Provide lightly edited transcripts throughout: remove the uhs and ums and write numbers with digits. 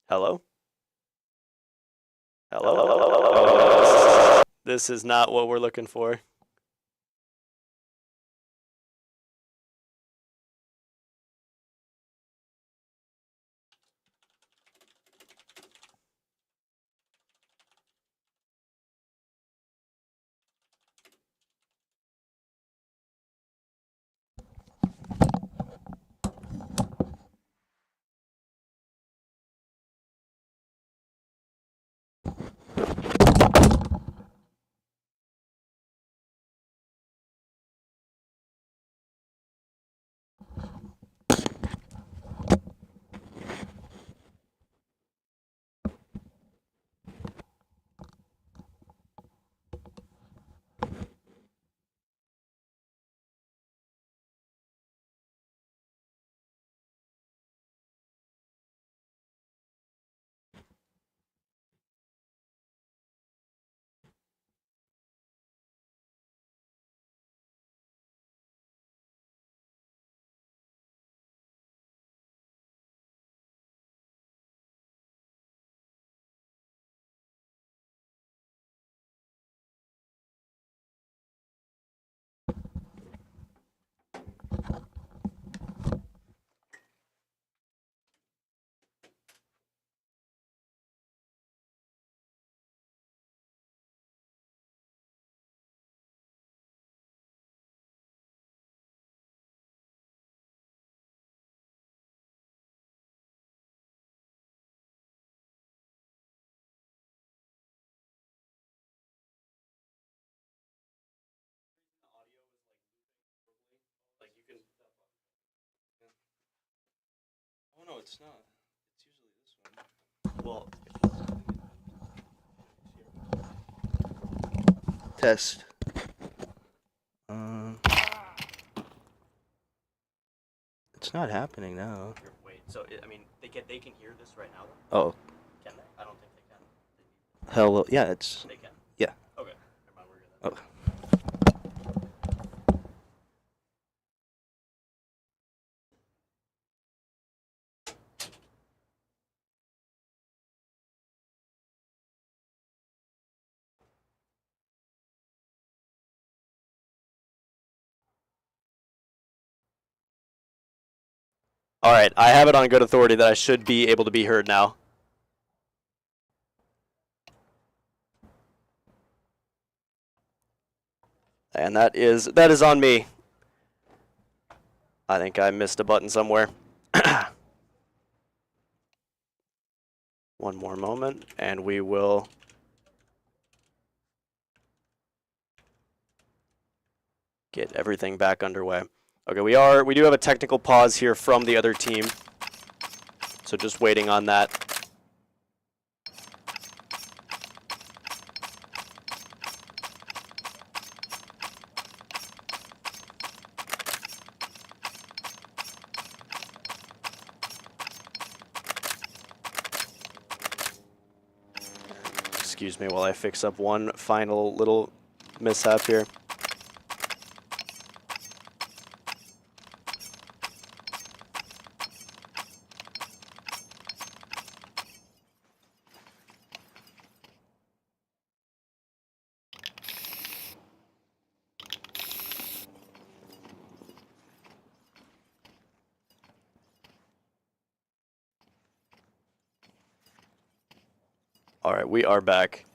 Hello? Hello? Oh, this is not what we're looking for. Oh no, it's not. It's usually this one. Well, Test. It's not happening now. wait. So I mean, they can hear this right now. Oh, Can they? I don't think they can. hello. Yeah, it's. They can. Yeah. Okay. Never mind. We're good. Oh. All right. I have it on good authority that I should be able to be heard now. And that is on me. I think I missed a button somewhere. One more moment, and we will get everything back underway. Okay, we do have a technical pause here from the other team, so just waiting on that. Excuse me while I fix up one final little mishap here. All right, we are back.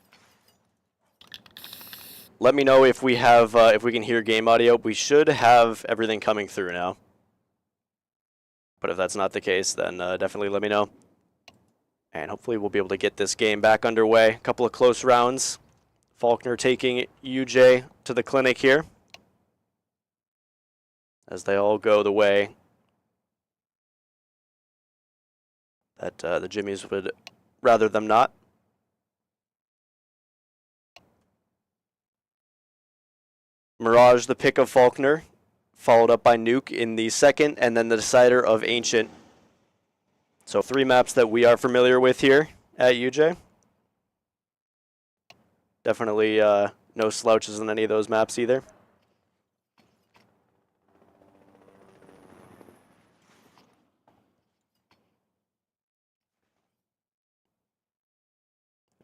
Let me know if we have if we can hear game audio. We should have everything coming through now. But if that's not the case, then definitely let me know. And hopefully we'll be able to get this game back underway. A couple of close rounds. Faulkner taking UJ to the clinic here, as they all go the way that the Jimmies would rather them not. Mirage, the pick of Faulkner, followed up by Nuke in the second, and then the decider of Ancient. So 3 maps that we are familiar with here at UJ. Definitely no slouches in any of those maps either.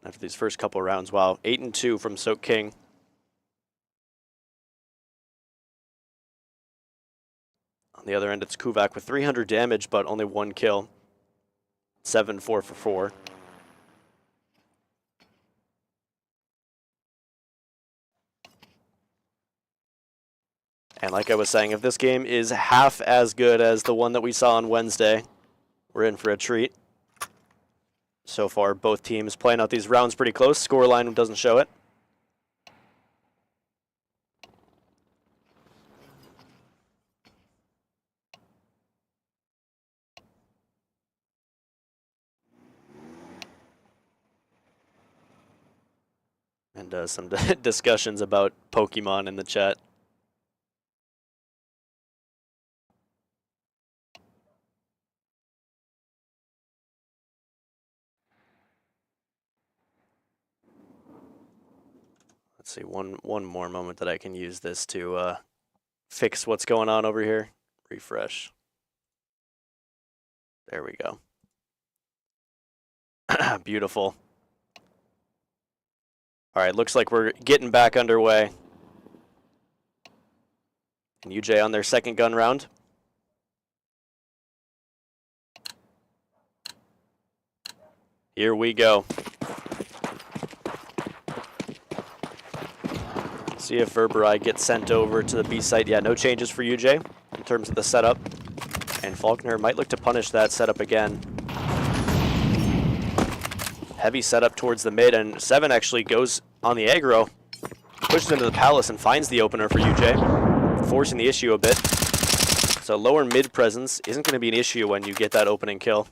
after these first couple rounds. Wow, 8-2 from Soak King. On the other end, it's Kuvak with 300 damage, but only 1 kill. 7-4 for 4. And like I was saying, if this game is half as good as the one that we saw on Wednesday, we're in for a treat. So far, both teams playing out these rounds pretty close. Scoreline doesn't show it. And some discussions about Pokemon in the chat. Let's see, one more moment that I can use this to fix what's going on over here. Refresh. There we go. Beautiful. All right, looks like we're getting back underway. And UJ on their second gun round. Here we go. See if Verberai gets sent over to the B site. Yeah, no changes for UJ in terms of the setup. And Faulkner might look to punish that setup again. Heavy setup towards the mid, and 7 actually goes on the aggro. Pushes into the palace and finds the opener for UJ, forcing the issue a bit. So lower mid presence isn't going to be an issue when you get that opening kill.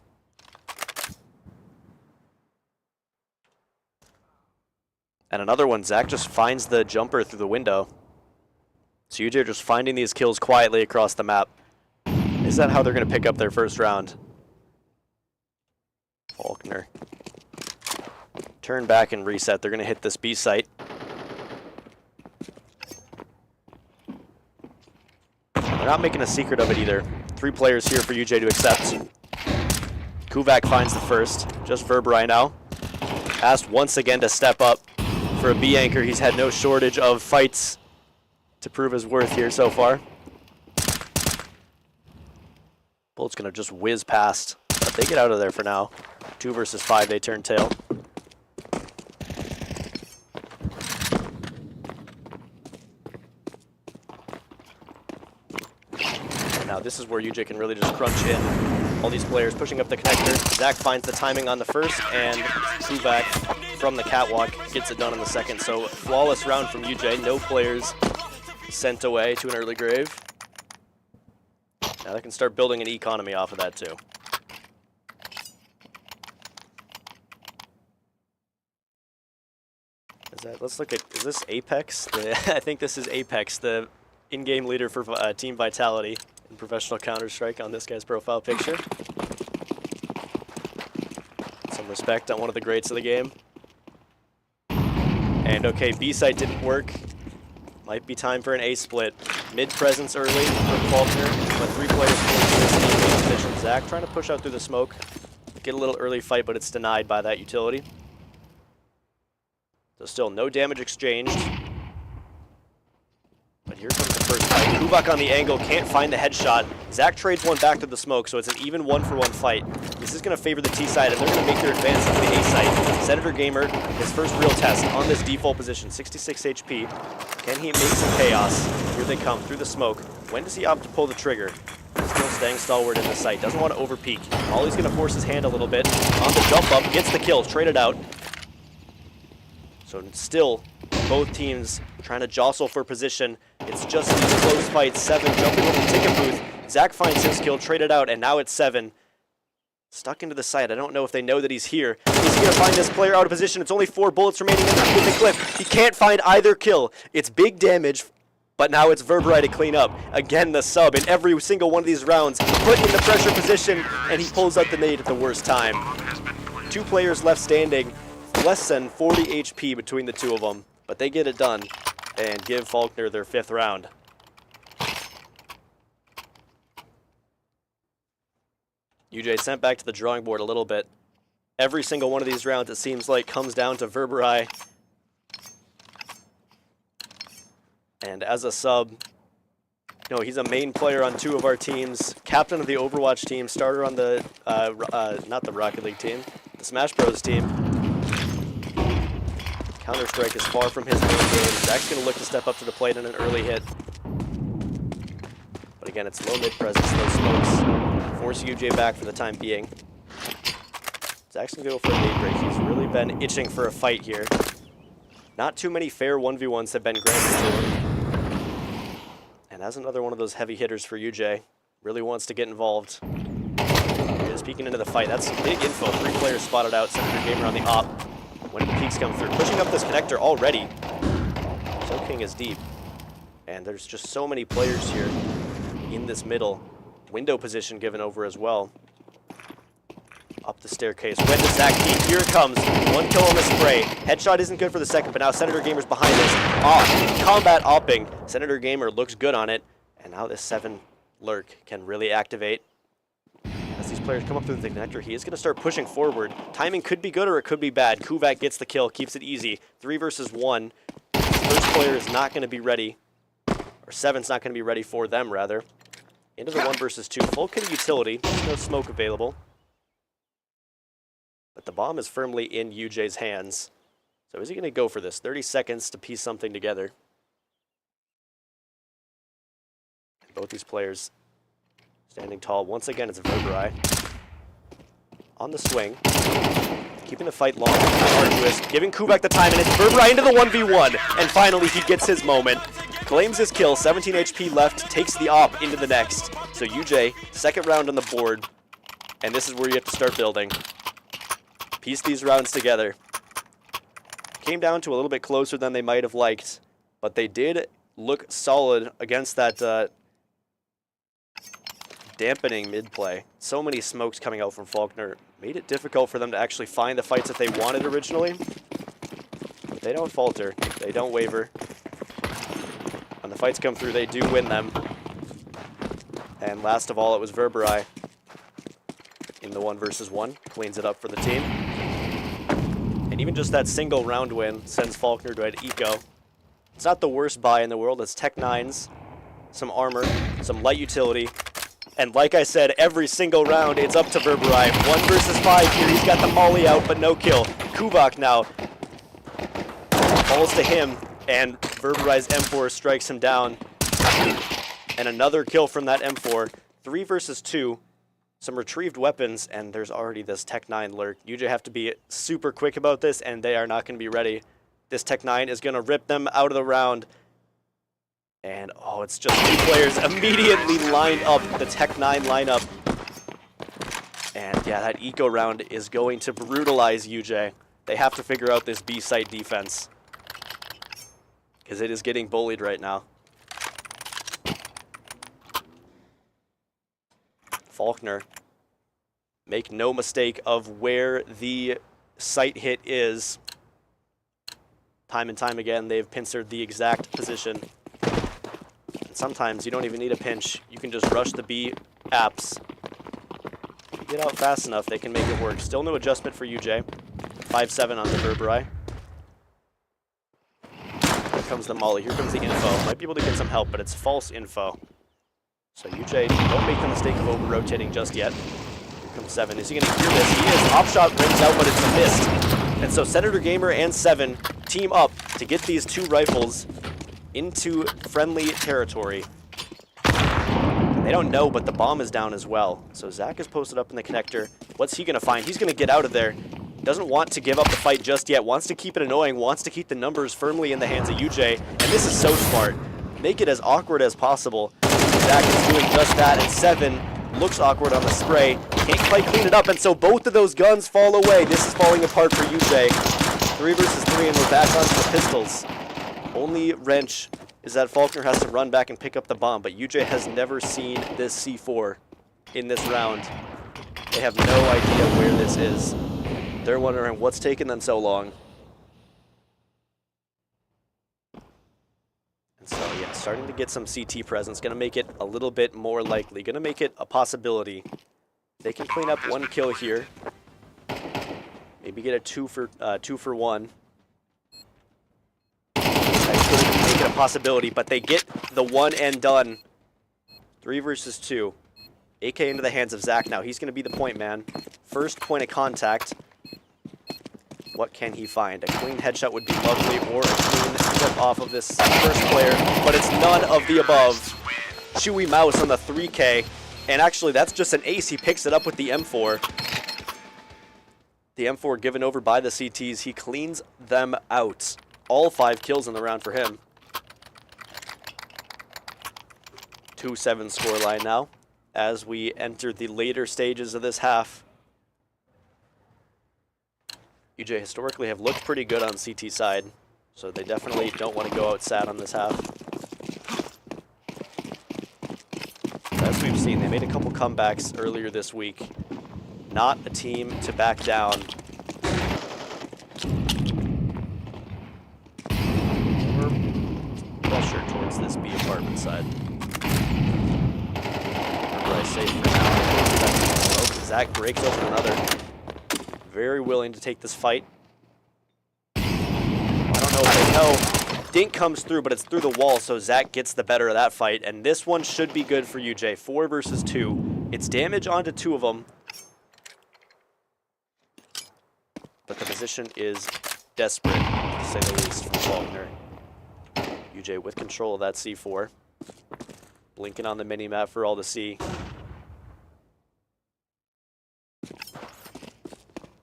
And another one, Zach just finds the jumper through the window. So UJ are just finding these kills quietly across the map. Is that how they're going to pick up their first round? Faulkner. Turn back and reset. They're going to hit this B site. They're not making a secret of it either. 3 players here for UJ to accept. Kuvak finds the first. Just Verberai now. Asked once again to step up. For a B anchor, he's had no shortage of fights to prove his worth here so far. Bullet's going to just whiz past, but they get out of there for now. 2 versus 5, they turn tail. And now this is where UJ can really just crunch in. All these players pushing up the connector. Zach finds the timing on the first, and Kuvak from the catwalk gets it done on the second. So flawless round from UJ. No players sent away to an early grave. Now they can start building an economy off of that too. Let's look at, is this Apex? I think this is Apex, the in-game leader for Team Vitality in professional Counter-Strike on this guy's profile picture. Some respect on one of the greats of the game. And okay, B site didn't work. Might be time for an A split. Mid presence early from Faulkner, but 3 players forced this team position. Zach trying to push out through the smoke. Get a little early fight, but it's denied by that utility. So still no damage exchanged. But here comes the first fight. Kuvak on the angle, can't find the headshot. Zach trades one back to the smoke, so it's an even 1-for-1 fight. This is going to favor the T side, and they're going to make their advance into the A site. Senator Gamer, his first real test on this default position, 66 HP. Can he make some chaos? Here they come through the smoke. When does he opt to pull the trigger? Still staying stalwart in the site. Doesn't want to overpeak. Ollie's going to force his hand a little bit. On the jump up, gets the kill, traded out. So still, both teams trying to jostle for position. It's just a close fight. 7 jumping over the ticket booth. Zach finds his kill, traded out, and now it's 7. Stuck into the site. I don't know if they know that he's here. He's going to find this player out of position. It's only 4 bullets remaining in the clip. He can't find either kill. It's big damage, but now it's Verberai to clean up. Again, the sub in every single one of these rounds. Put in the pressure position, and he pulls out the nade at the worst time. 2 players left standing. Less than 40 HP between the 2 of them, but they get it done and give Faulkner their 5th round. UJ sent back to the drawing board a little bit. Every single one of these rounds, it seems like, comes down to Verberai. And as a sub, you know, he's a main player on 2 of our teams, captain of the Overwatch team, starter on the, not the Rocket League team, the Smash Bros team. Counter-Strike is far from his main game. Zach's going to look to step up to the plate in an early hit. But again, it's low mid presence, those smokes force UJ back for the time being. Zach's going to go for a nade break. He's really been itching for a fight here. Not too many fair 1v1s have been granted to him. And as another one of those heavy hitters for UJ, really wants to get involved. He is peeking into the fight. That's some big info. 3 players spotted out. Senator Gamer on the op. When the peaks come through. Pushing up this connector already. So King is deep. And there's just so many players here in this middle. Window position given over as well. Up the staircase. When does Zach peek? Here it comes. 1 kill on the spray. Headshot isn't good for the second, but now Senator Gamer's behind us. Combat opping. Senator Gamer looks good on it. And now this 7 lurk can really activate. As these players come up through the connector, he is going to start pushing forward. Timing could be good or it could be bad. Kuvak gets the kill, keeps it easy. 3 versus 1. First player is not going to be ready. Or 7's not going to be ready for them, rather. Into the 1 versus 2. Full kit utility. There's no smoke available. But the bomb is firmly in UJ's hands. So is he going to go for this? 30 seconds to piece something together. Both these players standing tall. Once again, it's Verberai. On the swing. Keeping the fight long. Arduous. Giving Kuvak the time, and it's Verberai into the 1v1. And finally, he gets his moment. Claims his kill. 17 HP left. Takes the op into the next. So UJ, second round on the board. And this is where you have to start building. Piece these rounds together. Came down to a little bit closer than they might have liked. But they did look solid against that dampening mid-play. So many smokes coming out from Faulkner. Made it difficult for them to actually find the fights that they wanted originally. But they don't falter. They don't waver. When the fights come through, they do win them. And last of all, it was Verberai in the 1 versus 1. Cleans it up for the team. And even just that single round win sends Faulkner to an eco. It's not the worst buy in the world. It's Tech 9s, some armor, some light utility. And like I said, every single round, it's up to Verberai. 1 versus 5 here. He's got the molly out, but no kill. Kuvak now falls to him, and Verberai's M4 strikes him down. And another kill from that M4. 3 versus 2. Some retrieved weapons, and there's already this Tech 9 lurk. UJ have to be super quick about this, and they are not going to be ready. This Tech 9 is going to rip them out of the round. And, oh, it's just 2 players immediately lined up, the Tech 9 lineup. And, yeah, that eco round is going to brutalize UJ. They have to figure out this B-site defense, because it is getting bullied right now. Faulkner, make no mistake of where the site hit is. Time and time again, they've pincered the exact position. And sometimes you don't even need a pinch. You can just rush the B apps. If you get out fast enough, they can make it work. Still no adjustment for UJ. 5-7 on the Verberai. Here comes the molly. Here comes the info. Might be able to get some help, but it's false info. So UJ, don't make the mistake of over-rotating just yet. Here comes 7. Is he going to hear this? He is. Op shot rings out, but it's a miss. And so Senator Gamer and 7 team up to get these 2 rifles into friendly territory. They don't know, but the bomb is down as well. So Zach is posted up in the connector. What's he going to find? He's going to get out of there. Doesn't want to give up the fight just yet. Wants to keep it annoying. Wants to keep the numbers firmly in the hands of UJ. And this is so smart. Make it as awkward as possible. Zach is doing just that, and 7 looks awkward on the spray. Can't quite clean it up, and so both of those guns fall away. This is falling apart for UJ. 3 versus 3, and we're back onto the pistols. Only wrench is that Faulkner has to run back and pick up the bomb, but UJ has never seen this C4 in this round. They have no idea where this is. They're wondering what's taking them so long. So yeah, starting to get some CT presence, gonna make it a little bit more likely, gonna make it a possibility. They can clean up 1 kill here. Maybe get a two for one. That could make it a possibility, but they get the one and done. 3 versus 2. AK into the hands of Zach now. He's going to be the point man. First point of contact. What can he find? A clean headshot would be lovely, or a clean flip off of this first player, but it's none of the above. Chewy Mouse on the 3K, and actually that's just an ace. He picks it up with the M4. The M4 given over by the CTs. He cleans them out. All 5 kills in the round for him. 2-7 scoreline now as we enter the later stages of this half. UJ historically have looked pretty good on CT side, so they definitely don't want to go out sad on this half. As we've seen, they made a couple comebacks earlier this week. Not a team to back down. More pressure towards this B apartment side. Right, safe for now. Zach breaks open another. Very willing to take this fight. I don't know if they know. Dink comes through, but it's through the wall, so Zach gets the better of that fight. And this one should be good for UJ. 4 versus 2. It's damage onto 2 of them. But the position is desperate, to say the least, from Faulkner. UJ with control of that C4. Blinking on the mini-map for all to see.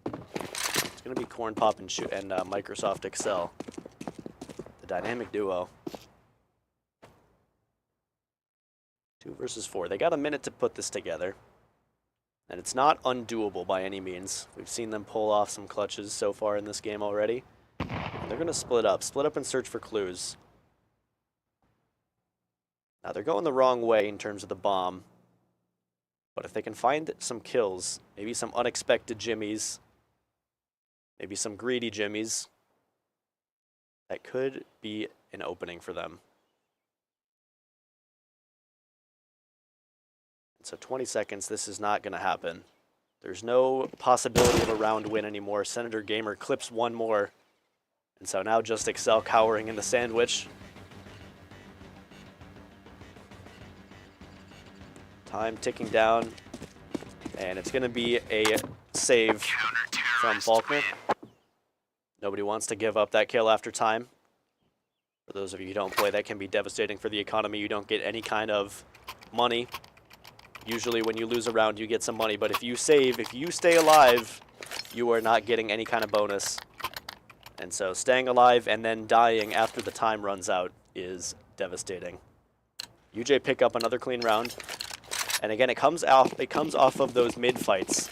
It's going to be Corn Pop and Microsoft Excel. The dynamic duo. 2 versus 4. They got a minute to put this together. And it's not undoable by any means. We've seen them pull off some clutches so far in this game already. And they're going to split up. Split up and search for clues. Now they're going the wrong way in terms of the bomb. But if they can find some kills, maybe some unexpected jimmies, maybe some greedy jimmies, that could be an opening for them. So 20 seconds, this is not going to happen. There's no possibility of a round win anymore. Senator Gamer clips one more. And so now just Excel cowering in the sandwich. Time ticking down. And it's going to be a save from Faulkner. Nobody wants to give up that kill after time. For those of you who don't play, that can be devastating for the economy. You don't get any kind of money. Usually when you lose a round, you get some money, but if you save, if you stay alive, you are not getting any kind of bonus. And so staying alive and then dying after the time runs out is devastating. UJ pick up another clean round. And again, it comes off of those mid fights.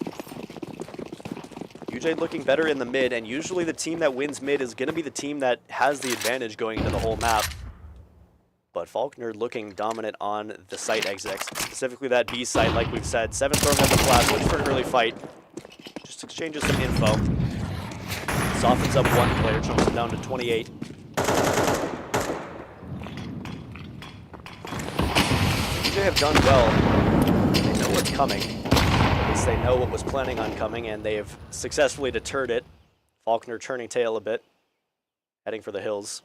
UJ looking better in the mid, and usually the team that wins mid is going to be the team that has the advantage going into the whole map. But Faulkner looking dominant on the site exits, specifically that B site, like we've said. 7 throwing at the flash, looks for an early fight. Just exchanges some info. Softens up one player, chunks him down to 28. UJ have done well. They know what's coming. At least they know what was planning on coming, and they have successfully deterred it. Faulkner turning tail a bit, heading for the hills.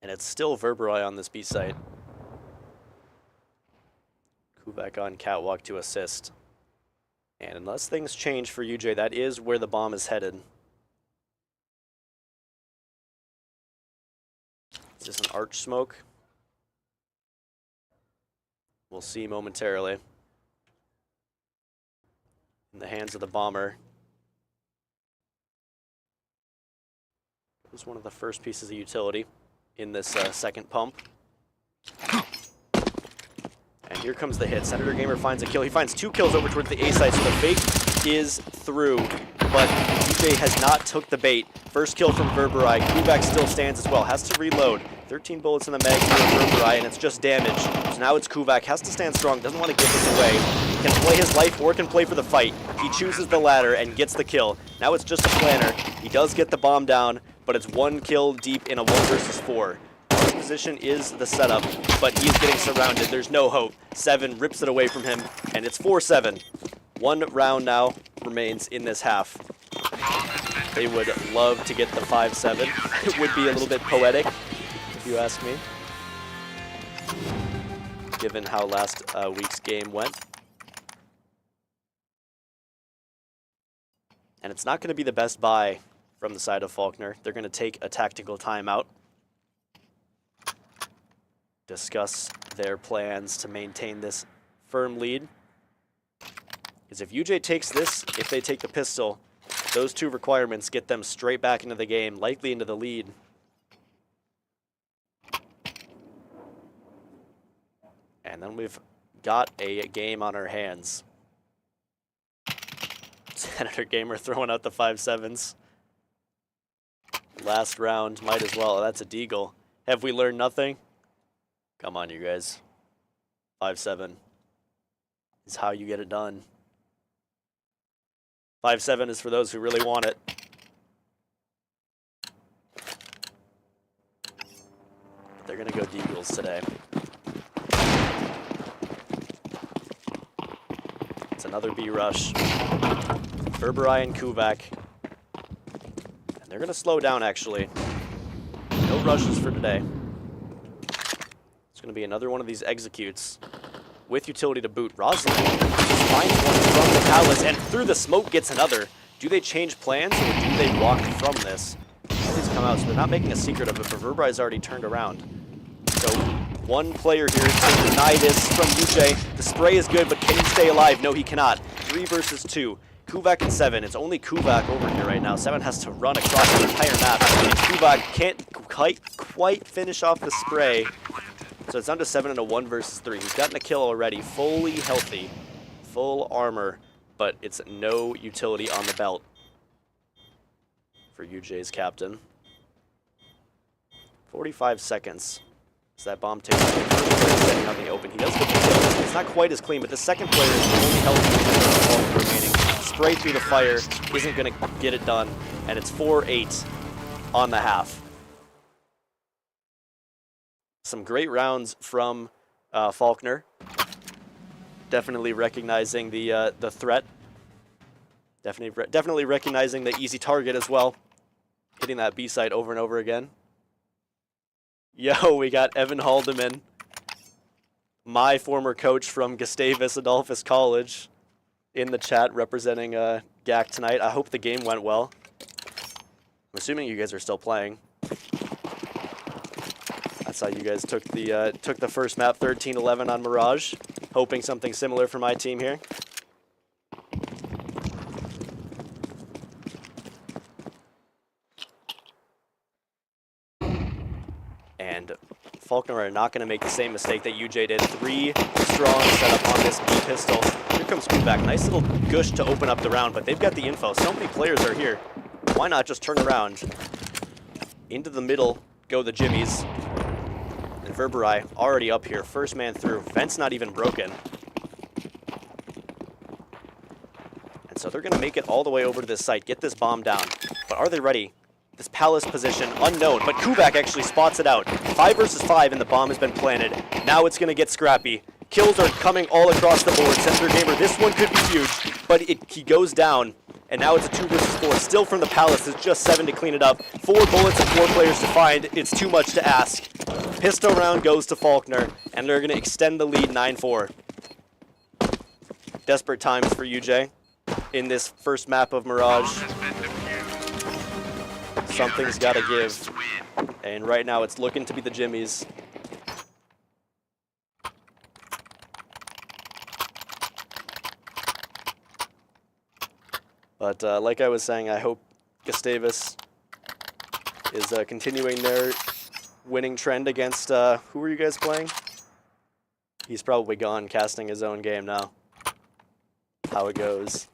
And it's still Verberai on this B site. Kubak on catwalk to assist. And unless things change for UJ, that is where the bomb is headed. Is this an arch smoke? We'll see momentarily. In the hands of the bomber. It was one of the first pieces of utility in this second pump. And here comes the hit. Senator Gamer finds a kill. He finds 2 kills over towards the A site, so the fake is through. But UJ has not took the bait. First kill from Verberai. Kubak still stands as well. Has to reload. 13 bullets in the mag for Verberai, and it's just damage. So now it's Kubak. Has to stand strong. Doesn't want to give this away. Can play his life or can play for the fight. He chooses the latter and gets the kill. Now it's just a planner. He does get the bomb down, but it's 1 kill deep in a 1 versus 4. His position is the setup, but he's getting surrounded. There's no hope. 7 rips it away from him, and it's 4-7. 1 round now remains in this half. They would love to get the 5-7. It would be a little bit poetic, if you ask me, given how last week's game went. And it's not going to be the best buy from the side of Faulkner. They're going to take a tactical timeout, discuss their plans to maintain this firm lead. Because if UJ takes this, if they take the pistol, those 2 requirements get them straight back into the game, likely into the lead. And then we've got a game on our hands. Senator Gamer throwing out the 5-7s. Last round, might as well. That's a deagle. Have we learned nothing? Come on, you guys. 5-7 is how you get it done. 5-7 is for those who really want it. But they're going to go deagles today. It's another B rush. Berberai and Kuvak. And they're going to slow down, actually. No rushes for today. It's going to be another one of these executes. With utility to boot. Rosalind just finds one from the palace, and through the smoke gets another. Do they change plans, or do they walk from this? These come out, so they're not making a secret of it, but Berberai's already turned around. So one player here to deny this from UJ. The spray is good, but can he stay alive? No, he cannot. 3 versus 2. Kuvak and 7. It's only Kuvak over here right now. 7 has to run across the entire map, and Kuvak can't quite finish off the spray. So it's down to 7 and a 1 versus 3. He's gotten a kill already, fully healthy, full armor, but it's no utility on the belt for UJ's captain. 45 seconds. As that bomb takes the first player standing out in the open. He does get the kill. It's not quite as clean, but the second player is the only healthy remaining. Spray through the fire isn't going to get it done, and it's 4-8 on the half. Some great rounds from Faulkner. Definitely recognizing the threat. Definitely recognizing the easy target as well. Hitting that B site over and over again. Yo, we got Evan Haldeman, my former coach from Gustavus Adolphus College, in the chat representing GAC tonight. I hope the game went well. I'm assuming you guys are still playing. That's how you guys took the first map, 13-11 on Mirage. Hoping something similar for my team here. And Faulkner are not going to make the same mistake that UJ did. 3 strong setup on this B pistol. Here comes Kuvak. Nice little gush to open up the round, but they've got the info. So many players are here. Why not just turn around? Into the middle go the Jimmies. And Berberai already up here. First man through. Vent's not even broken. And so they're going to make it all the way over to this site. Get this bomb down. But are they ready? This palace position, unknown. But Kuvak actually spots it out. 5 versus 5, and the bomb has been planted. Now it's going to get scrappy. Kills are coming all across the board. Senator Gamer, this one could be huge. But he goes down. And now it's a 2 versus 4. Still from the palace. It's just 7 to clean it up. 4 bullets and 4 players to find. It's too much to ask. Pistol round goes to Faulkner. And they're going to extend the lead 9-4. Desperate times for UJ in this first map of Mirage. Something's got to give. And right now it's looking to be the Jimmies. But like I was saying, I hope Gustavus is continuing their winning trend against, who were you guys playing? He's probably gone, casting his own game now. How it goes.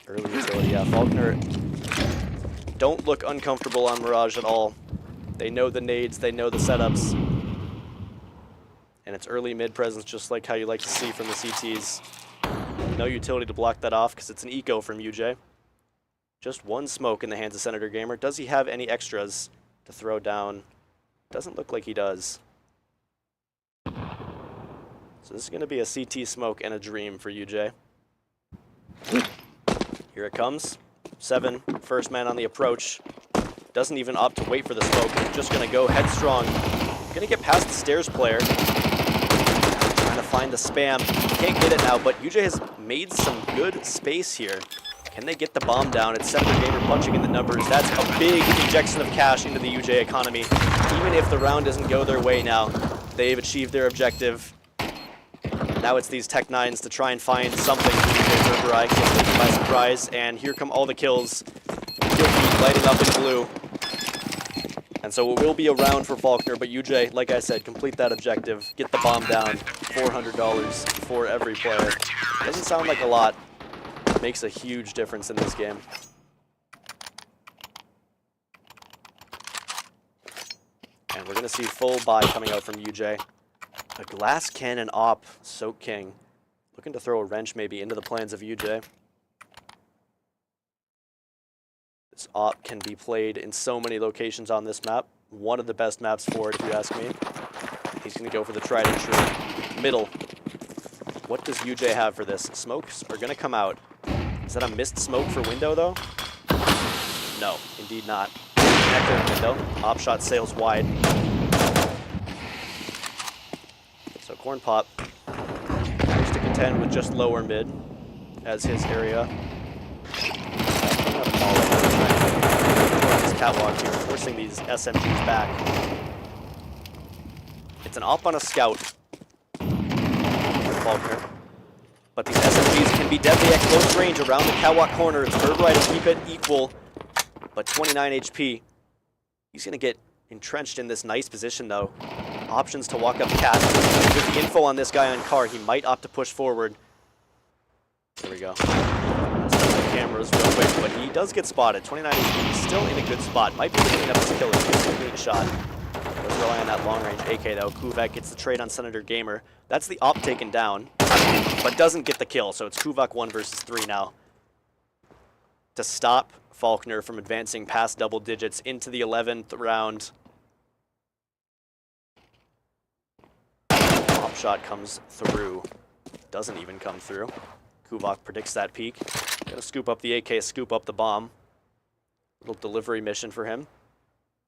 Early utility, yeah. Faulkner don't look uncomfortable on Mirage at all. They know the nades, they know the setups. And it's early mid presence, just like how you like to see from the CTs. No utility to block that off because it's an eco from UJ. Just one smoke in the hands of Senator Gamer. Does he have any extras to throw down? Doesn't look like he does. So this is going to be a CT smoke and a dream for UJ. Here it comes. 7, first man on the approach. Doesn't even opt to wait for the smoke. Just going to go headstrong. Going to get past the stairs player. Trying to find the spam. Can't get it now, but UJ has made some good space here. Can they get the bomb down? It's Senator Gamer punching in the numbers. That's a big injection of cash into the UJ economy. Even if the round doesn't go their way now, they've achieved their objective. Now it's these Tech 9s to try and find something for UJ Berberai. Gets taken by surprise, and here come all the kills. Kill feed lighting up in blue. And so it will be a round for Faulkner, but UJ, like I said, complete that objective. Get the bomb down. $400 for every player. Doesn't sound like a lot. Makes a huge difference in this game. And we're going to see full buy coming out from UJ. A glass cannon op, Soak King. Looking to throw a wrench maybe into the plans of UJ. This op can be played in so many locations on this map. One of the best maps for it, if you ask me. He's going to go for the tried and true. Middle. What does UJ have for this? Smokes are going to come out. Is that a missed smoke for window, though? No, indeed not. Connector window. Op shot sails wide. So Corn Pop managed to contend with just lower mid as his area. This catwalk here, forcing these SMGs back. It's an op on a scout for Faulkner. But these SMGs can be deadly at close range around the catwalk corner. It's Berberai to keep it equal, but 29 HP. He's going to get entrenched in this nice position, though. Options to walk up cat. With the info on this guy on car, he might opt to push forward. There we go. The cameras real quick, but he does get spotted. 29 HP, he's still in a good spot. Might be cleaning up his killer. He's a clean shot. Let's rely on that long-range AK, though. Kuvak gets the trade on Senator Gamer. That's the op taken down, but doesn't get the kill, so it's Kuvak 1 versus 3 now. To stop Faulkner from advancing past double digits into the 11th round. Op shot comes through. Doesn't even come through. Kuvak predicts that peak. Gonna scoop up the AK, scoop up the bomb. Little delivery mission for him.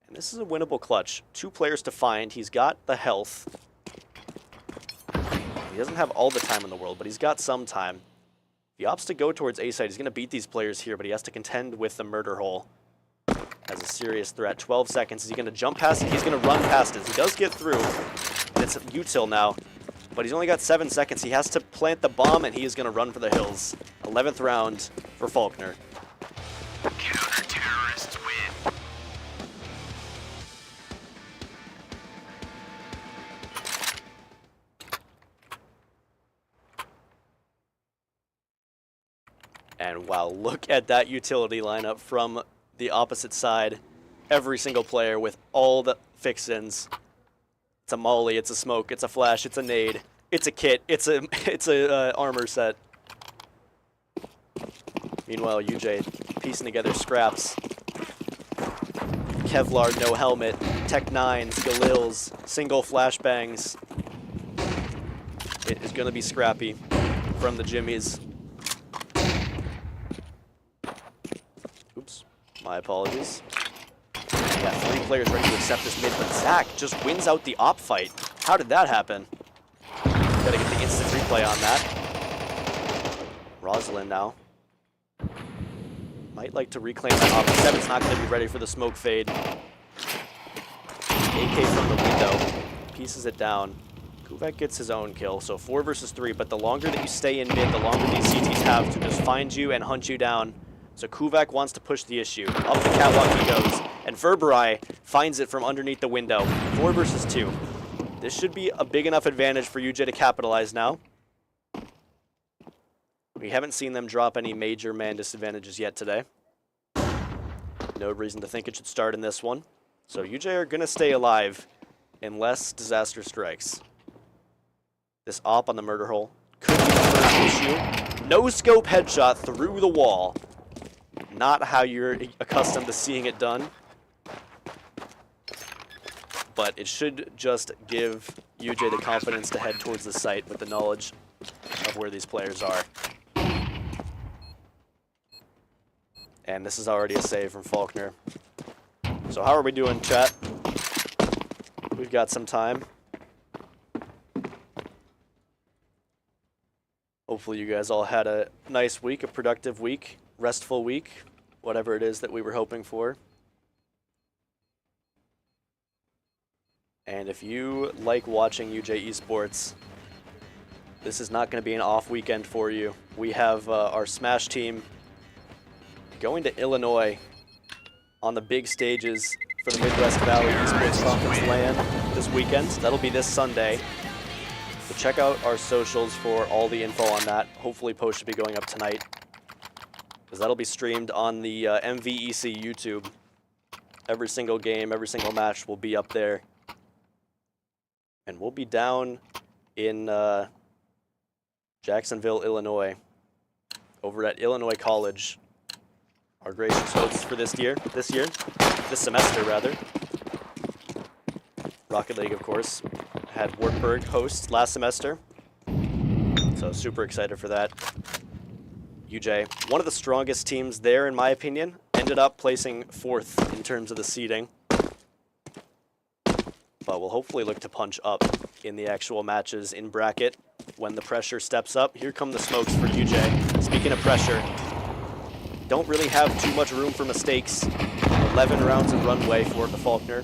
And this is a winnable clutch. 2 players to find. He's got the health. He doesn't have all the time in the world, but he's got some time. If he opts to go towards A side, he's going to beat these players here, but he has to contend with the murder hole as a serious threat. 12 seconds. Is he going to jump past it? He's going to run past it. He does get through, and it's util now, but he's only got 7 seconds. He has to plant the bomb, and he is going to run for the hills. 11th round for Faulkner. Counter-terrorists win. And wow, look at that utility lineup from the opposite side. Every single player with all the fix-ins. It's a molly, it's a smoke, it's a flash, it's a nade, it's a kit, it's a armor set. Meanwhile, UJ piecing together scraps. Kevlar, no helmet, Tech 9s, Galils, single flashbangs. It is going to be scrappy from the Jimmies. Oops, my apologies. Yeah, 3 players ready to accept this mid, but Zach just wins out the op fight. How did that happen? Gotta get the instant replay on that. Rosalind now. Might like to reclaim that op. 7's not going to be ready for the smoke fade. AK from the window. Pieces it down. Kuvak gets his own kill, so 4 versus 3, but the longer that you stay in mid, the longer these CTs have to just find you and hunt you down. So Kuvak wants to push the issue. Up the catwalk he goes, and Berberai finds it from underneath the window. 4 versus 2. This should be a big enough advantage for UJ to capitalize now. We haven't seen them drop any major man disadvantages yet today. No reason to think it should start in this one. So UJ are going to stay alive unless disaster strikes. This op on the murder hole could be the first issue. No scope headshot through the wall. Not how you're accustomed to seeing it done. But it should just give UJ the confidence to head towards the site with the knowledge of where these players are. And this is already a save from Faulkner. So how are we doing, chat? We've got some time. Hopefully you guys all had a nice week, a productive week, restful week, whatever it is that we were hoping for. And if you like watching UJ Esports, this is not going to be an off weekend for you. We have our Smash team going to Illinois on the big stages for the Midwest Valley Esports Conference LAN this weekend. That'll be this Sunday. So check out our socials for all the info on that. Hopefully post should be going up tonight, because that'll be streamed on the MVEC YouTube. Every single game, every single match will be up there. And we'll be down in Jacksonville, Illinois, over at Illinois College. Our gracious hosts for this semester rather. Rocket League, of course, had Wartburg host last semester. So super excited for that. UJ, one of the strongest teams there in my opinion, ended up placing 4th in terms of the seeding. But we'll hopefully look to punch up in the actual matches in bracket when the pressure steps up. Here come the smokes for UJ. Speaking of pressure, don't really have too much room for mistakes. 11 rounds of runway for the Faulkner.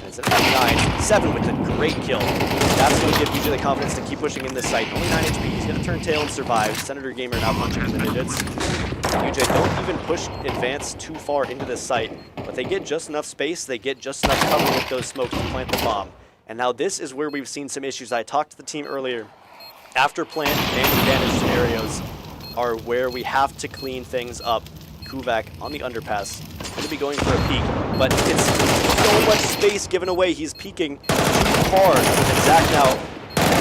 It's at 9. 7 with a great kill. That's going to give UJ the confidence to keep pushing in this site. Only 9 HP. He's going to turn tail and survive. Senator Gamer now punching in the digits. UJ don't even push advance too far into this site, but they get just enough space, they get just enough cover with those smokes to plant the bomb. And now this is where we've seen some issues. I talked to the team earlier. After plant and advantage scenarios are where we have to clean things up. Kuvak on the underpass, going to be going for a peek, but it's so much space given away. He's peeking too hard, and Zach now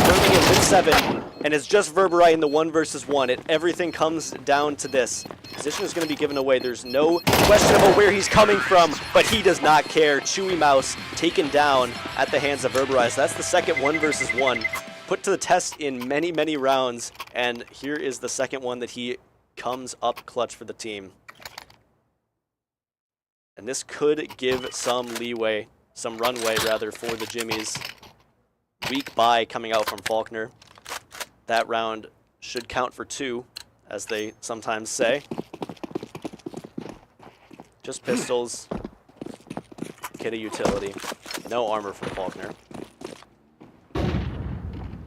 turning it mid-7, and it's just Verberai in the 1 versus 1. Everything comes down to this. Position is going to be given away. There's no question about where he's coming from, but he does not care. Chewy Mouse taken down at the hands of Verberai. So that's the second 1 versus 1. Put to the test in many, many rounds, and here is the second one that he comes up clutch for the team. And this could give some leeway, some runway rather, for the Jimmies. Weak buy coming out from Faulkner. That round should count for 2, as they sometimes say. Just pistols, kit of utility, no armor from Faulkner.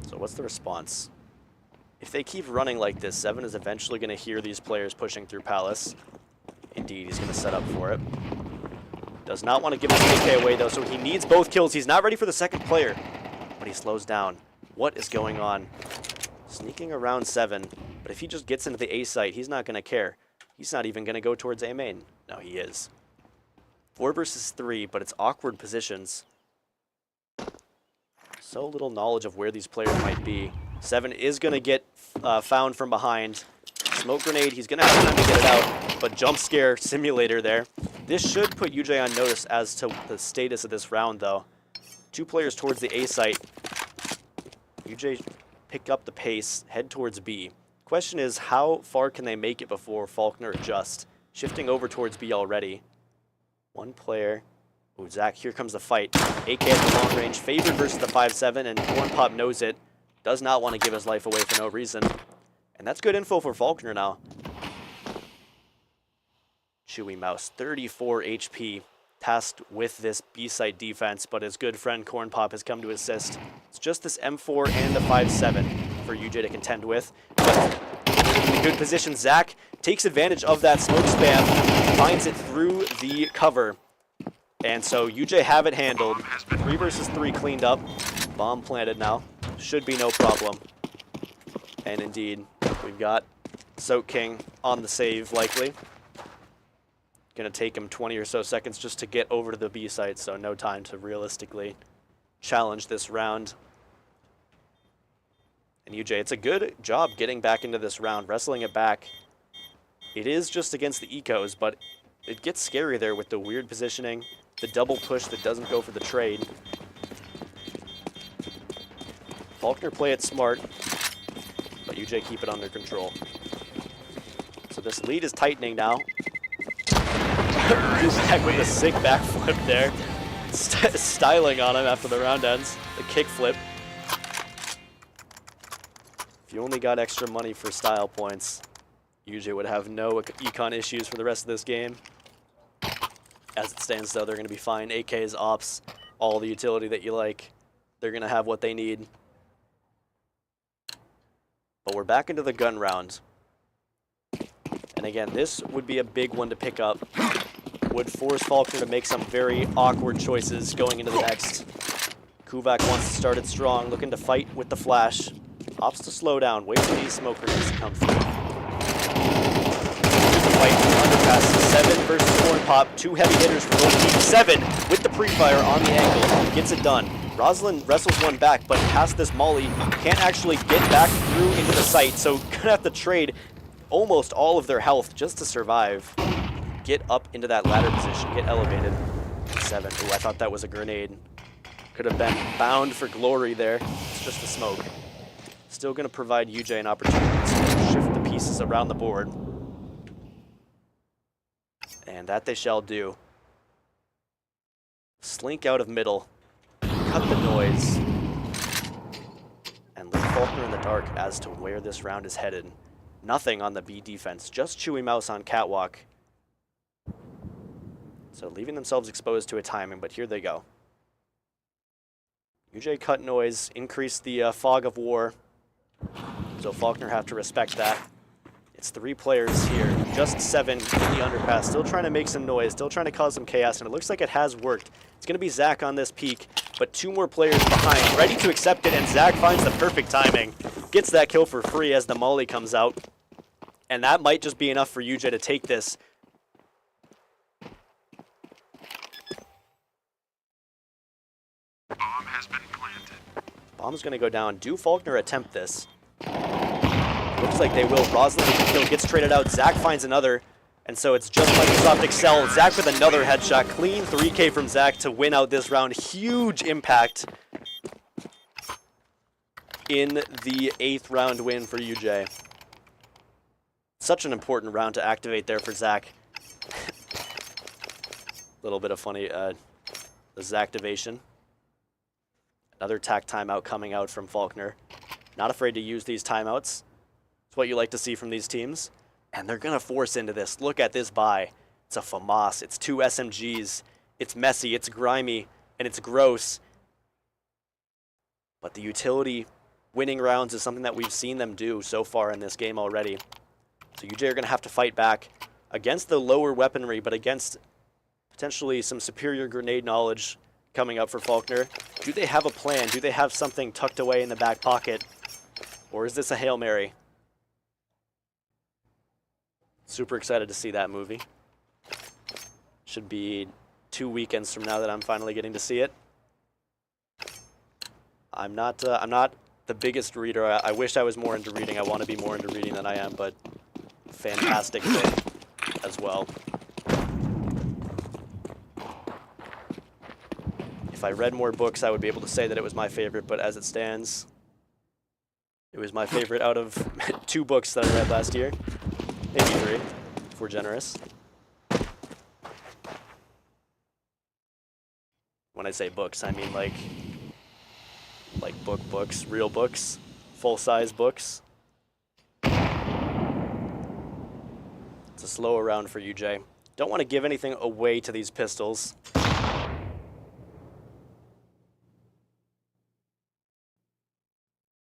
So what's the response? If they keep running like this, 7 is eventually going to hear these players pushing through Palace. Indeed, he's going to set up for it. Does not want to give his AK away though, so he needs both kills. He's not ready for the second player, but he slows down. What is going on? Sneaking around 7, but if he just gets into the A site, he's not going to care. He's not even going to go towards A main. No, he is. 4 versus 3, but it's awkward positions. So little knowledge of where these players might be. 7 is going to get found from behind. Smoke grenade, he's going to have time to get it out, but jump scare simulator there. This should put UJ on notice as to the status of this round, though. 2 players towards the A site. UJ pick up the pace, head towards B. Question is, how far can they make it before Faulkner adjusts? Shifting over towards B already. 1 player. Ooh, Zach, here comes the fight. AK at the long range, favored versus the 5-7, and Corn Pop knows it. Does not want to give his life away for no reason. And that's good info for Faulkner now. Chewy Mouse, 34 HP, tasked with this B-site defense, but his good friend Corn Pop has come to assist. It's just this M4 and the 5-7 for UJ to contend with. But in a good position, Zach takes advantage of that smoke spam, finds it through the cover. And so UJ have it handled. 3 versus 3 cleaned up. Bomb planted now. Should be no problem. And indeed, we've got Soak King on the save, likely. Going to take him 20 or so seconds just to get over to the B site, so no time to realistically challenge this round. And UJ, it's a good job getting back into this round, wrestling it back. It is just against the ecos, but it gets scary there with the weird positioning, the double push that doesn't go for the trade. Faulkner play it smart, but UJ keep it under control. So this lead is tightening now. Zach with a sick backflip there. Styling on him after the round ends. The kick flip. If you only got extra money for style points, UJ would have no econ issues for the rest of this game. As it stands though, they're going to be fine. AKs, ops, all the utility that you like. They're going to have what they need. But we're back into the gun round. And again, this would be a big one to pick up. Would force Faulkner to make some very awkward choices going into the next. Kuvak wants to start it strong, looking to fight with the flash. Opts to slow down, wait for these smoke grenades to come through. Fight underpass, 7 versus Corn Pop, 2 heavy hitters for both teams. 7 with the pre-fire on the angle, gets it done. Rosalind wrestles one back, but past this molly, can't actually get back through into the site, so gonna have to trade almost all of their health just to survive. Get up into that ladder position, get elevated. 7, ooh, I thought that was a grenade. Could have been bound for glory there. It's just the smoke. Still gonna provide UJ an opportunity to shift the pieces around the board. And that they shall do. Slink out of middle. Cut the noise, and leave Faulkner in the dark as to where this round is headed. Nothing on the B defense, just Chewy Mouse on Catwalk. So leaving themselves exposed to a timing, but here they go. UJ cut noise, increase the fog of war, so Faulkner have to respect that. It's 3 players here, just 7 in the underpass, still trying to make some noise, still trying to cause some chaos, and it looks like it has worked. It's going to be Zach on this peak, but 2 more players behind, ready to accept it, and Zach finds the perfect timing. Gets that kill for free as the molly comes out, and that might just be enough for UJ to take this. Bomb has been planted. Bomb's going to go down. Do Faulkner attempt this? Looks like they will. Rosalind with the kill gets traded out. Zach finds another. And so it's just Microsoft Excel. Zach with another headshot. Clean 3K from Zach to win out this round. Huge impact in the 8th round win for UJ. Such an important round to activate there for Zach. Little bit of funny, the Zactivation. Another tack timeout coming out from Faulkner. Not afraid to use these timeouts. It's what you like to see from these teams. And they're going to force into this. Look at this buy. It's a FAMAS. It's 2 SMGs. It's messy. It's grimy. And it's gross. But the utility winning rounds is something that we've seen them do so far in this game already. So UJ are going to have to fight back against the lower weaponry, but against potentially some superior grenade knowledge coming up for Faulkner. Do they have a plan? Do they have something tucked away in the back pocket? Or is this a Hail Mary? Super excited to see that movie. Should be 2 weekends from now that I'm finally getting to see it. I'm not the biggest reader. I wish I was more into reading. I want to be more into reading than I am, but fantastic thing as well. If I read more books, I would be able to say that it was my favorite, but as it stands, it was my favorite out of 2 books that I read last year. Maybe 3, if we're generous. When I say books, I mean like books, real books, full-size books. It's a slower round for UJ. Don't want to give anything away to these pistols.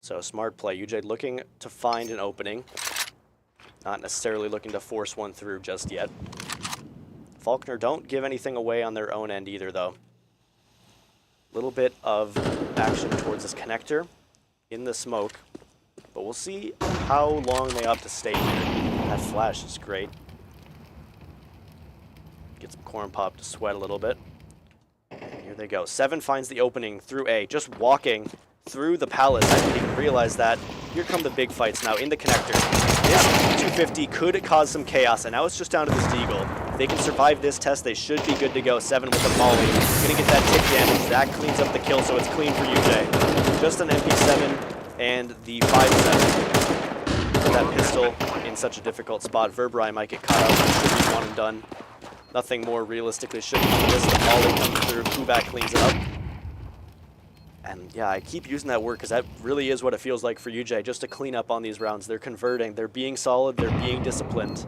So smart play. UJ looking to find an opening. Not necessarily looking to force one through just yet. Faulkner don't give anything away on their own end either, though. Little bit of action towards this connector in the smoke, but we'll see how long they opt to stay here. That flash is great. Get some corn pop to sweat a little bit. And here they go. 7 finds the opening through A, just walking through the palace. I didn't even realize that. here come the big fights now in the connector. This 250 could cause some chaos, and now it's just down to this Deagle. If they can survive this test, they should be good to go. 7 with the Molly. Gonna get that tick damage. That cleans up the kill, so it's clean for UJ. Just an MP7 and the 5-7. Put that pistol in such a difficult spot. Verbrai might get caught out. It should be one and done. Nothing more realistically should be this. The Molly comes through. Kubak cleans it up. And yeah, I keep using that word because that really is what it feels like for UJ, just to clean up on these rounds. They're converting, they're being solid, they're being disciplined.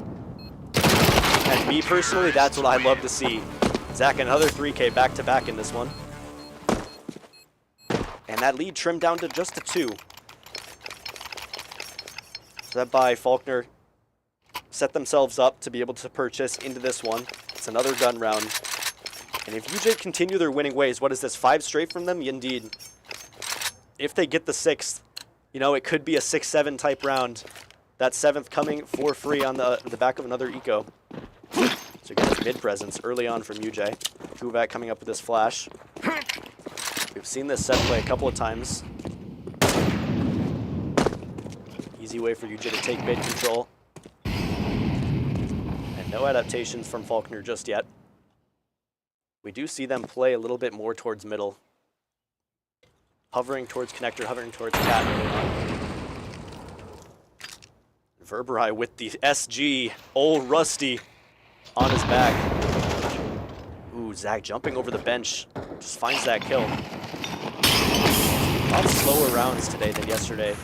And me personally, that's what I love to see. Zach, another 3K back-to-back in this one. And that lead trimmed down to just a 2. So that by Faulkner set themselves up to be able to purchase into this one. It's another gun round. And if UJ continue their winning ways, what is this, 5 straight from them? Indeed. If they get the 6th, you know, it could be a 6-7 type round. That 7th coming for free on the back of another eco. So get this mid presence early on from UJ. Kubak coming up with this flash. We've seen this set play a couple of times. Easy way for UJ to take mid control. And no adaptations from Faulkner just yet. We do see them play a little bit more towards middle. Hovering towards connector, hovering towards cat early on. Verbrai with the SG, old Rusty, on his back. Ooh, Zach jumping over the bench, just finds that kill. A lot slower rounds today than yesterday,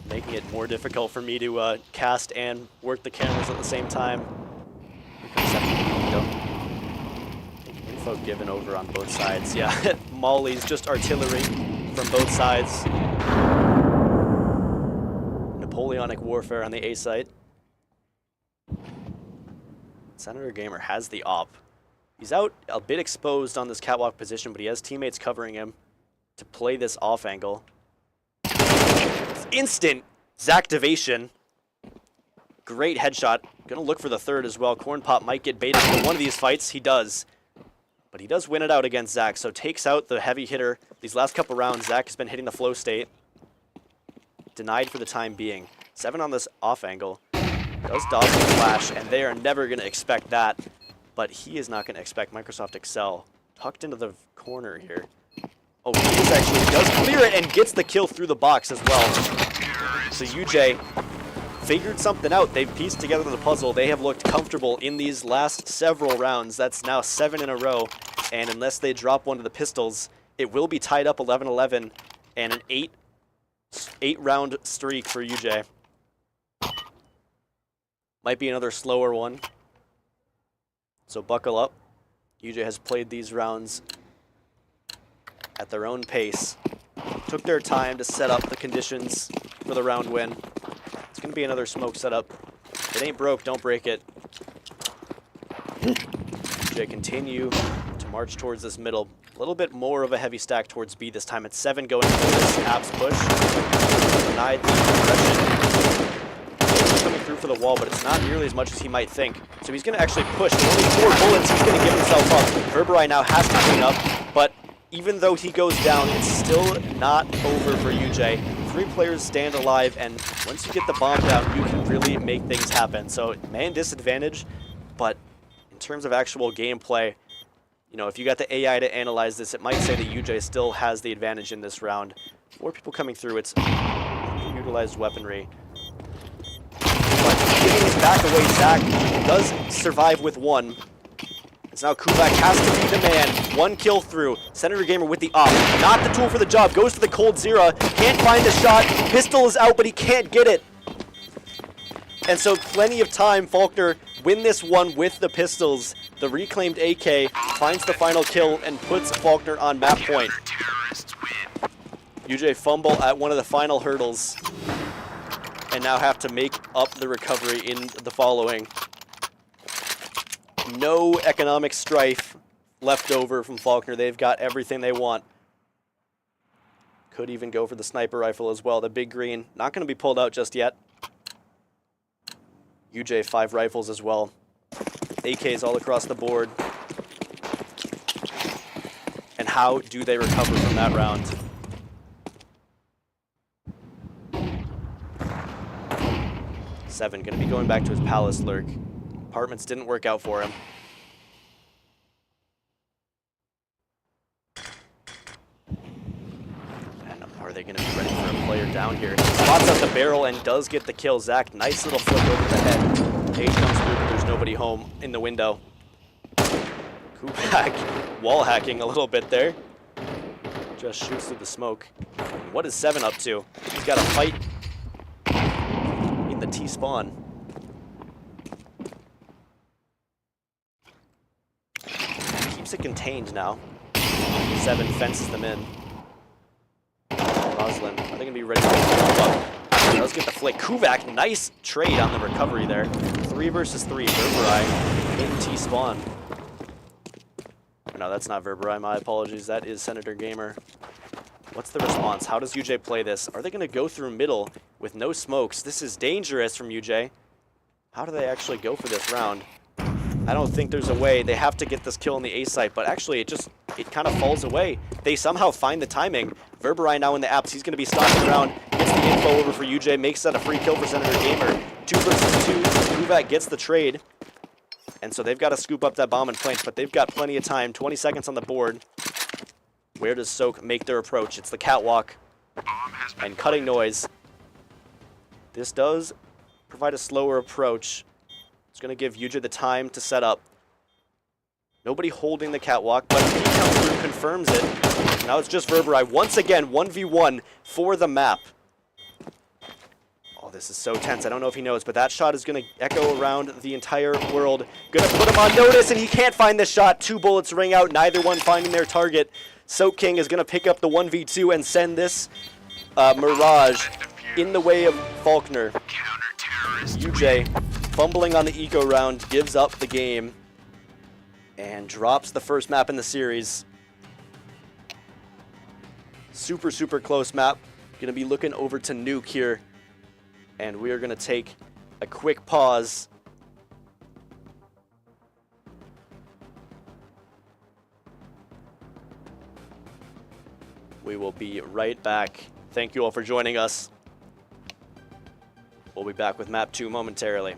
making it more difficult for me to cast and work the cameras at the same time. Here comes second. Info given over on both sides. Yeah, Molly's just artillery from both sides. Napoleonic warfare on the A site. Senator Gamer has the op. He's out a bit exposed on this catwalk position, but he has teammates covering him to play this off angle. Instant Zactivation. Great headshot. Gonna look for the 3rd as well. Corn Pop might get baited into one of these fights. He does. But he does win it out against Zach, so takes out the heavy hitter. These last couple rounds, Zach has been hitting the flow state. Denied for the time being. 7 on this off angle. Does dodge the flash, and they are never going to expect that. But he is not going to expect Microsoft Excel. Tucked into the corner here. Oh, he is actually does clear it and gets the kill through the box as well. So UJ figured something out. They've pieced together the puzzle. They have looked comfortable in these last several rounds. That's now 7 in a row. And unless they drop one of the pistols, it will be tied up 11-11 and an 8-round streak for UJ. Might be another slower one. So buckle up. UJ has played these rounds at their own pace. Took their time to set up the conditions for the round win. It's going to be another smoke setup. If it ain't broke, don't break it. UJ continue to march towards this middle. A little bit more of a heavy stack towards B this time. It's 7 going for this Apps push. Denied the progression. Coming through for the wall, but it's not nearly as much as he might think. So he's going to actually push. Only 4 bullets, he's going to give himself up. Verbrai now has to clean up, but even though he goes down, it's still not over for UJ. 3 players stand alive, and once you get the bomb down, you can really make things happen. So man disadvantage, but in terms of actual gameplay, you know, if you got the AI to analyze this, it might say that UJ still has the advantage in this round. More people coming through, it's utilized weaponry. But giving his back away, Zach does survive with 1. It's now Kubak has to be the man. 1 kill through. Senator Gamer with the op. Not the tool for the job. Goes to the cold Zera. Can't find the shot. Pistol is out, but he can't get it. And so plenty of time. Faulkner win this one with the pistols. The reclaimed AK finds the final kill and puts Faulkner on map point. UJ fumble at one of the final hurdles. And now have to make up the recovery in the following. No economic strife left over from Faulkner. They've got everything they want. Could even go for the sniper rifle as well. The big green, not going to be pulled out just yet. UJ 5 rifles as well. AKs all across the board. And how do they recover from that round? Seven going to be going back to his palace lurk. Apartments didn't work out for him. And are they going to be ready for a player down here? Spots out the barrel and does get the kill. Zach, nice little flick over the head. Page comes through, but there's nobody home in the window. Kubak wall hacking a little bit there. Just shoots through the smoke. What is Seven up to? He's got a fight in the T-spawn. Keeps it contained now. Seven fences them in. Roslyn, are they going to be ready to jump up? Let's get the flick. Kuvak, nice trade on the recovery there. 3 versus 3. Verberai in T-spawn. No, that's not Verberai. My apologies. That is Senator Gamer. What's the response? How does UJ play this? Are they going to go through middle with no smokes? This is dangerous from UJ. How do they actually go for this round? I don't think there's a way. They have to get this kill on the A site, but actually it kind of falls away. They somehow find the timing. Verberai now in the apps. He's going to be stalking around. Gets the info over for UJ. Makes that a free kill for Senator Gamer. 2 versus 2. Kuvak gets the trade. And so they've got to scoop up that bomb and plant, but they've got plenty of time. 20 seconds on the board. Where does Soak make their approach? It's the catwalk and cutting noise. This does provide a slower approach. It's going to give Yuja the time to set up. Nobody holding the catwalk, but he comes through, confirms it. Now it's just Verberai. Once again, 1v1 for the map. Oh, this is so tense. I don't know if he knows, but that shot is going to echo around the entire world. Going to put him on notice, and he can't find this shot. 2 bullets ring out, neither one finding their target. Soak King is going to pick up the 1v2 and send this Mirage in the way of Faulkner. UJ, fumbling on the eco round, gives up the game and drops the first map in the series. Super, super close map. Going to be looking over to Nuke here. And we are going to take a quick pause. We will be right back. Thank you all for joining us. We'll be back with map 2 momentarily.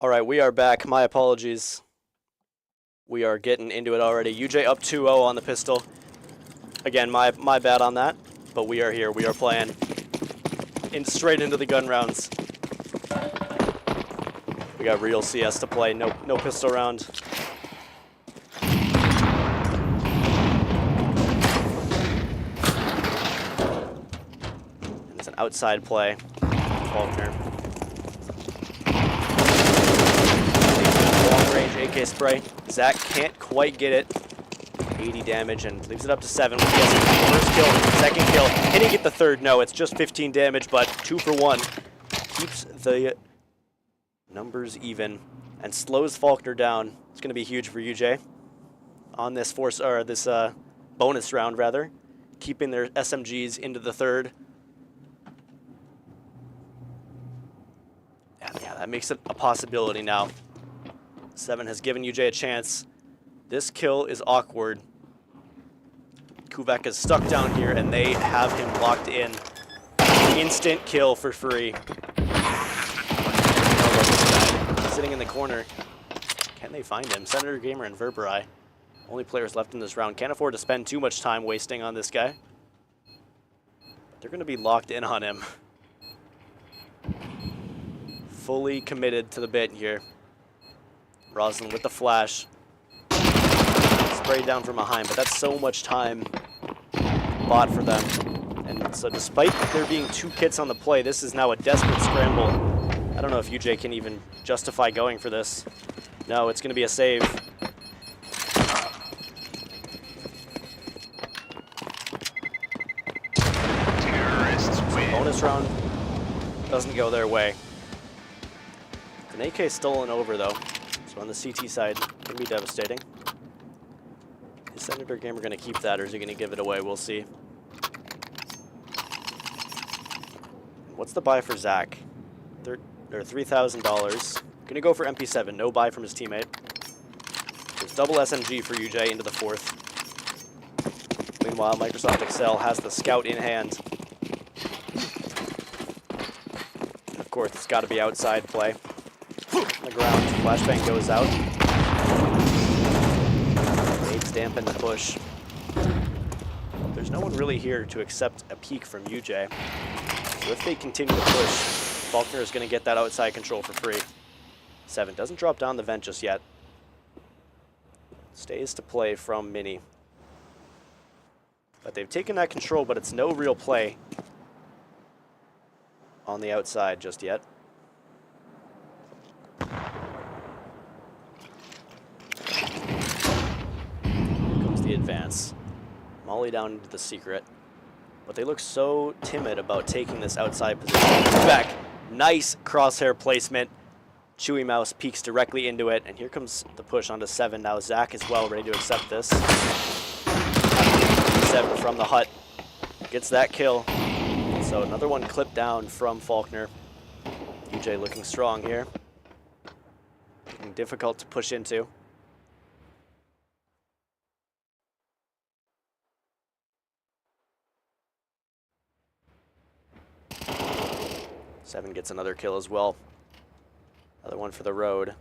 All right, we are back. My apologies. We are getting into it already. UJ up 2-0 on the pistol. Again, my bad on that, but we are here. We are playing straight into the gun rounds. We got real CS to play. No pistol round. And it's an outside play. Faulkner. Long range AK spray. Zach can't quite get it. 80 damage and leaves it up to 7. First kill, second kill. Can he get the third? No, it's just 15 damage, but 2 for 1. Keeps the numbers even and slows Faulkner down. It's going to be huge for UJ on this bonus round rather, keeping their SMGs into the third. Yeah, that makes it a possibility now. 7 has given UJ a chance. This kill is awkward. Kuvek is stuck down here, and they have him locked in. Instant kill for free. Sitting in the corner. Can they find him? Senator Gamer and Verberi. Only players left in this round. Can't afford to spend too much time wasting on this guy. But they're going to be locked in on him. Fully committed to the bit here. Roslyn with the flash. Sprayed down from behind, but that's so much time bought for them. And so despite there being 2 kits on the play, this is now a desperate scramble. I don't know if UJ can even justify going for this. No, it's going to be a save. Terrorists win. Bonus round doesn't go their way. An AK stolen over though, so on the CT side, can be devastating. Is Senator Gamer going to keep that, or is he going to give it away? We'll see. What's the buy for Zach? $3,000. Going to go for MP7. No buy from his teammate. There's double SMG for UJ into the 4th. Meanwhile, Microsoft Excel has the scout in hand. And of course, it's got to be outside play. On the ground, flashbang goes out. Nades dampen the push. There's no one really here to accept a peek from UJ. So if they continue to push, Faulkner is going to get that outside control for free. 7 doesn't drop down the vent just yet. Stays to play from Mini. But they've taken that control, but it's no real play on the outside just yet. The advance. Molly down into the secret. But they look so timid about taking this outside position. Back. Nice crosshair placement. Chewy Mouse peeks directly into it. And here comes the push onto 7. Now Zach is well ready to accept this. 7 from the hut. Gets that kill. So another one clipped down from Faulkner. UJ looking strong here. Looking difficult to push into. Seven gets another kill as well. Another one for the road.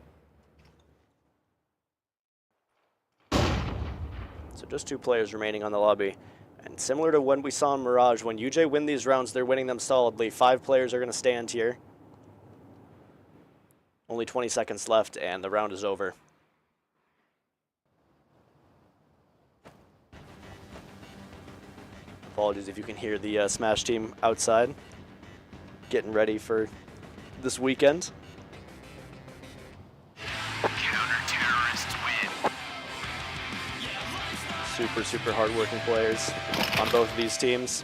So just 2 players remaining on the lobby. And similar to when we saw in Mirage, when UJ win these rounds, they're winning them solidly. 5 players are going to stand here. Only 20 seconds left, and the round is over. Apologies if you can hear the Smash team outside, getting ready for this weekend. Counter-terrorists win. Super hard-working players on both of these teams.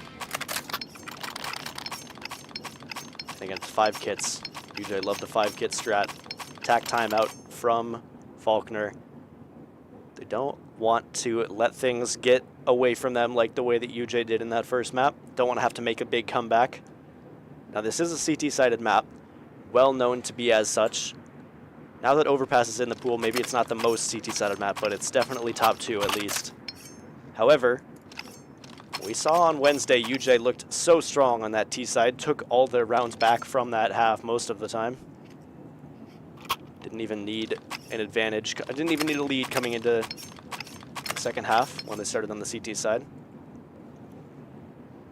Again, 5 kits. UJ love the 5 kit strat. Attack timeout from Faulkner. They don't want to let things get away from them like the way that UJ did in that first map. Don't want to have to make a big comeback. Now this is a CT-sided map, well known to be as such. Now that Overpass is in the pool, maybe it's not the most CT-sided map, but it's definitely top 2 at least. However, we saw on Wednesday UJ looked so strong on that T side, took all their rounds back from that half most of the time. Didn't even need an advantage. I didn't even need a lead coming into the second half when they started on the CT side.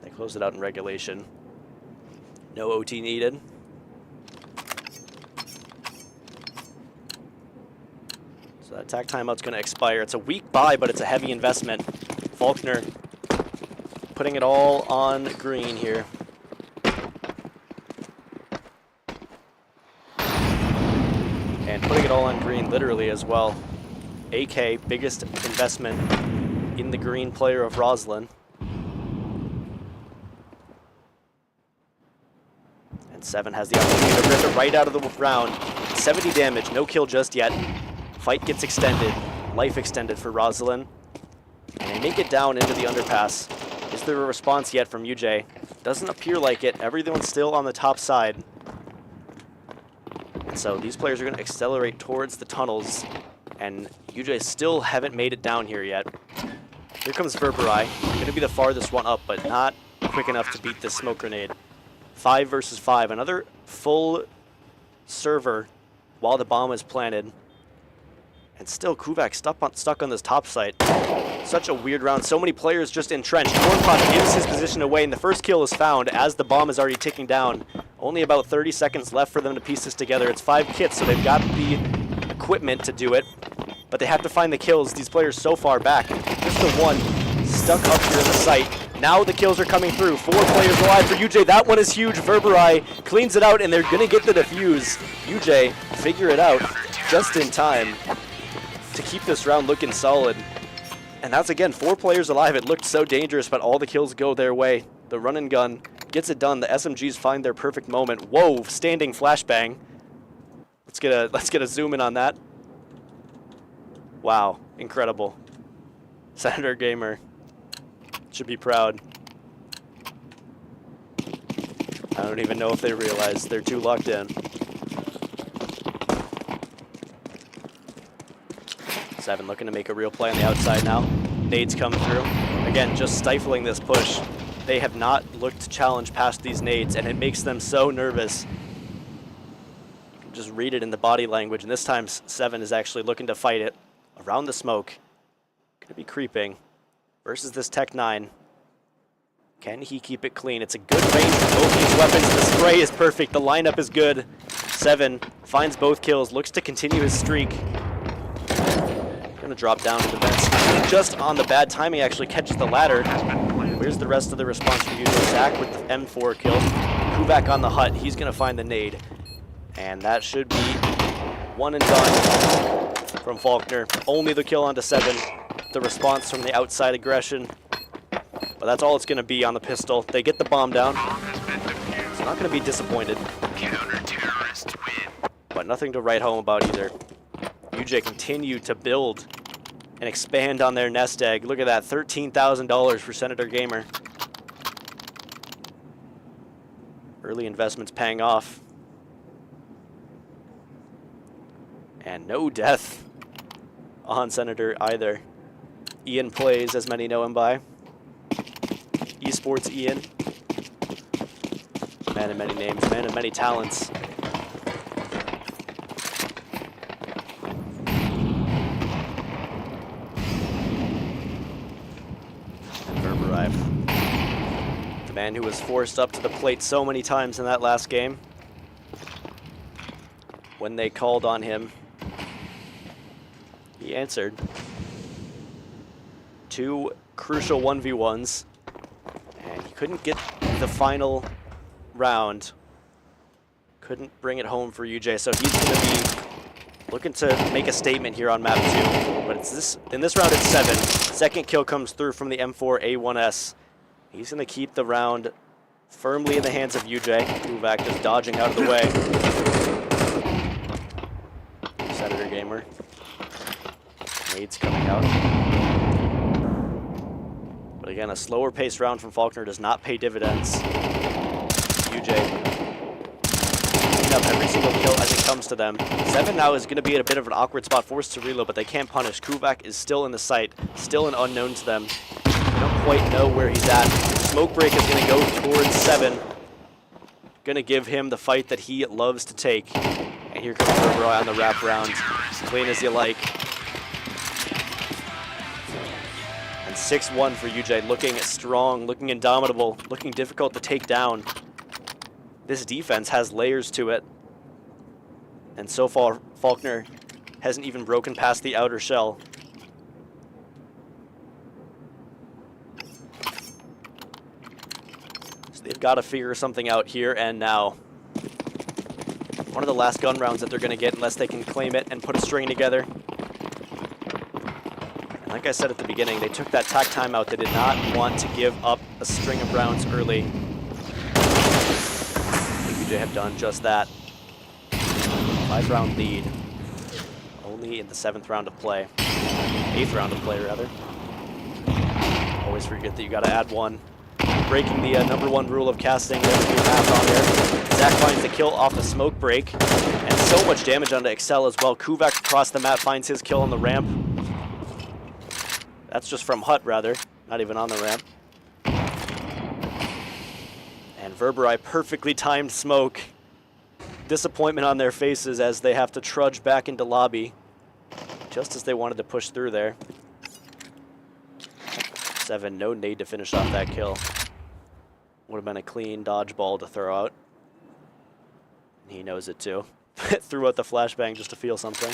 They closed it out in regulation. No OT needed. So that attack timeout's going to expire. It's a weak buy, but it's a heavy investment. Faulkner putting it all on green here. And putting it all on green literally as well. AK, biggest investment in the green player of Roslyn. And 7 has the opportunity to rip it right out of the round. 70 damage, no kill just yet. Fight gets extended, life extended for Roslyn. And they make it down into the underpass. Is there a response yet from UJ? Doesn't appear like it. Everyone's still on the top side. And so these players are going to accelerate towards the tunnels. And UJ still haven't made it down here yet. Here comes Verberai. Going to be the farthest one up, but not quick enough to beat this smoke grenade. 5 versus 5. Another full server while the bomb is planted. And still Kuvak stuck on this top site. Such a weird round. So many players just entrenched. Cornpot gives his position away, and the first kill is found as the bomb is already ticking down. Only about 30 seconds left for them to piece this together. It's 5 kits, so they've got the equipment to do it. But they have to find the kills. These players so far back. Just the one stuck up here in the site. Now the kills are coming through. 4 players alive for UJ. That one is huge. Verberai cleans it out, and they're going to get the defuse. UJ figure it out just in time to keep this round looking solid. And that's, again, 4 players alive. It looked so dangerous, but all the kills go their way. The run and gun gets it done. The SMGs find their perfect moment. Whoa, standing flashbang. Let's get a zoom in on that. Wow, incredible. Senator Gamer should be proud. I don't even know if they realize they're too locked in. 7 looking to make a real play on the outside now. Nades come through. Again, just stifling this push. They have not looked to challenge past these nades, and it makes them so nervous. You can just read it in the body language, and this time 7 is actually looking to fight it around the smoke. Gonna be creeping versus this Tech 9. Can he keep it clean? It's a good range for both these weapons. The spray is perfect. The lineup is good. 7 finds both kills, looks to continue his streak. Gonna drop down to the vents. Just on the bad timing, actually catches the ladder. Where's the rest of the response from UJ? Zach with the M4 kill. Kuvak on the hut. He's gonna find the nade. And that should be one and done from Faulkner. Only the kill onto 7. The response from the outside aggression. But that's all it's gonna be on the pistol. They get the bomb down. So not gonna be disappointed. Counter-terrorists win. But nothing to write home about either. UJ continue to build and expand on their nest egg. Look at that, $13,000 for Senator Gamer. Early investments paying off. And no death on Senator either. Ian plays, as many know him by. Esports Ian. Man of many names, man of many talents. The man who was forced up to the plate so many times in that last game. When they called on him, he answered. 2 crucial 1v1s, and he couldn't get the final round. Couldn't bring it home for UJ, so he's going to be looking to make a statement here on map 2. But it's in this round it's 7. Second kill comes through from the M4A1S. He's going to keep the round firmly in the hands of UJ. Kuvak just dodging out of the way. Senator Gamer. Nades coming out. But again, a slower paced round from Faulkner does not pay dividends. UJ clean up every single kill as it comes to them. 7 now is going to be at a bit of an awkward spot, forced to reload, but they can't punish. Kuvak is still in the site, still an unknown to them. They don't quite know where he's at. Smoke break is going to go towards 7. Going to give him the fight that he loves to take. And here comes Verberoy on the wraparound. Clean as you like. And 6-1 for UJ, looking strong, looking indomitable, looking difficult to take down. This defense has layers to it. And so far, Faulkner hasn't even broken past the outer shell. So they've got to figure something out here and now. One of the last gun rounds that they're going to get unless they can claim it and put a string together. And like I said at the beginning, they took that tack timeout. They did not want to give up a string of rounds early. UJ have done just that. 5-round lead. Only in the 7th round of play. 8th round of play, rather. Always forget that you got to add one. Breaking the #1 rule of casting. There's your math on there. Zach finds the kill off the smoke break. And so much damage onto Excel as well. Kuvak across the map finds his kill on the ramp. That's just from Hut, rather. Not even on the ramp. And Verberoy perfectly timed smoke. Disappointment on their faces as they have to trudge back into lobby. Just as they wanted to push through there. 7, no nade to finish off that kill. Would have been a clean dodgeball to throw out. He knows it too. Threw out the flashbang just to feel something.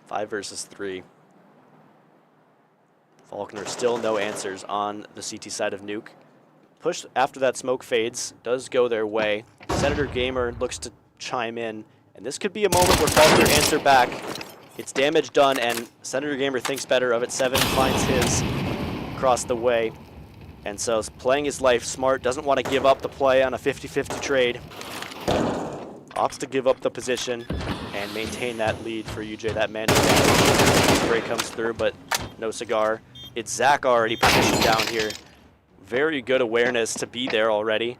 5 versus 3. Faulkner still no answers on the CT side of Nuke. Push after that smoke fades, does go their way. Senator Gamer looks to chime in, and this could be a moment where Faulkner answer back. It's damage done, and Senator Gamer thinks better of it. 7 finds his across the way. And so playing his life smart, doesn't want to give up the play on a 50-50 trade. Opts to give up the position and maintain that lead for UJ, that man advantage. Break comes through, but no cigar. It's Zach already positioned down here. Very good awareness to be there already.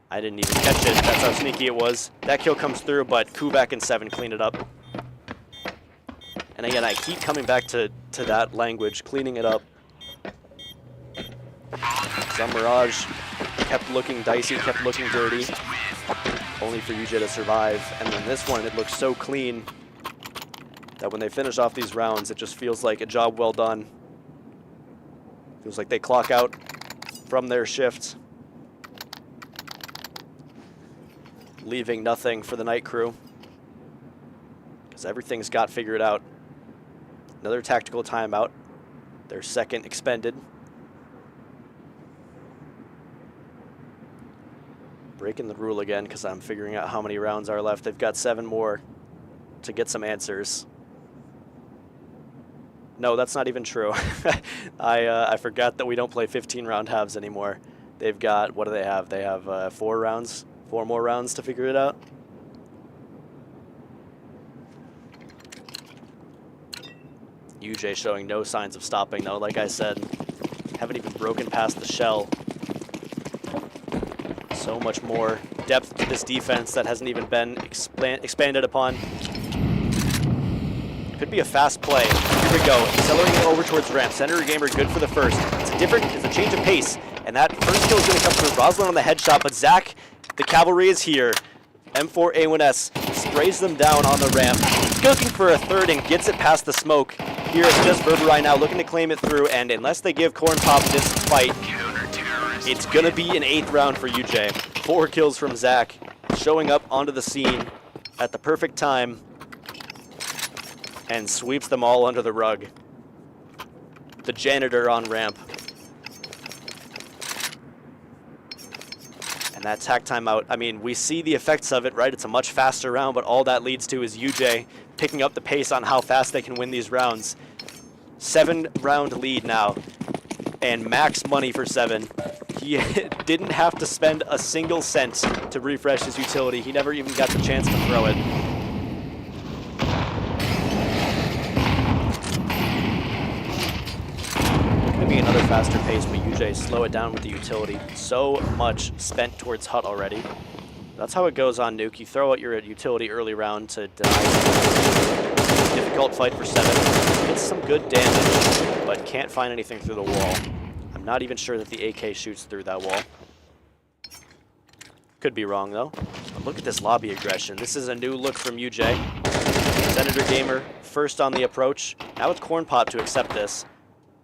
I didn't even catch it. That's how sneaky it was. That kill comes through, but Kuvak and 7 clean it up. And again, I keep coming back to that language, cleaning it up. Some Mirage kept looking dicey, kept looking dirty, only for UJ to survive. And then this one, it looks so clean that when they finish off these rounds, it just feels like a job well done. Feels like they clock out from their shift, leaving nothing for the night crew, because everything's got figured out. Another tactical timeout, their second expended. Breaking the rule again because I'm figuring out how many rounds are left. They've got 7 more to get some answers. No, that's not even true. I forgot that we don't play 15-round halves anymore. They've got, what do they have? They have 4 rounds, 4 more rounds to figure it out. UJ showing no signs of stopping though, like I said. Haven't even broken past the shell. So much more depth to this defense that hasn't even been expanded upon. Could be a fast play. Here we go. Accelerating over towards ramp. Senator Gamer good for the first. It's a change of pace. And that first kill is going to come through. Roslyn on the headshot, but Zach, the cavalry is here. M4A1S sprays them down on the ramp. He's looking for a third and gets it past the smoke. Here it's just Verberoy now looking to claim it through, and unless they give Corn Pop this fight, it's going to be an 8th round for UJ. 4 kills from Zach, showing up onto the scene at the perfect time and sweeps them all under the rug. The janitor on ramp. And that tack timeout, I mean, we see the effects of it, right? It's a much faster round, but all that leads to is UJ picking up the pace on how fast they can win these rounds. 7-round lead now, and max money for 7. He didn't have to spend a single cent to refresh his utility. He never even got the chance to throw it. Maybe another faster pace, but UJ slow it down with the utility. So much spent towards Hut already. That's how it goes on Nuke. You throw out your utility early round to deny. Difficult fight for 7. Gets some good damage, but can't find anything through the wall. I'm not even sure that the AK shoots through that wall. Could be wrong, though. But look at this lobby aggression. This is a new look from UJ. Senator Gamer, first on the approach. Now it's Corn Pop to accept this.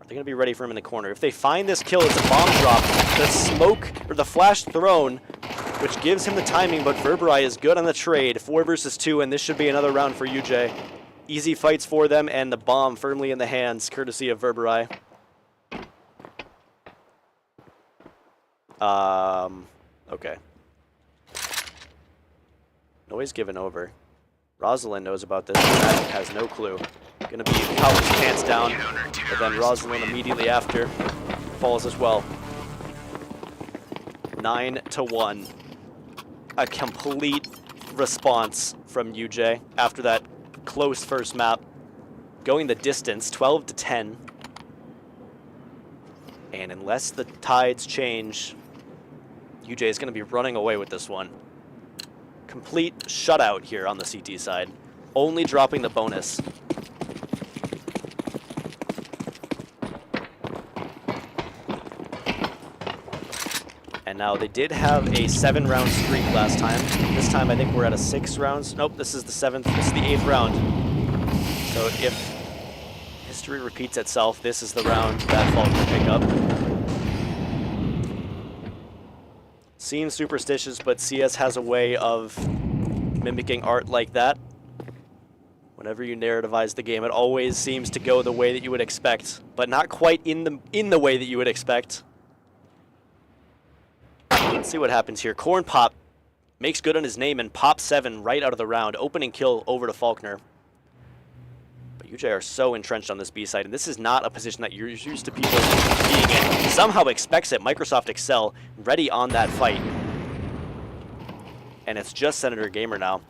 Are they going to be ready for him in the corner? If they find this kill, it's a bomb drop. The smoke, or the flash thrown, which gives him the timing, but Verberi is good on the trade. 4 versus 2, and this should be another round for UJ. Easy fights for them, and the bomb firmly in the hands, courtesy of Verberi. Okay. Noise given over. Rosalind knows about this, but Magic has no clue. Gonna be Calvin's pants down, but then Rosalind immediately after falls as well. 9-1. A complete response from UJ after that close first map. Going the distance, 12-10. And unless the tides change, UJ is going to be running away with this one. Complete shutout here on the CT side. Only dropping the bonus. And now they did have a 7-round streak last time. This time I think we're at a 6 rounds. Nope, this is the 7th. This is the 8th round. So if history repeats itself, this is the round that Faulkner pick up. Seems superstitious, but CS has a way of mimicking art like that. Whenever you narrativize the game, it always seems to go the way that you would expect, but not quite in the way that you would expect. Let's see what happens here. Corn Pop makes good on his name and pops 7 right out of the round. Opening kill over to Faulkner. But UJ are so entrenched on this B side, and this is not a position that you're used to people being in. Somehow expects it. Microsoft Excel ready on that fight. And it's just Senator Gamer now.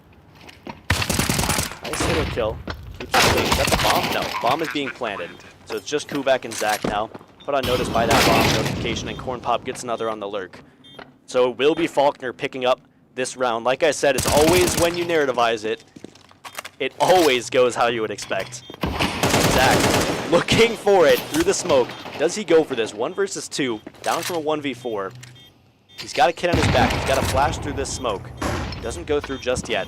Nice little kill. Keeps it clean. Is that the bomb? No, bomb is being planted. So it's just Kubak and Zach now. Put on notice by that bomb notification, and Corn Pop gets another on the lurk. So it will be Faulkner picking up this round. Like I said, it's always when you narrativize it, it always goes how you would expect. Zach looking for it through the smoke. Does he go for this? 1 versus 2, down from a 1v4. He's got a kid on his back. He's got to flash through this smoke. Doesn't go through just yet.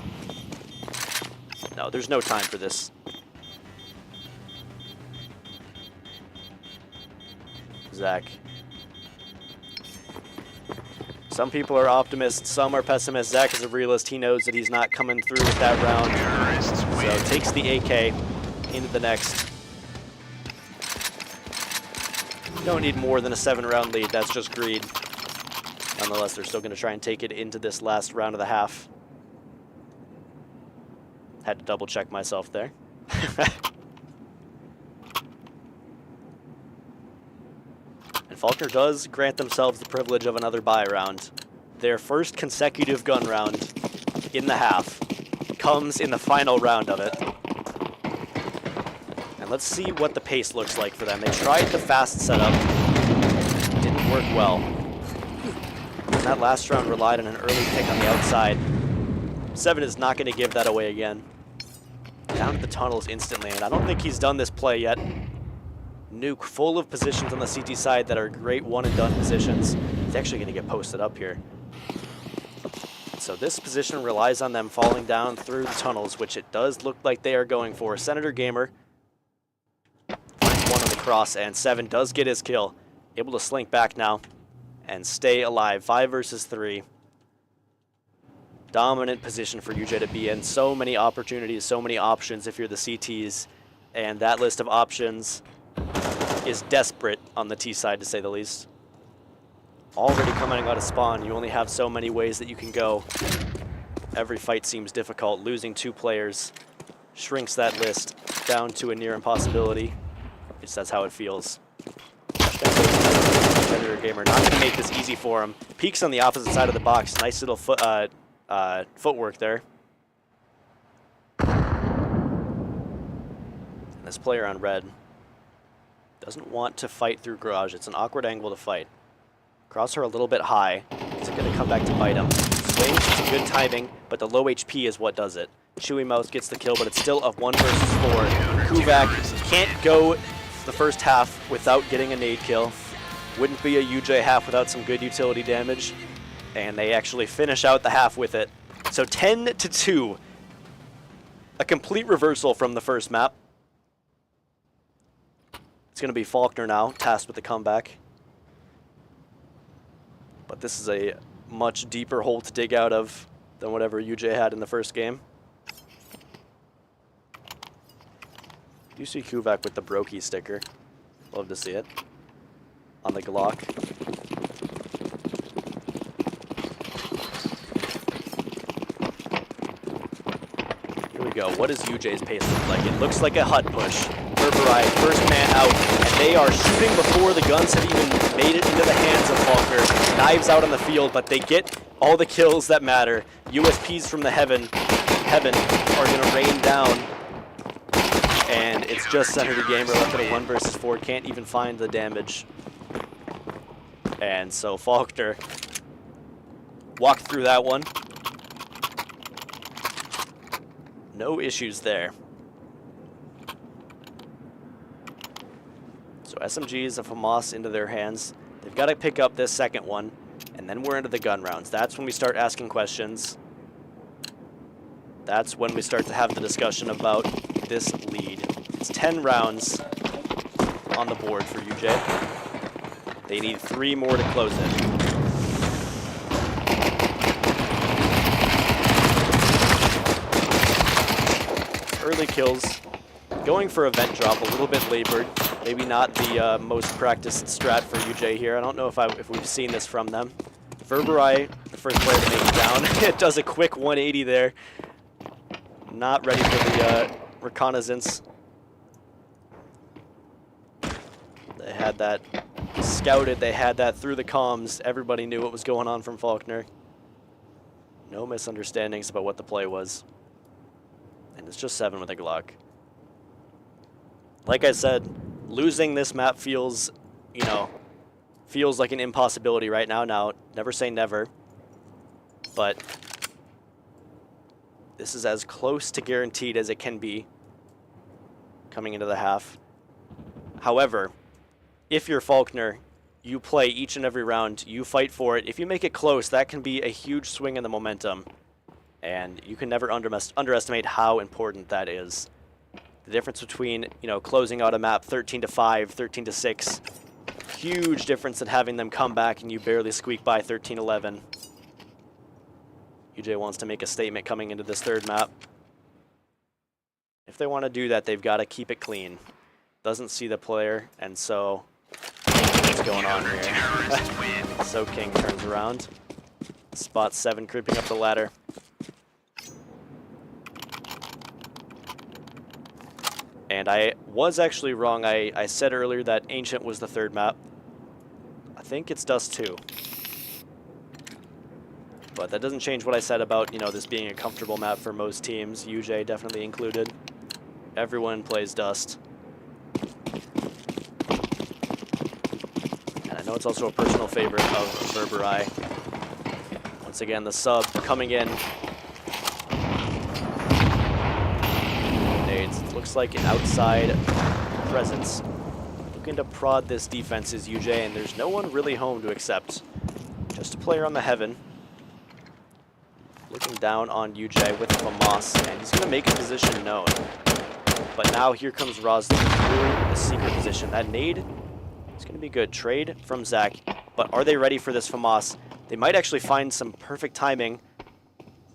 No, there's no time for this. Zach. Some people are optimists, some are pessimists. Zach is a realist. He knows that he's not coming through with that round. So takes the AK into the next. You don't need more than a 7-round lead. That's just greed. Nonetheless, they're still going to try and take it into this last round of the half. Had to double check myself there. And Faulkner does grant themselves the privilege of another buy round. Their first consecutive gun round in the half comes in the final round of it. And let's see what the pace looks like for them. They tried the fast setup. Didn't work well. And that last round relied on an early pick on the outside. 7 is not going to give that away again. Down to the tunnels instantly, and I don't think he's done this play yet. Nuke full of positions on the CT side that are great one-and-done positions. He's actually going to get posted up here. So this position relies on them falling down through the tunnels, which it does look like they are going for. Senator Gamer finds 1 on the cross, and 7 does get his kill. Able to slink back now and stay alive. 5 versus 3. Dominant position for UJ to be in. So many opportunities, so many options if you're the CTs. And that list of options is desperate on the T side, to say the least. Already coming out of spawn, you only have so many ways that you can go. Every fight seems difficult. Losing 2 players shrinks that list down to a near impossibility. At least that's how it feels. Senator Gamer not going to make this easy for him. Peeks on the opposite side of the box. Nice little footwork there. And this player on red doesn't want to fight through garage. It's an awkward angle to fight. Crosshair a little bit high. Is it going to come back to bite him? Swings, it's a good timing, but the low HP is what does it. Chewy Mouse gets the kill, but it's still a 1 versus 4. Kubak can't go the first half without getting a nade kill. Wouldn't be a UJ half without some good utility damage. And they actually finish out the half with it. So 10-2. A complete reversal from the first map. It's going to be Faulkner now, tasked with the comeback. But this is a much deeper hole to dig out of than whatever UJ had in the first game. You see Kuvak with the Brokey sticker. Love to see it. On the Glock. Here we go. What does UJ's pace look like? It looks like a hut push. Berberai, first man out, and they are shooting before the guns have even made it into the hands of Faulkner. Knives out on the field, but they get all the kills that matter. USPs from the heaven are going to rain down. And it's just Senator Gamer left at a 1 versus 4. Can't even find the damage. And so Faulkner walked through that one. No issues there. So SMGs of Hamas into their hands. They've got to pick up this second one. And then we're into the gun rounds. That's when we start asking questions. That's when we start to have the discussion about this lead. It's 10 rounds on the board for UJ. They need 3 more to close it. Early kills. Going for a vent drop, a little bit labored. Maybe not the most practiced strat for UJ here. I don't know if we've seen this from them. Verberai, the first player to make it down. It does a quick 180 there. Not ready for the reconnaissance. They had that scouted. They had that through the comms. Everybody knew what was going on from Faulkner. No misunderstandings about what the play was. And it's just 7 with a Glock. Like I said, losing this map feels, feels like an impossibility right now. Now, never say never. But this is as close to guaranteed as it can be coming into the half. However, if you're Faulkner, you play each and every round, you fight for it. If you make it close, that can be a huge swing in the momentum. And you can never underestimate how important that is. The difference between, closing out a map 13-5, 13-6, huge difference in having them come back and you barely squeak by 13-11. UJ wants to make a statement coming into this third map. If they want to do that, they've got to keep it clean. Doesn't see the player, and so what's going on here? So King turns around. Spot 7 creeping up the ladder. And I was actually wrong. I said earlier that Ancient was the third map. I think it's Dust 2. But that doesn't change what I said about, this being a comfortable map for most teams. UJ definitely included. Everyone plays Dust. And I know it's also a personal favorite of Verberai. Once again, the sub coming in. Nades. Looks like an outside presence. Looking to prod this defense is UJ, and there's no one really home to accept. Just a player on the heaven. Looking down on UJ with Famas, and he's going to make his position known. But now here comes Roslin through the secret position. That nade is going to be good. Trade from Zach, but are they ready for this Famas? They might actually find some perfect timing.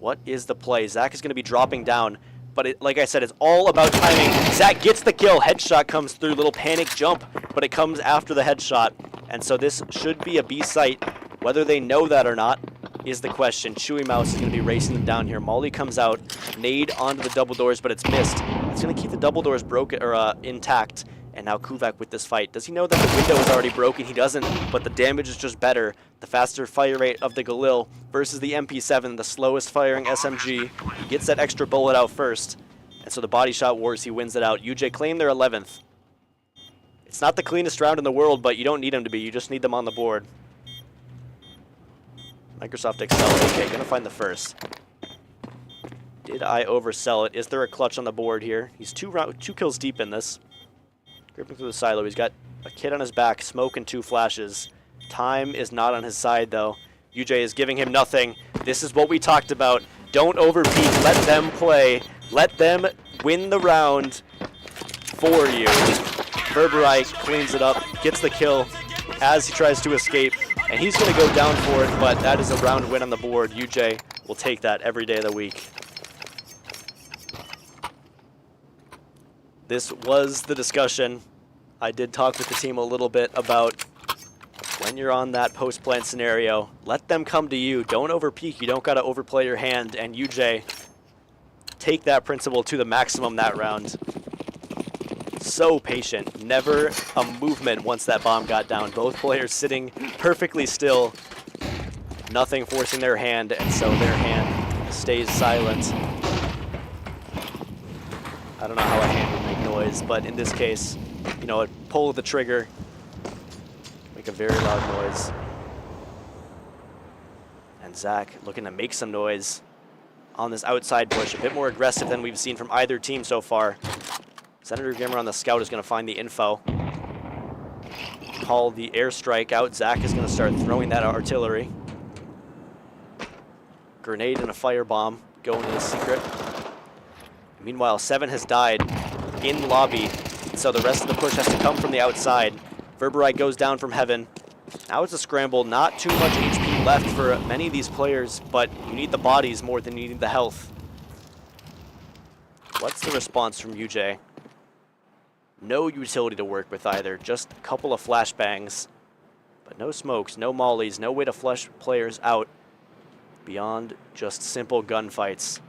What is the play? Zach is going to be dropping down, but like I said, it's all about timing. Zach gets the kill. Headshot comes through, little panic jump, but it comes after the headshot. And so this should be a B site. Whether they know that or not is the question. Chewy Mouse is going to be racing them down here. Molly comes out, nade onto the double doors, but it's missed. It's going to keep the double doors broken or intact. And now Kuvak with this fight. Does he know that the window is already broken? He doesn't, but the damage is just better. The faster fire rate of the Galil versus the MP7, the slowest firing SMG. He gets that extra bullet out first. And so the body shot wars, he wins it out. UJ claim their 11th. It's not the cleanest round in the world, but you don't need them to be. You just need them on the board. Microsoft Excel. Okay, gonna find the first. Did I oversell it? Is there a clutch on the board here? He's two kills deep in this. Gripping through the silo. He's got a kid on his back, smoke and 2 flashes. Time is not on his side, though. UJ is giving him nothing. This is what we talked about. Don't overpeak. Let them play. Let them win the round for you. Verberai cleans it up, gets the kill as he tries to escape, and he's going to go down for it, but that is a round win on the board. UJ will take that every day of the week. This was the discussion. I did talk with the team a little bit about when you're on that post-plant scenario, let them come to you. Don't overpeak. You don't got to overplay your hand, and UJ take that principle to the maximum that round. So patient. Never a movement once that bomb got down. Both players sitting perfectly still. Nothing forcing their hand, and so their hand stays silent. I don't know how a hand would make noise, but in this case, you know, pull the trigger, make a very loud noise. And Zach looking to make some noise on this outside push, a bit more aggressive than we've seen from either team so far. Senator Gamer on the scout is going to find the info. Call the airstrike out. Zach is going to start throwing that artillery. Grenade and a firebomb going to the secret. Meanwhile, 7 has died in lobby, so the rest of the push has to come from the outside. Verberai goes down from heaven. Now it's a scramble. Not too much HP left for many of these players, but you need the bodies more than you need the health. What's the response from UJ? No utility to work with either, just a couple of flashbangs. But no smokes, no mollies, no way to flush players out beyond just simple gunfights.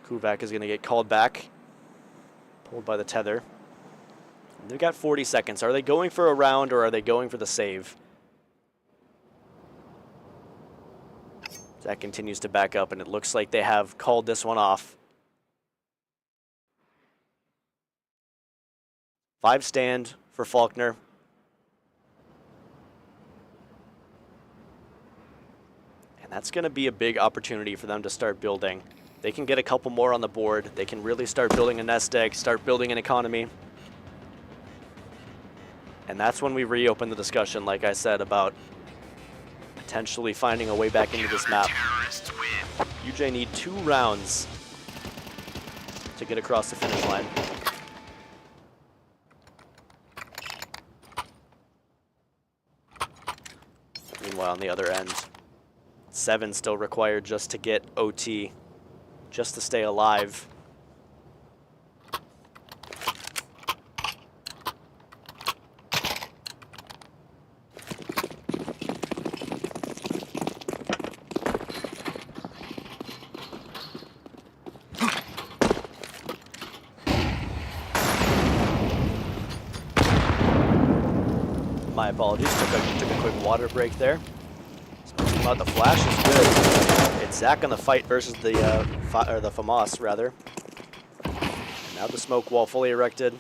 Kuvak is going to get called back, pulled by the tether. They've got 40 seconds. Are they going for a round or are they going for the save? Zach continues to back up, and it looks like they have called this one off. 5 stand for Faulkner. And that's going to be a big opportunity for them to start building. They can get a couple more on the board. They can really start building a nest egg, start building an economy. And that's when we reopen the discussion, like I said, about potentially finding a way back into this map. UJ need 2 rounds to get across the finish line. Meanwhile, on the other end, 7 still required just to get OT, just to stay alive. My apologies, took a quick water break there. About the flash is good. It's Zach on the fight versus the FAMAS rather. Now the smoke wall fully erected.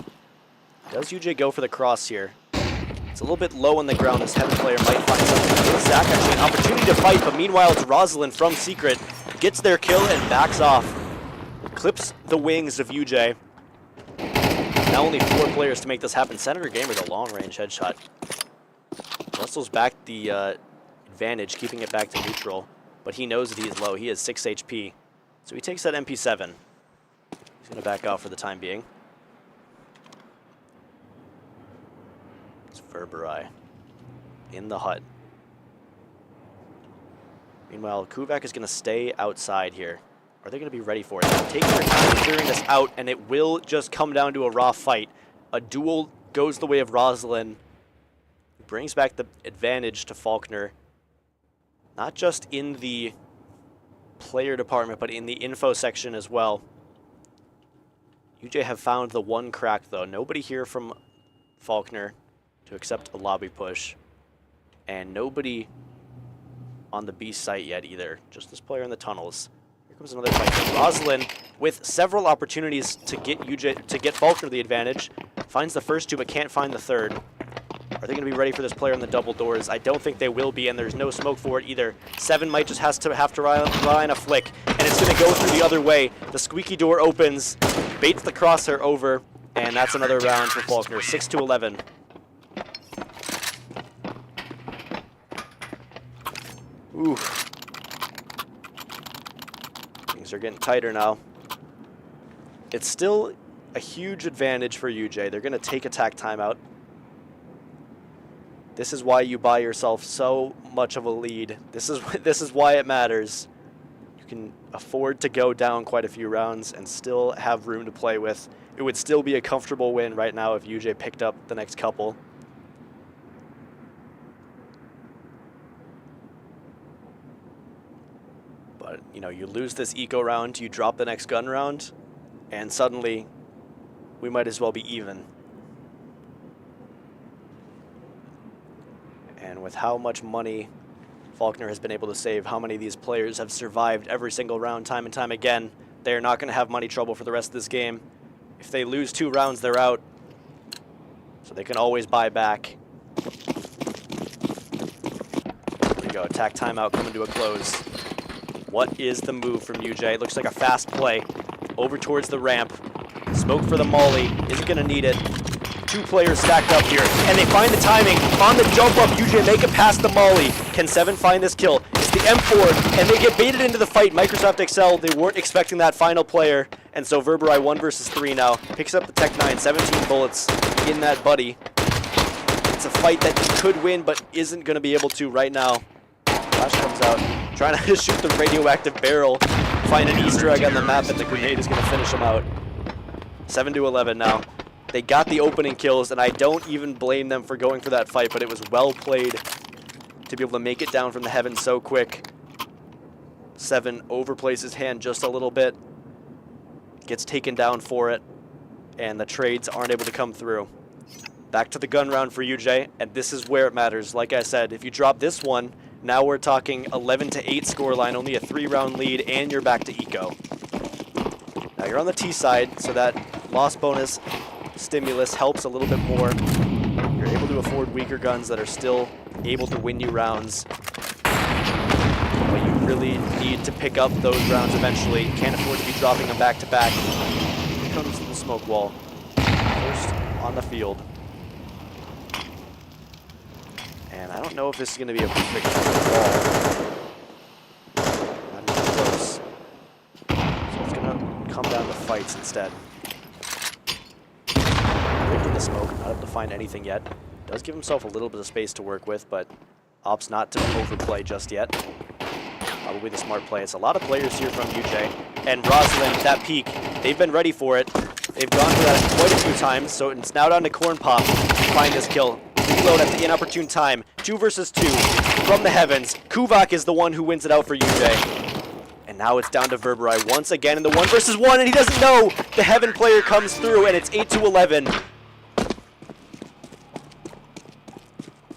Does UJ go for the cross here? It's a little bit low on the ground. This heaven player might find something. Gives Zach actually an opportunity to fight, but meanwhile it's Rosalind from Secret. Gets their kill and backs off. Clips the wings of UJ. Now only 4 players to make this happen. Senator Gamer, the long-range headshot. Russell's back the advantage, keeping it back to neutral, but he knows that he is low. He has 6 HP, so he takes that MP7. He's going to back off for the time being. It's Verberai in the hut. Meanwhile, Kuvak is going to stay outside here. Are they going to be ready for it? Take their time clearing this out, and it will just come down to a raw fight. A duel goes the way of Rosalind. Brings back the advantage to Faulkner. Not just in the player department, but in the info section as well. UJ have found the one crack, though. Nobody here from Faulkner to accept a lobby push. And nobody on the B site yet either. Just this player in the tunnels. Here comes another fight. Rosalind, with several opportunities to get UJ, to get Faulkner the advantage, finds the first 2 but can't find the third. Are they going to be ready for this player in the double doors? I don't think they will be, and there's no smoke for it either. 7 might just have to rely on a flick, and it's going to go through the other way. The squeaky door opens, baits the crosshair over, and that's another round for Faulkner. 6-11. Ooh. Things are getting tighter now. It's still a huge advantage for UJ. They're going to take attack timeout. This is why you buy yourself so much of a lead. This is why it matters. You can afford to go down quite a few rounds and still have room to play with. It would still be a comfortable win right now if UJ picked up the next couple. But, you know, you lose this eco round, you drop the next gun round, and suddenly we might as well be even. And with how much money Faulkner has been able to save, how many of these players have survived every single round time and time again, they're not going to have money trouble for the rest of this game. If they lose 2 rounds, they're out. So they can always buy back. There we go, attack timeout coming to a close. What is the move from UJ? It looks like a fast play. Over towards the ramp. Smoke for the molly. Isn't going to need it. 2 players stacked up here. And they find the timing. On the jump up, UJ make it past the molly. Can 7 find this kill? It's the M4. And they get baited into the fight. Microsoft Excel, they weren't expecting that final player. And so Verberai 1 versus 3 now. Picks up the Tech 9. 17 bullets in that buddy. It's a fight that he could win, but isn't going to be able to right now. Flash comes out. Trying to shoot the radioactive barrel. Find an Easter egg on the map that the grenade is going to finish him out. 7-11 now. They got the opening kills, and I don't even blame them for going for that fight, but it was well played to be able to make it down from the heavens so quick. 7 overplays his hand just a little bit. Gets taken down for it, and the trades aren't able to come through. Back to the gun round for UJ, and this is where it matters. Like I said, if you drop this one, now we're talking 11-8 scoreline, only a 3-round lead, and you're back to eco. Now you're on the T side, so that loss bonus stimulus helps a little bit more. You're able to afford weaker guns that are still able to win you rounds. But you really need to pick up those rounds eventually. Can't afford to be dropping them back to back. Here comes the smoke wall. First on the field. And I don't know if this is going to be a perfect ball. Not even close. So it's going to come down to fights instead. Breaking the smoke, not able to find anything yet. Does give himself a little bit of space to work with, but opts not to overplay just yet. Probably the smart play. It's a lot of players here from UJ. And Rosalind, that peak, they've been ready for it. They've gone for that quite a few times, so it's now down to Corn Pop to find this kill. Reload at the inopportune time. 2 versus 2 from the heavens. Kuvak is the one who wins it out for UJ. And now it's down to Verberai once again in the 1 versus 1, and he doesn't know. The heaven player comes through, and it's 8-11.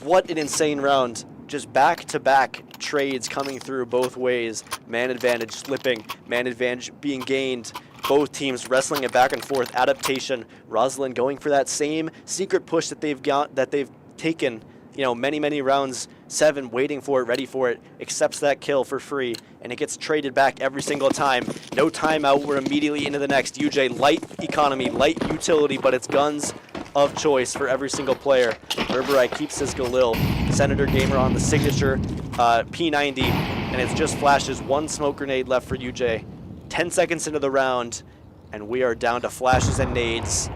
What an insane round. Just back-to-back trades coming through both ways. Man advantage slipping, man advantage being gained. Both teams wrestling it back and forth. Adaptation. Rosalind going for that same secret push that they've taken, you know, many rounds. 7 waiting for it, ready for it. Accepts that kill for free, and it gets traded back every single time. No timeout. We're immediately into the next. UJ light economy, light utility, but it's guns of choice for every single player. Verberai keeps his Galil. Senator Gamer on the signature P90, and it's just flashes. 1 smoke grenade left for UJ. 10 seconds into the round, and we are down to flashes and nades.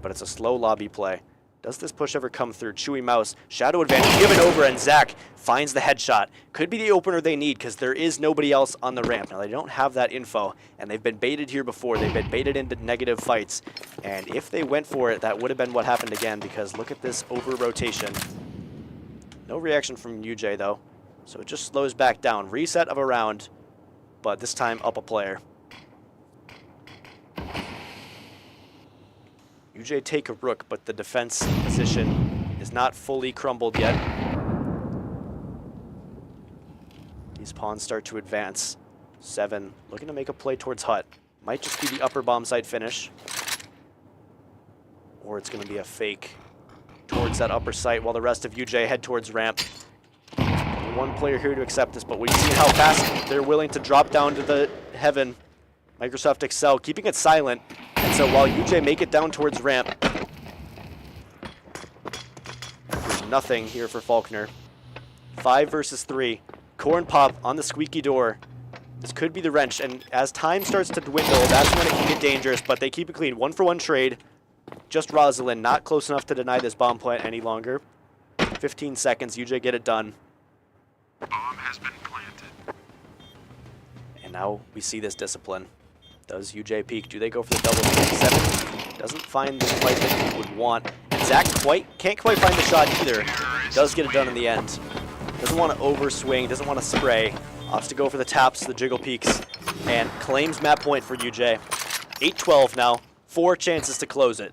But it's a slow lobby play. Does this push ever come through? Chewy Mouse, shadow advantage given over, and Zach finds the headshot. Could be the opener they need, because there is nobody else on the ramp. Now, they don't have that info, and they've been baited here before. They've been baited into negative fights. And if they went for it, that would have been what happened again, because look at this over-rotation. No reaction from UJ, though. So it just slows back down. Reset of a round, but this time up a player. UJ take a rook, but the defense position is not fully crumbled yet. These pawns start to advance. 7 looking to make a play towards hut. Might just be the upper bomb site finish. Or it's going to be a fake towards that upper site while the rest of UJ head towards ramp. Only 1 player here to accept this, but we've seen how fast they're willing to drop down to the heaven. Microsoft Excel keeping it silent. And so while UJ make it down towards ramp, there's nothing here for Faulkner. 5 versus 3. Corn Pop on the squeaky door. This could be the wrench, and as time starts to dwindle, that's when it can get dangerous, but they keep it clean. 1-for-1 trade. Just Rosalind, not close enough to deny this bomb plant any longer. 15 seconds, UJ get it done. Bomb has been planted. And now we see this discipline. Does UJ peek? Do they go for the double peek? 7 doesn't find the fight that he would want. And Zach can't quite find the shot either. Does get it done in the end. Doesn't want to overswing, doesn't want to spray. Opts to go for the taps, the jiggle peaks, and claims map point for UJ. 8-12 now. 4 chances to close it.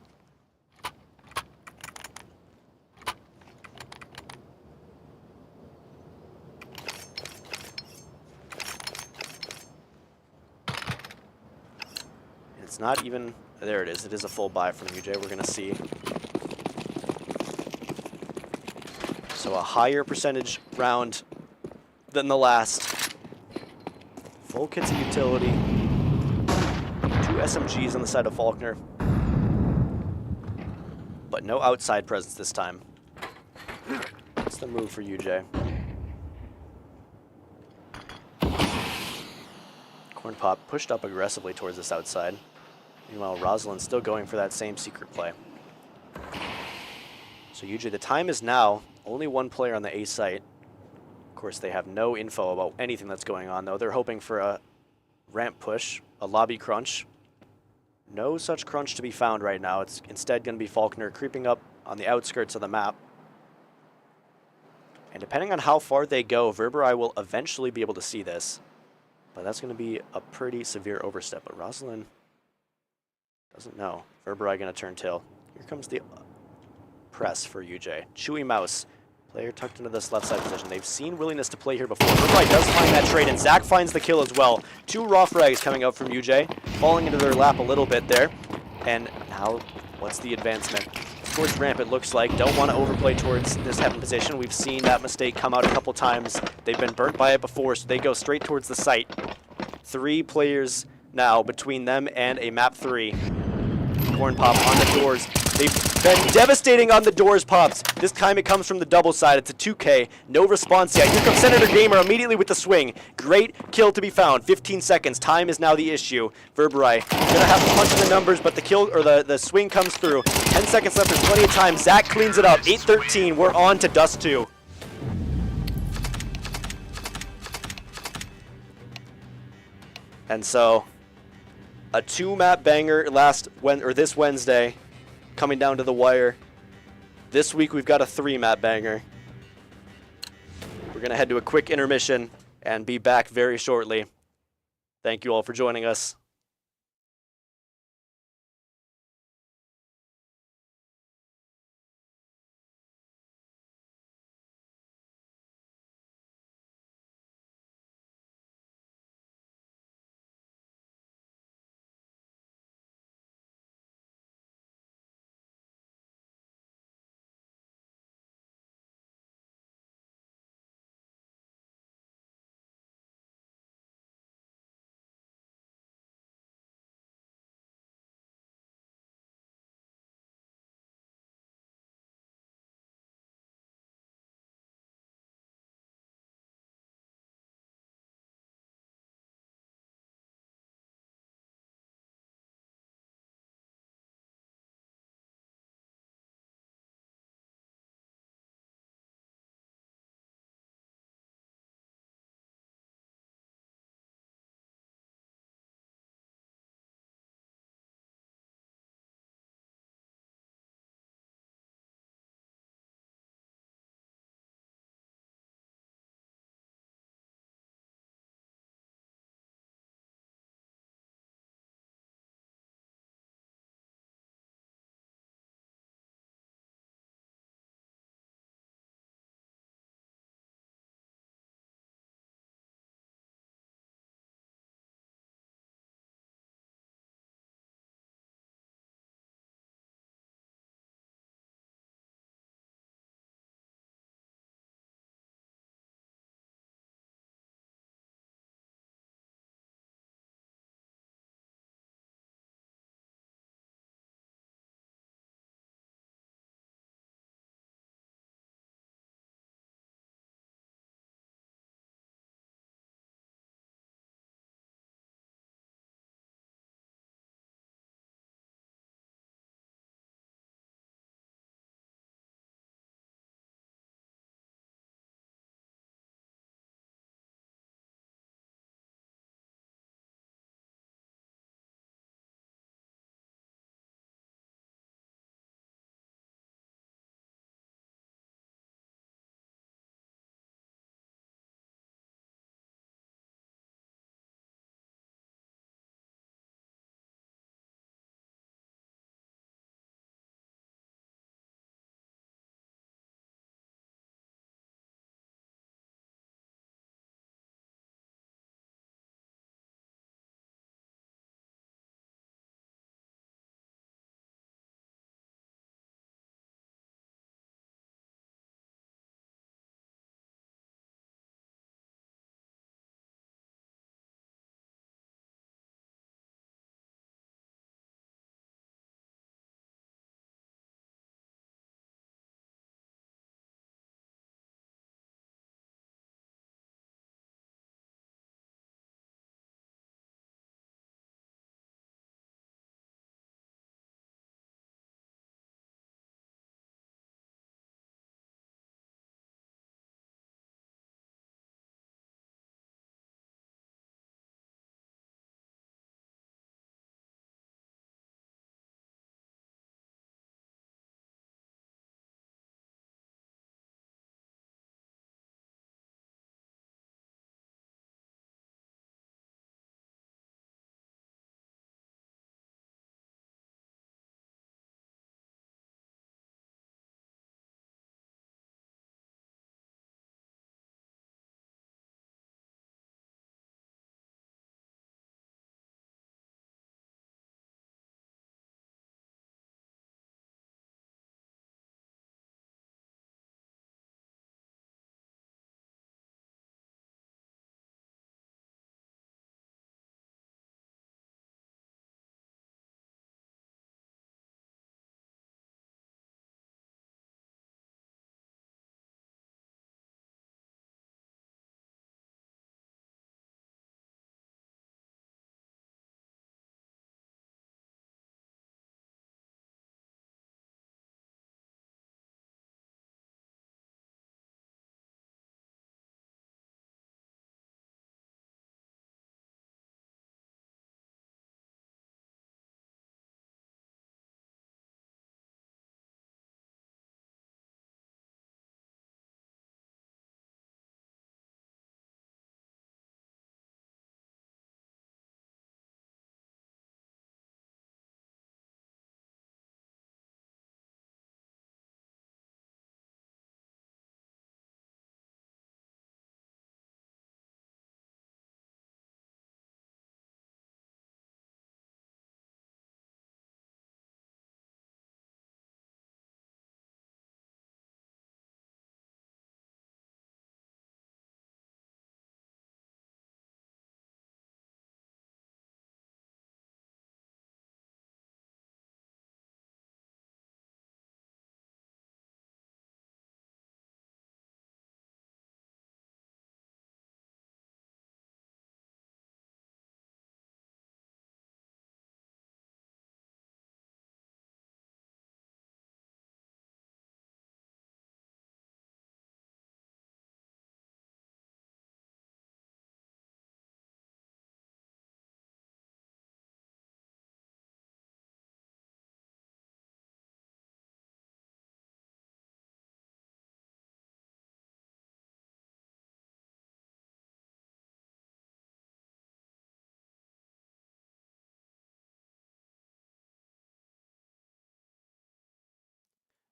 It's not even, there it is. It is a full buy from UJ, we're going to see. So a higher percentage round than the last. Full kit's a utility. 2 SMGs on the side of Faulkner. But no outside presence this time. What's the move for UJ? Corn Pop pushed up aggressively towards this outside. Meanwhile, Rosalind's still going for that same secret play. So UJ, the time is now. Only 1 player on the A site. Of course, they have no info about anything that's going on, though. They're hoping for a ramp push, a lobby crunch. No such crunch to be found right now. It's instead going to be Faulkner creeping up on the outskirts of the map. And depending on how far they go, Verberai will eventually be able to see this. But that's going to be a pretty severe overstep. But Rosalind doesn't know. Verberai going to turn tail. Here comes the press for UJ. Chewy Mouse. Player tucked into this left side position. They've seen willingness to play here before. Verberai does find that trade, and Zach finds the kill as well. 2 raw frags coming out from UJ, falling into their lap a little bit there. And now, what's the advancement? Towards ramp, it looks like. Don't want to overplay towards this heaven position. We've seen that mistake come out a couple times. They've been burnt by it before, so they go straight towards the site. 3 players now between them and a map 3. Corn Pop on the doors. They've been devastating on the doors pops. This time it comes from the double side. It's a 2K. No response yet. Here comes Senator Gamer immediately with the swing. Great kill to be found. 15 seconds. Time is now the issue. Verberai gonna have to punch in the numbers, but the kill or the swing comes through. 10 seconds left. There's plenty of time. Zach cleans it up. 8-13. We're on to Dust 2. And so, a 2-map banger this Wednesday. Coming down to the wire. This week we've got a 3-map banger. We're going to head to a quick intermission and be back very shortly. Thank you all for joining us.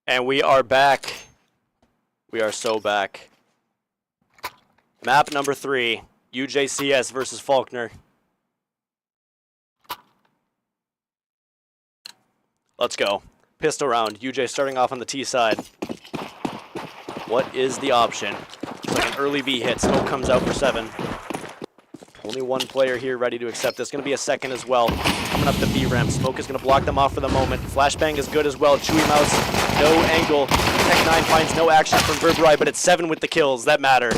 And we are back. We are so back. Map number 3, UJCS versus Faulkner. Let's go. Pistol round. UJ starting off on the T side. What is the option? It's like an early B hit. Smoke comes out for 7. Only one player here ready to accept this. Going to be a second as well. Coming up the B ramp. Smoke is going to block them off for the moment. Flashbang is good as well. Chewy Mouse, no angle. Tech9 finds no action from Verberai, but it's 7 with the kills. That matter.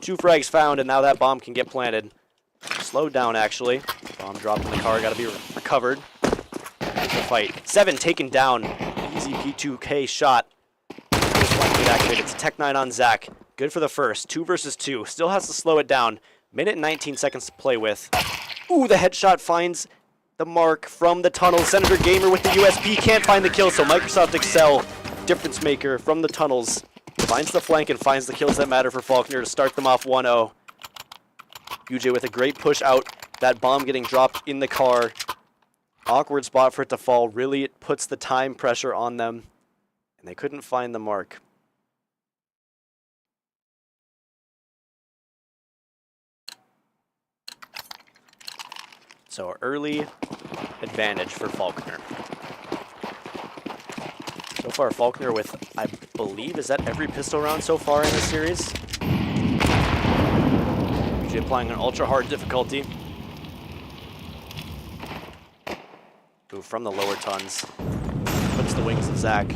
2 frags found, and now that bomb can get planted. Slowed down, actually. Bomb dropped in the car. Got to be recovered. It's a fight. 7 taken down. Easy P2K shot. Activated. It's a Tech9 on Zach. Good for the first. 2 versus 2. Still has to slow it down. Minute and 19 seconds to play with. Ooh, the headshot finds the mark from the tunnel. Senator Gamer with the USP can't find the kill, so Microsoft Excel, difference maker from the tunnels, finds the flank and finds the kills that matter for Faulkner to start them off 1-0. UJ with a great push out. That bomb getting dropped in the car. Awkward spot for it to fall. Really, it puts the time pressure on them, and they couldn't find the mark. So early advantage for Faulkner. So far, Faulkner with, I believe, is that every pistol round so far in this series? Usually applying an ultra hard difficulty. Ooh, from the lower tons. Puts the wings of Zach.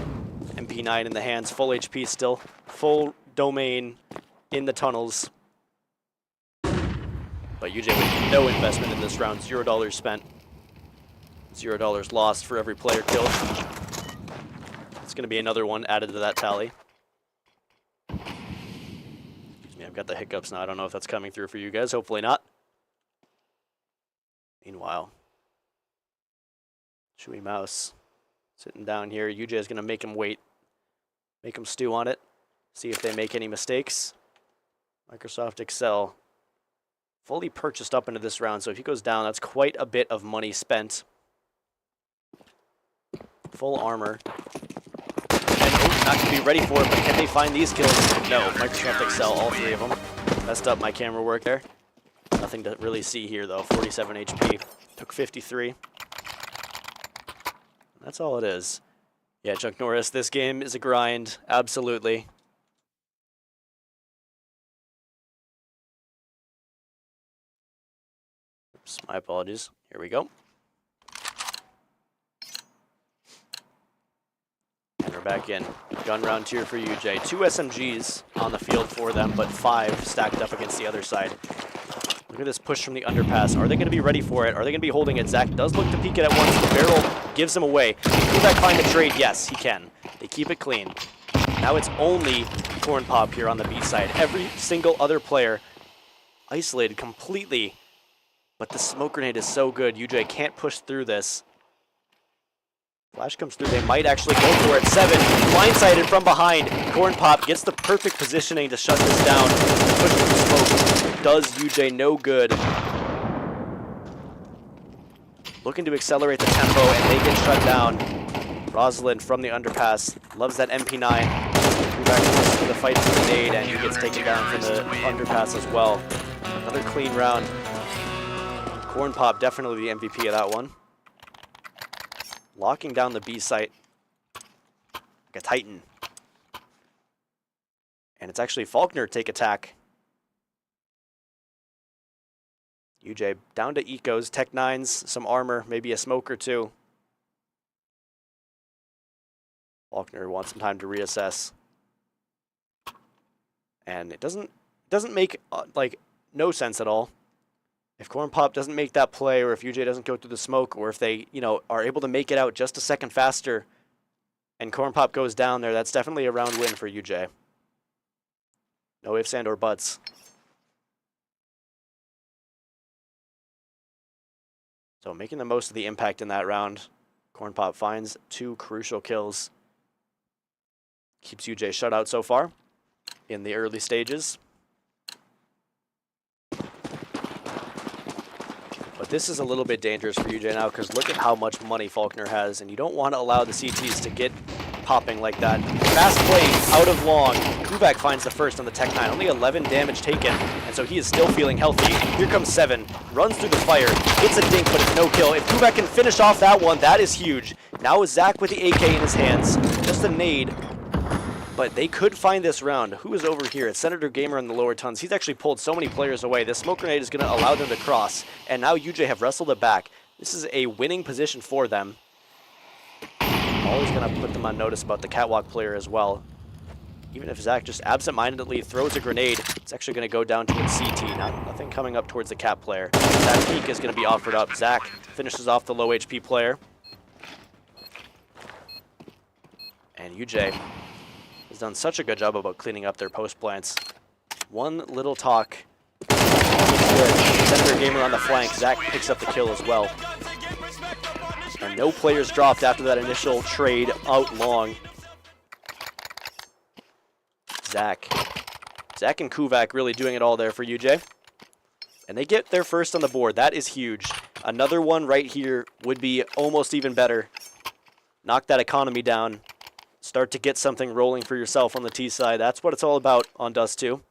MP9 in the hands, full HP still. Full domain in the tunnels. But UJ with no investment in this round, $0 spent. $0 lost for every player killed. It's going to be another one added to that tally. Excuse me, I've got the hiccups now. I don't know if that's coming through for you guys. Hopefully not. Meanwhile, Chewy Mouse sitting down here. UJ is going to make him wait. Make him stew on it. See if they make any mistakes. Microsoft Excel fully purchased up into this round, so if he goes down, that's quite a bit of money spent. Full armor. And oh, not going to be ready for it, but can they find these kills? No, Microsoft Excel, all 3 of them. Messed up my camera work there. Nothing to really see here, though. 47 HP. Took 53. That's all it is. Yeah, Chuck Norris, this game is a grind. Absolutely. Oops, my apologies. Here we go. And we're back in. Gun round tier for UJ. 2 SMGs on the field for them, but 5 stacked up against the other side. Look at this push from the underpass. Are they going to be ready for it? Are they going to be holding it? Zach does look to peek it at once. The barrel gives him away. Can Quebec find the trade? Yes, he can. They keep it clean. Now it's only Corn Pop here on the B side. Every single other player isolated completely. But the smoke grenade is so good. UJ can't push through this. Flash comes through. They might actually go for it. 7. Blindsided from behind. Corn Pop gets the perfect positioning to shut this down. Push with the smoke does UJ no good. Looking to accelerate the tempo, and they get shut down. Rosalind from the underpass loves that MP9. Back to the fight for the nade, and he gets taken down from the underpass as well. Another clean round. Corn Pop definitely the MVP of that one. Locking down the B site like a titan. And it's actually Faulkner take attack. UJ down to ecos, Tech9s, some armor, maybe a smoke or 2. Faulkner wants some time to reassess. And it doesn't make like no sense at all. If Corn Pop doesn't make that play, or if UJ doesn't go through the smoke, or if they, are able to make it out just a second faster, and Corn Pop goes down there, that's definitely a round win for UJ. No ifs and or buts. So making the most of the impact in that round. Corn Pop finds 2 crucial kills. Keeps UJ shut out so far in the early stages. But this is a little bit dangerous for UJ now, because look at how much money Faulkner has, and you don't want to allow the CTs to get popping like that. Fast play out of long. Kuvak finds the first on the Tech 9. Only 11 damage taken, and so he is still feeling healthy. Here comes 7. Runs through the fire. Hits a dink, but it's no kill. If Kuvak can finish off that one, that is huge. Now is Zach with the AK in his hands. Just a nade. But they could find this round. Who is over here? It's Senator Gamer in the lower tons. He's actually pulled so many players away. This smoke grenade is going to allow them to cross. And now UJ have wrestled it back. This is a winning position for them. Always going to put them on notice about the catwalk player as well. Even if Zach just absent-mindedly throws a grenade, it's actually going to go down towards CT. Nothing coming up towards the cat player. That peek is going to be offered up. Zach finishes off the low HP player. And UJ has done such a good job about cleaning up their post plants. One little talk. Senator Gamer on the flank. Zach picks up the kill as well. And no players dropped after that initial trade out long. Zach and Kuvak really doing it all there for UJ. And they get their first on the board. That is huge. Another one right here would be almost even better. Knock that economy down. Start to get something rolling for yourself on the T side. That's what it's all about on Dust 2.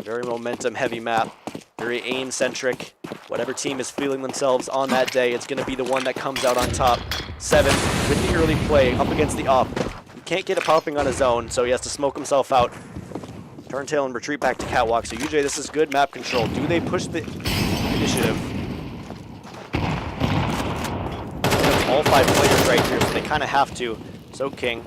Very momentum-heavy map. Very aim-centric. Whatever team is feeling themselves on that day, it's going to be the one that comes out on top. 7 with the early play up against the op. He can't get it popping on his own, so he has to smoke himself out. Turn tail and retreat back to catwalk. So UJ, this is good map control. Do they push the initiative? All 5 players right here, so they kind of have to. So King,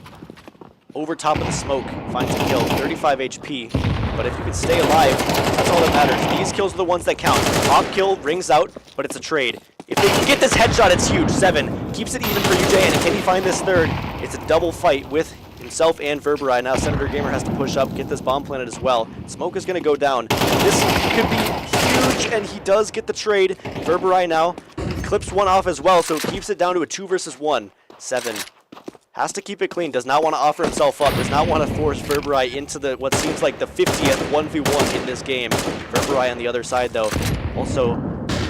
over top of the smoke, finds a kill, 35 HP. But if you can stay alive, that's all that matters. These kills are the ones that count. Top kill rings out, but it's a trade. If they can get this headshot, it's huge. 7 keeps it even for UJ, and can he find this third? It's a double fight with himself and Verberai. Now Senator Gamer has to push up, get this bomb planted as well. Smoke is going to go down. This could be huge, and he does get the trade. Verberai now clips one off as well, so it keeps it down to a 2 versus 1. 7 has to keep it clean, does not want to offer himself up, does not want to force Verberai into the what seems like the 50th 1v1 in this game. Verberai on the other side, though, also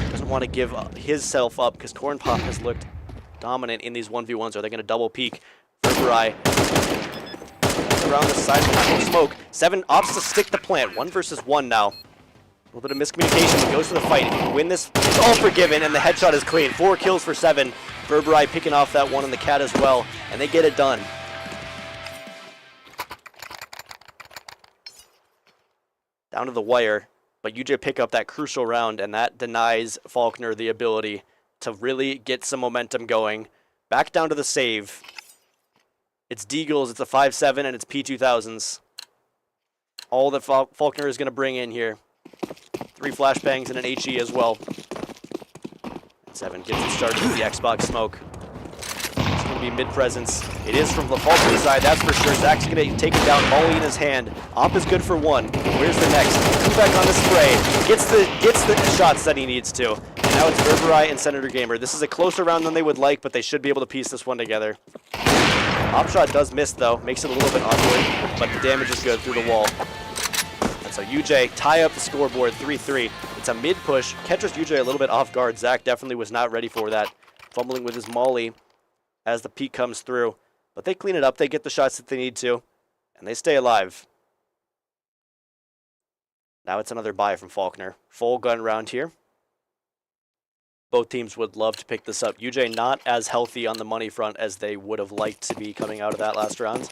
doesn't want to give himself up because Corn Pop has looked dominant in these 1v1s. Are they going to double peek? Verberai around the side of the smoke. 7 opts to stick the plant. 1 versus 1 now. A little bit of miscommunication, but goes for the fight. If you can win this, it's all forgiven, and the headshot is clean. 4 kills for 7. Verberai picking off that one on the cat as well, and they get it done. Down to the wire, but UJ pick up that crucial round, and that denies Faulkner the ability to really get some momentum going. Back down to the save. It's Deagles, it's a 5-7, and it's P2000s. All that Faulkner is going to bring in here. 3 flashbangs and an HE as well. 7 gets it started with the Xbox smoke. It's going to be mid-presence. It is from the Faulkner side, that's for sure. Zach's going to take it down, Molly in his hand. Op is good for 1. Where's the next? Kuvak on the spray. Gets the shots that he needs to. And now it's Verberai and Senator Gamer. This is a closer round than they would like, but they should be able to piece this one together. Op shot does miss, though. Makes it a little bit awkward, but the damage is good through the wall. So UJ tie up the scoreboard 3-3. It's a mid-push. Catches UJ a little bit off guard. Zach definitely was not ready for that. Fumbling with his molly as the peak comes through. But they clean it up. They get the shots that they need to. And they stay alive. Now it's another buy from Faulkner. Full gun round here. Both teams would love to pick this up. UJ not as healthy on the money front as they would have liked to be coming out of that last round.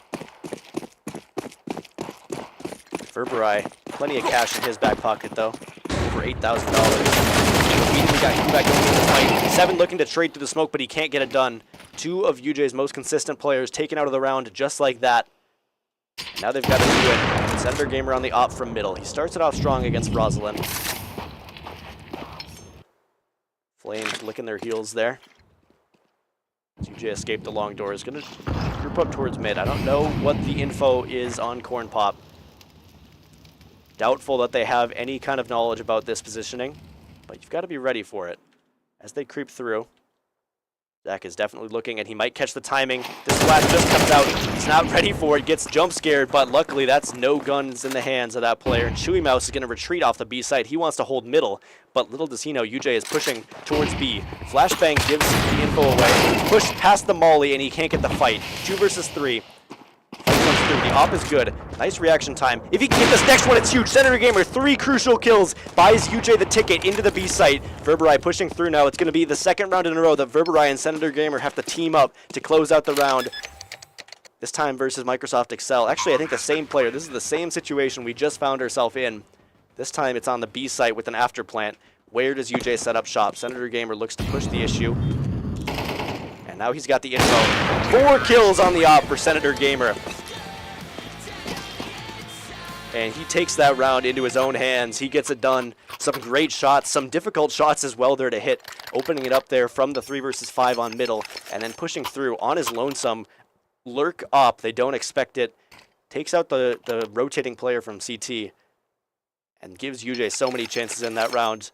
Verberai, plenty of cash in his back pocket though. Over $8,000. Immediately got Kuvak going into the fight. 7 looking to trade through the smoke, but he can't get it done. 2 of UJ's most consistent players taken out of the round just like that. Now they've got to do it. Senator Gamer on the op from middle. He starts it off strong against Rosalind. Flames licking their heels there. UJ escaped the long door. Is going to group up towards mid. I don't know what the info is on Corn Pop. Doubtful that they have any kind of knowledge about this positioning, but you've got to be ready for it. As they creep through, Zach is definitely looking, and he might catch the timing. The splash just comes out. He's not ready for it. Gets jump scared, but luckily that's no guns in the hands of that player. And Chewy Mouse is going to retreat off the B side. He wants to hold middle, but little does he know, UJ is pushing towards B. Flashbang gives the info away. Push past the molly, and he can't get the fight. 2 versus 3. Comes through. The op is good. Nice reaction time. If he can get this next one, it's huge. Senator Gamer, 3 crucial kills. Buys UJ the ticket into the B site. Verberai pushing through now. It's going to be the second round in a row that Verberai and Senator Gamer have to team up to close out the round. This time versus Microsoft Excel. Actually, I think the same player. This is the same situation we just found ourselves in. This time it's on the B site with an afterplant. Where does UJ set up shop? Senator Gamer looks to push the issue. And now he's got the info. 4 kills on the op for Senator Gamer. And he takes that round into his own hands. He gets it done. Some great shots, some difficult shots as well there to hit. Opening it up there from the 3 versus 5 on middle. And then pushing through on his lonesome. Lurk up. They don't expect it. Takes out the rotating player from CT. And gives UJ so many chances in that round.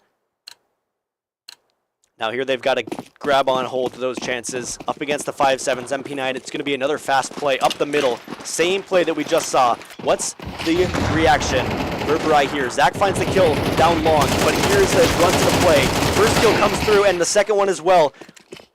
Now here they've got to grab on hold to those chances. Up against the 5-7s, MP9, it's going to be another fast play up the middle. Same play that we just saw. What's the reaction? Verberai here. Zach finds the kill down long, but here's the run to the play. First kill comes through, and the second one as well.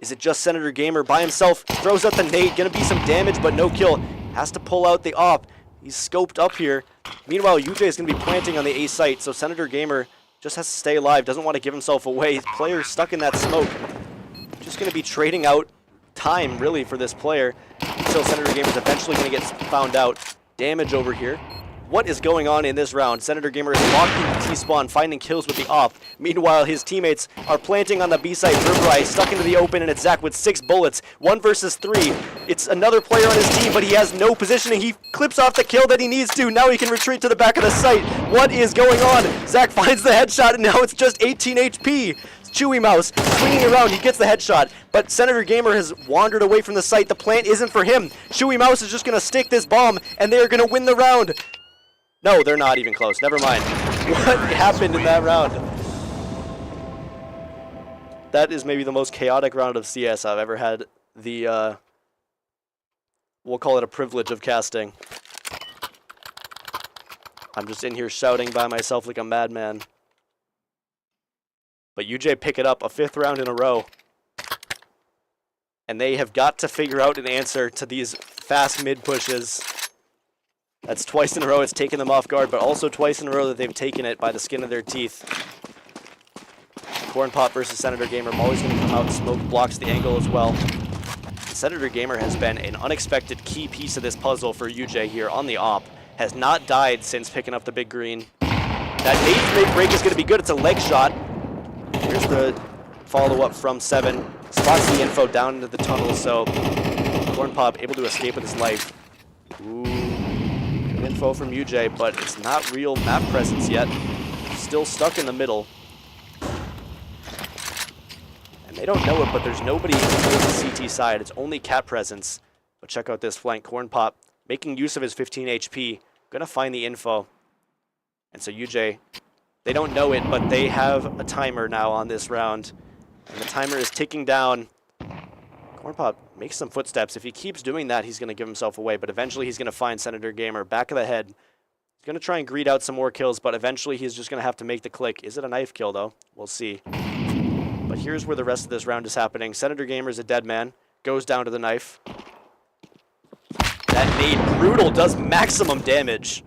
Is it just Senator Gamer by himself? Throws out the nade. Going to be some damage, but no kill. Has to pull out the op. He's scoped up here. Meanwhile, UJ is going to be planting on the A site, so Senator Gamer just has to stay alive, doesn't want to give himself away. Player stuck in that smoke. Just going to be trading out time, really, for this player until Senator Gamer is eventually going to get found out. Damage over here. What is going on in this round? Senator Gamer is locking the T-spawn, finding kills with the op. Meanwhile, his teammates are planting on the B side. Verberai stuck into the open, and it's Zach with 6 bullets. 1 versus 3. It's another player on his team, but he has no positioning. He clips off the kill that he needs to. Now he can retreat to the back of the site. What is going on? Zach finds the headshot, and now it's just 18 HP. Chewy Mouse swinging around, he gets the headshot, but Senator Gamer has wandered away from the site. The plant isn't for him. Chewy Mouse is just going to stick this bomb, and they are going to win the round. No, they're not even close. Never mind. What happened in that round? That is maybe the most chaotic round of CS I've ever had the, we'll call it a privilege of casting. I'm just in here shouting by myself like a madman. But UJ pick it up, a 5th round in a row. And they have got to figure out an answer to these fast mid pushes. That's twice in a row it's taken them off guard, but also twice in a row that they've taken it by the skin of their teeth. Corn Pop versus Senator Gamer. Molly's going to come out, smoke blocks the angle as well. Senator Gamer has been an unexpected key piece of this puzzle for UJ here on the op. Has not died since picking up the big green. That nade break is going to be good. It's a leg shot. Here's the follow-up from 7. Spots the info down into the tunnel, so Corn Pop able to escape with his life. Ooh, good info from UJ, but it's not real map presence yet. Still stuck in the middle. And they don't know it, but there's nobody on the CT side. It's only cat presence. But check out this flank. Corn Pop making use of his 15 HP. Gonna find the info. And so UJ, they don't know it, but they have a timer now on this round. And the timer is ticking down. Corn Pop makes some footsteps. If he keeps doing that, he's going to give himself away. But eventually he's going to find Senator Gamer back of the head. He's going to try and greed out some more kills, but eventually he's just going to have to make the click. Is it a knife kill, though? We'll see. But here's where the rest of this round is happening. Senator Gamer is a dead man. Goes down to the knife. That nade, brutal, does maximum damage.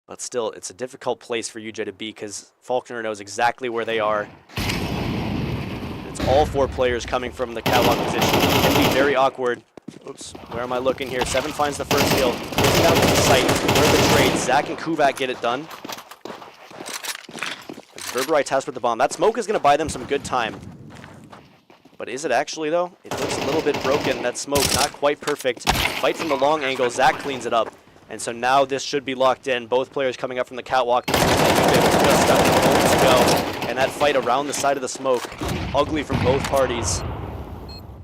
But still, it's a difficult place for UJ to be because Faulkner knows exactly where they are. It's all 4 players coming from the catwalk position. It can be very awkward. Oops, where am I looking here? 7 finds the first kill. Gets down to the site. Where the trade? Zach and Kuvak get it done. Verberai tasked with the bomb. That smoke is going to buy them some good time. But is it actually, though? It looks a little bit broken. That smoke, not quite perfect. Fight from the long angle. Zach cleans it up. And so now this should be locked in. Both players coming up from the catwalk. Just stuck moments ago. And that fight around the side of the smoke. Ugly from both parties.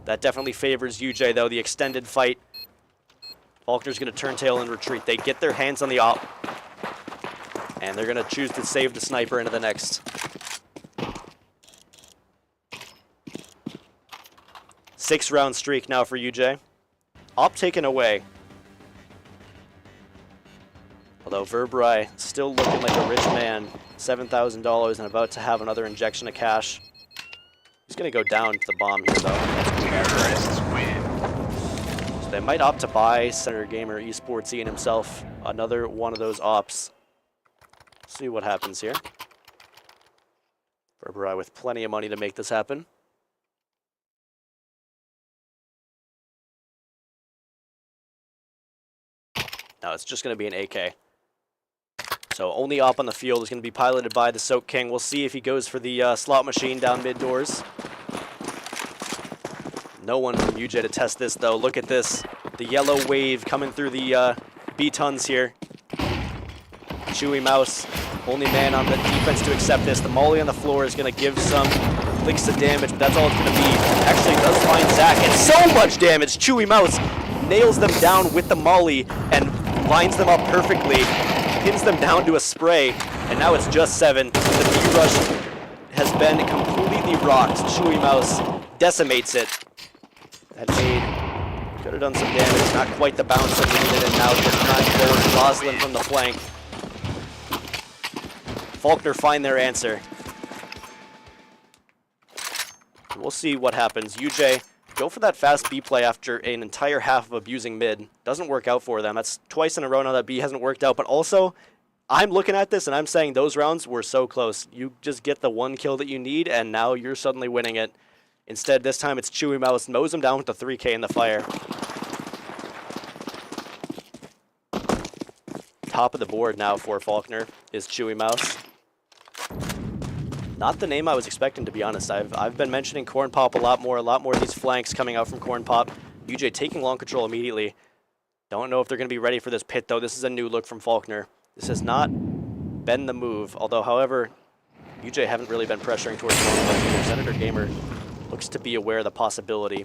That definitely favors UJ, though. The extended fight. Faulkner's going to turn tail and retreat. They get their hands on the op. And they're going to choose to save the sniper into the next. 6-round streak now for UJ. Op taken away. Although Verbrai still looking like a rich man. $7,000 and about to have another injection of cash. He's going to go down to the bomb here, though. Terrorists win. So they might opt to buy Senator Gamer Esports and himself another one of those ops. See what happens here. Verbrai with plenty of money to make this happen. Now it's just going to be an AK. So only op on the field is going to be piloted by the Soak King. We'll see if he goes for the slot machine down mid doors. No one from UJ to test this, though. Look at this. The yellow wave coming through the B-tons here. Chewy Mouse, only man on the defense to accept this. The molly on the floor is going to give some licks of damage, but that's all it's going to be. Actually, it does find Zach, and so much damage. Chewy Mouse nails them down with the molly and lines them up perfectly. Pins them down to a spray, and now it's just 7. The B-rush has been completely rocked. Chewy Mouse decimates it. That nade could have done some damage, not quite the bounce that we needed, and now just 9 forward. Rosalind from the flank. Faulkner find their answer. We'll see what happens. UJ go for that fast B play after an entire half of abusing mid. Doesn't work out for them. That's twice in a row now that B hasn't worked out. But also, I'm looking at this and I'm saying those rounds were so close. You just get the one kill that you need and now you're suddenly winning it. Instead, this time it's Chewy Mouse. Mows him down with the 3K in the fire. Top of the board now for Faulkner is Chewy Mouse. Not the name I was expecting, to be honest. I've been mentioning Corn Pop a lot more of these flanks coming out from Corn Pop. UJ taking long control immediately. Don't know if they're going to be ready for this pit, though. This is a new look from Faulkner. This has not been the move, although, however, UJ haven't really been pressuring towards Corn Pop either. Senator Gamer looks to be aware of the possibility.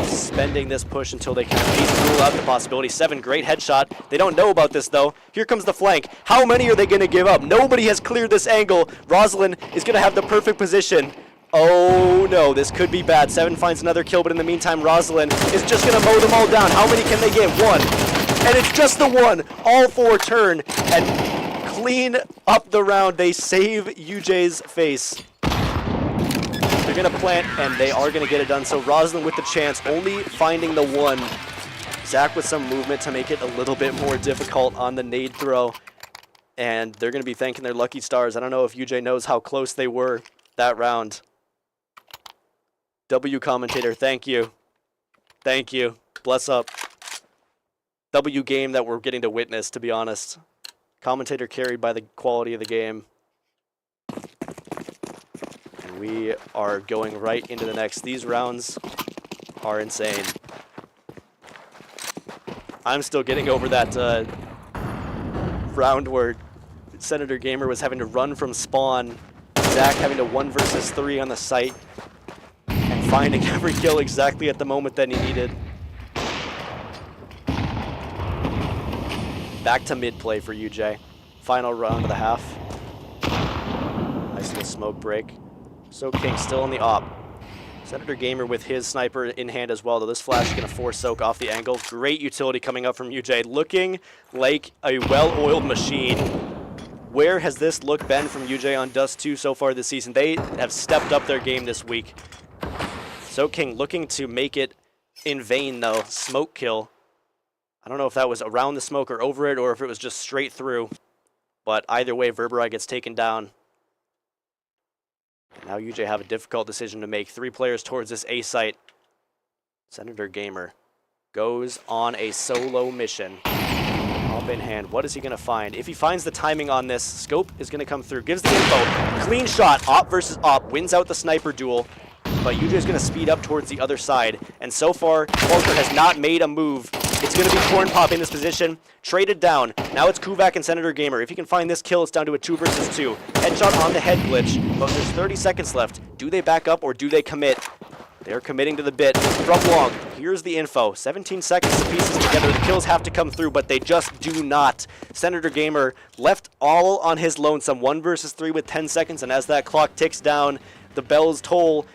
Spending this push until they can at least rule out the possibility. 7, great headshot. They don't know about this, though. Here comes the flank. How many are they going to give up? Nobody has cleared this angle. Rosalind is going to have the perfect position. Oh, no, this could be bad. 7 finds another kill, but in the meantime, Rosalind is just going to mow them all down. How many can they get? 1. And it's just the 1. All 4 turn and clean up the round. They save UJ's face. They're going to plant, and they are going to get it done. So Rosalind with the chance, only finding the 1. Zach with some movement to make it a little bit more difficult on the nade throw. And they're going to be thanking their lucky stars. I don't know if UJ knows how close they were that round. W commentator, thank you. Thank you. Bless up. W game that we're getting to witness, to be honest. Commentator carried by the quality of the game. We are going right into the next. These rounds are insane. I'm still getting over that round where Senator Gamer was having to run from spawn, Zach having to 1 versus 3 on the site, and finding every kill exactly at the moment that he needed. Back to mid play for UJ. Final round of the half. Nice little smoke break. Soak King still on the op. Senator Gamer with his sniper in hand as well, though this flash is going to force Soak off the angle. Great utility coming up from UJ, looking like a well-oiled machine. Where has this look been from UJ on Dust 2 so far this season? They have stepped up their game this week. Soak King looking to make it in vain, though. Smoke kill. I don't know if that was around the smoke or over it, or if it was just straight through. But either way, Verbrai gets taken down. Now UJ have a difficult decision to make. 3 players towards this A site. Senator Gamer goes on a solo mission. Op in hand. What is he going to find? If he finds the timing on this, scope is going to come through. Gives the info. Clean shot. Op versus op. Wins out the sniper duel. But UJ is going to speed up towards the other side. And so far, Faulkner has not made a move. It's going to be Corn Pop in this position. Traded down. Now it's Kuvak and Senator Gamer. If he can find this kill, it's down to a 2 versus 2. Headshot on the head glitch. But there's 30 seconds left. Do they back up or do they commit? They're committing to the bit. From long. Here's the info. 17 seconds to pieces together. The kills have to come through, but they just do not. Senator Gamer left all on his lonesome. 1 versus 3 with 10 seconds. And as that clock ticks down, the bells toll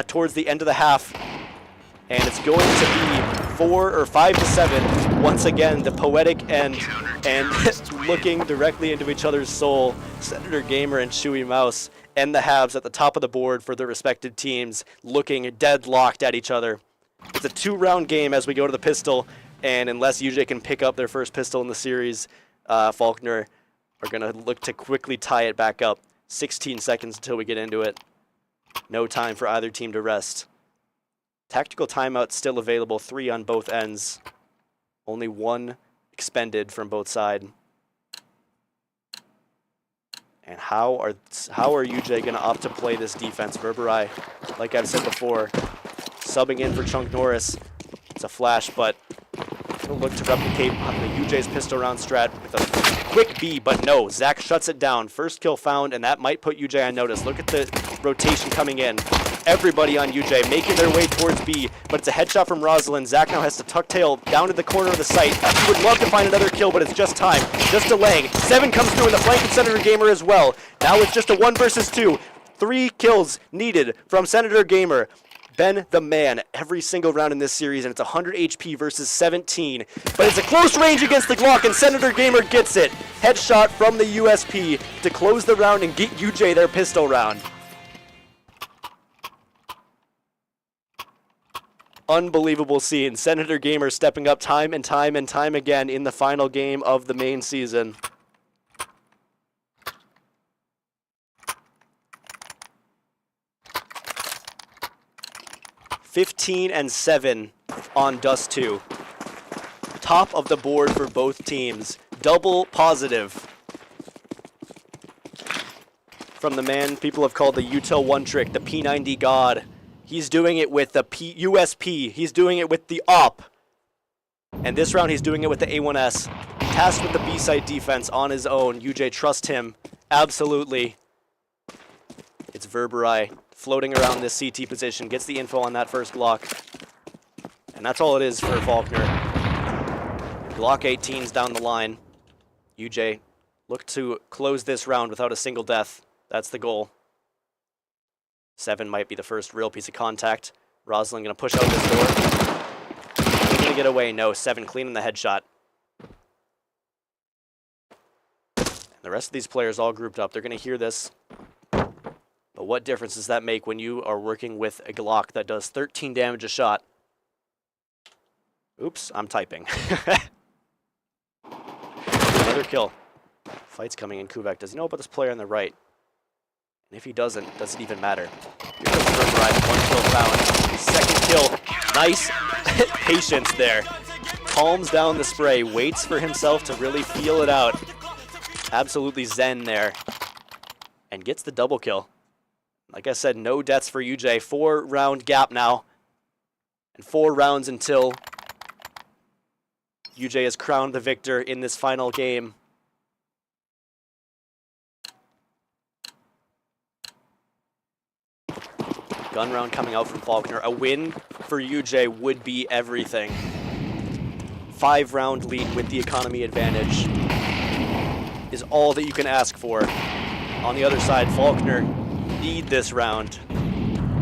towards the end of the half. And it's going to be 4 or 5 to 7. Once again, the poetic end, and looking directly into each other's soul. Senator Gamer and Chewy Mouse and the Habs at the top of the board for their respective teams, looking deadlocked at each other. It's a 2-round game as we go to the pistol, and unless UJ can pick up their first pistol in the series, Faulkner are going to look to quickly tie it back up. 16 seconds until we get into it. No time for either team to rest. Tactical timeout still available, 3 on both ends. Only 1 expended from both sides. And how are UJ going to opt to play this defense? Verberai, like I've said before, subbing in for Chunk Norris. It's a flash, but he'll look to replicate the UJ's pistol round strat with a quick B, but no, Zach shuts it down. First kill found, and that might put UJ on notice. Look at the rotation coming in. Everybody on UJ making their way towards B, but it's a headshot from Rosalind. Zach now has to tuck tail down to the corner of the site. He would love to find another kill, but it's just time. Just delaying. 7 comes through in the flank of Senator Gamer as well. Now it's just a 1 versus 2. 3 kills needed from Senator Gamer. Ben the man every single round in this series, and it's 100 HP versus 17. But it's a close range against the Glock, and Senator Gamer gets it. Headshot from the USP to close the round and get UJ their pistol round. Unbelievable scene. Senator Gamer stepping up time and time and time again in the final game of the main season. (15-7) on Dust 2. Top of the board for both teams. Double positive from the man people have called the Util one trick, the P90 god. He's doing it with the USP. He's doing it with the AWP. And this round he's doing it with the A1S. Tasked with the B-side defense on his own. UJ, trust him. Absolutely. It's Verberai floating around this CT position. Gets the info on that first Glock. And that's all it is for Faulkner. Glock 18's down the line. UJ, look to close this round without a single death. That's the goal. 7 might be the first real piece of contact. Rosalind going to push out this door. He's going to get away. No, 7 cleaning the headshot. And the rest of these players all grouped up. They're going to hear this. But what difference does that make when you are working with a Glock that does 13 damage a shot? Oops, I'm typing. Another kill. Fight's coming in. Kuvak, does he know about this player on the right? And if he doesn't, does it even matter? Here comes Verberai, 1 kill found. Second kill, nice patience there. Calms down the spray, waits for himself to really feel it out. Absolutely zen there. And gets the double kill. Like I said, no deaths for UJ. 4-round gap now. And 4 rounds until UJ is crowned the victor in this final game. Gun round coming out from Faulkner. A win for UJ would be everything. 5-round lead with the economy advantage is all that you can ask for. On the other side, Faulkner need this round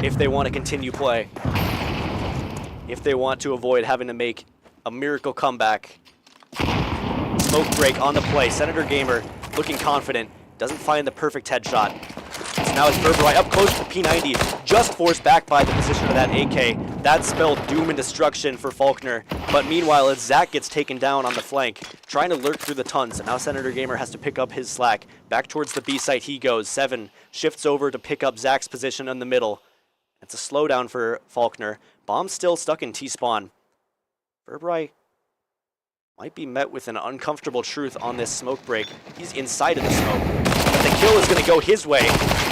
if they want to continue play. If they want to avoid having to make a miracle comeback. Smoke break on the play. Senator Gamer looking confident. Doesn't find the perfect headshot. So now it's Verberai up close to the P90, just forced back by the position of that AK. That spelled doom and destruction for Faulkner. But meanwhile, as Zach gets taken down on the flank, trying to lurk through the tons, and now Senator Gamer has to pick up his slack. Back towards the B site he goes. 7 shifts over to pick up Zach's position in the middle. It's a slowdown for Faulkner. Bomb still stuck in T-spawn. Verberai might be met with an uncomfortable truth on this smoke break. He's inside of the smoke. But the kill is going to go his way.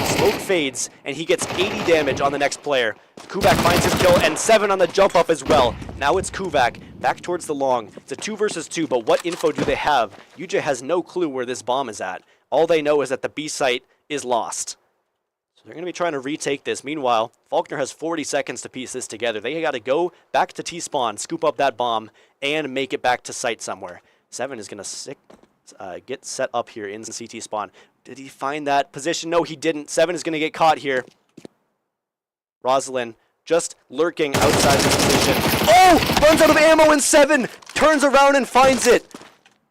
Smoke fades, and he gets 80 damage on the next player. Kuvak finds his kill, and 7 on the jump up as well. Now it's Kuvak, back towards the long. It's a 2 versus 2, but what info do they have? UJ has no clue where this bomb is at. All they know is that the B site is lost. So they're going to be trying to retake this. Meanwhile, Faulkner has 40 seconds to piece this together. They got to go back to T-spawn, scoop up that bomb, and make it back to site somewhere. 7 is going to get set up here in CT spawn. Did he find that position? No, he didn't. 7 is going to get caught here. Rosalind just lurking outside the position. Oh! Runs out of ammo in 7! Turns around and finds it!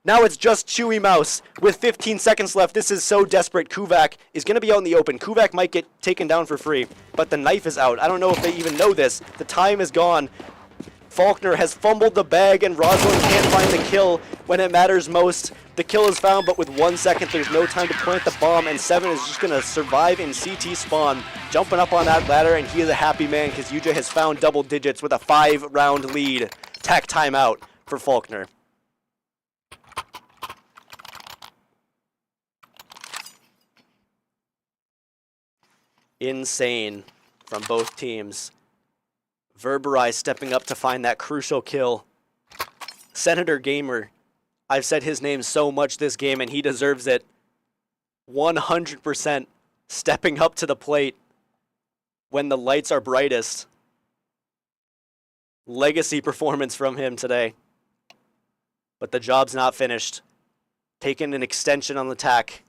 Now it's just Chewy Mouse with 15 seconds left. This is so desperate. Kuvak is going to be out in the open. Kuvak might get taken down for free, but the knife is out. I don't know if they even know this. The time is gone. Faulkner has fumbled the bag, and Rosalind can't find the kill when it matters most. The kill is found, but with 1 second, there's no time to plant the bomb, and 7 is just going to survive in CT spawn, jumping up on that ladder, and he is a happy man because UJ has found double digits with a 5-round lead. Tack timeout for Faulkner. Insane from both teams. Verberi stepping up to find that crucial kill. Senator Gamer, I've said his name so much this game and he deserves it. 100% stepping up to the plate when the lights are brightest. Legacy performance from him today. But the job's not finished. Taking an extension on the tack.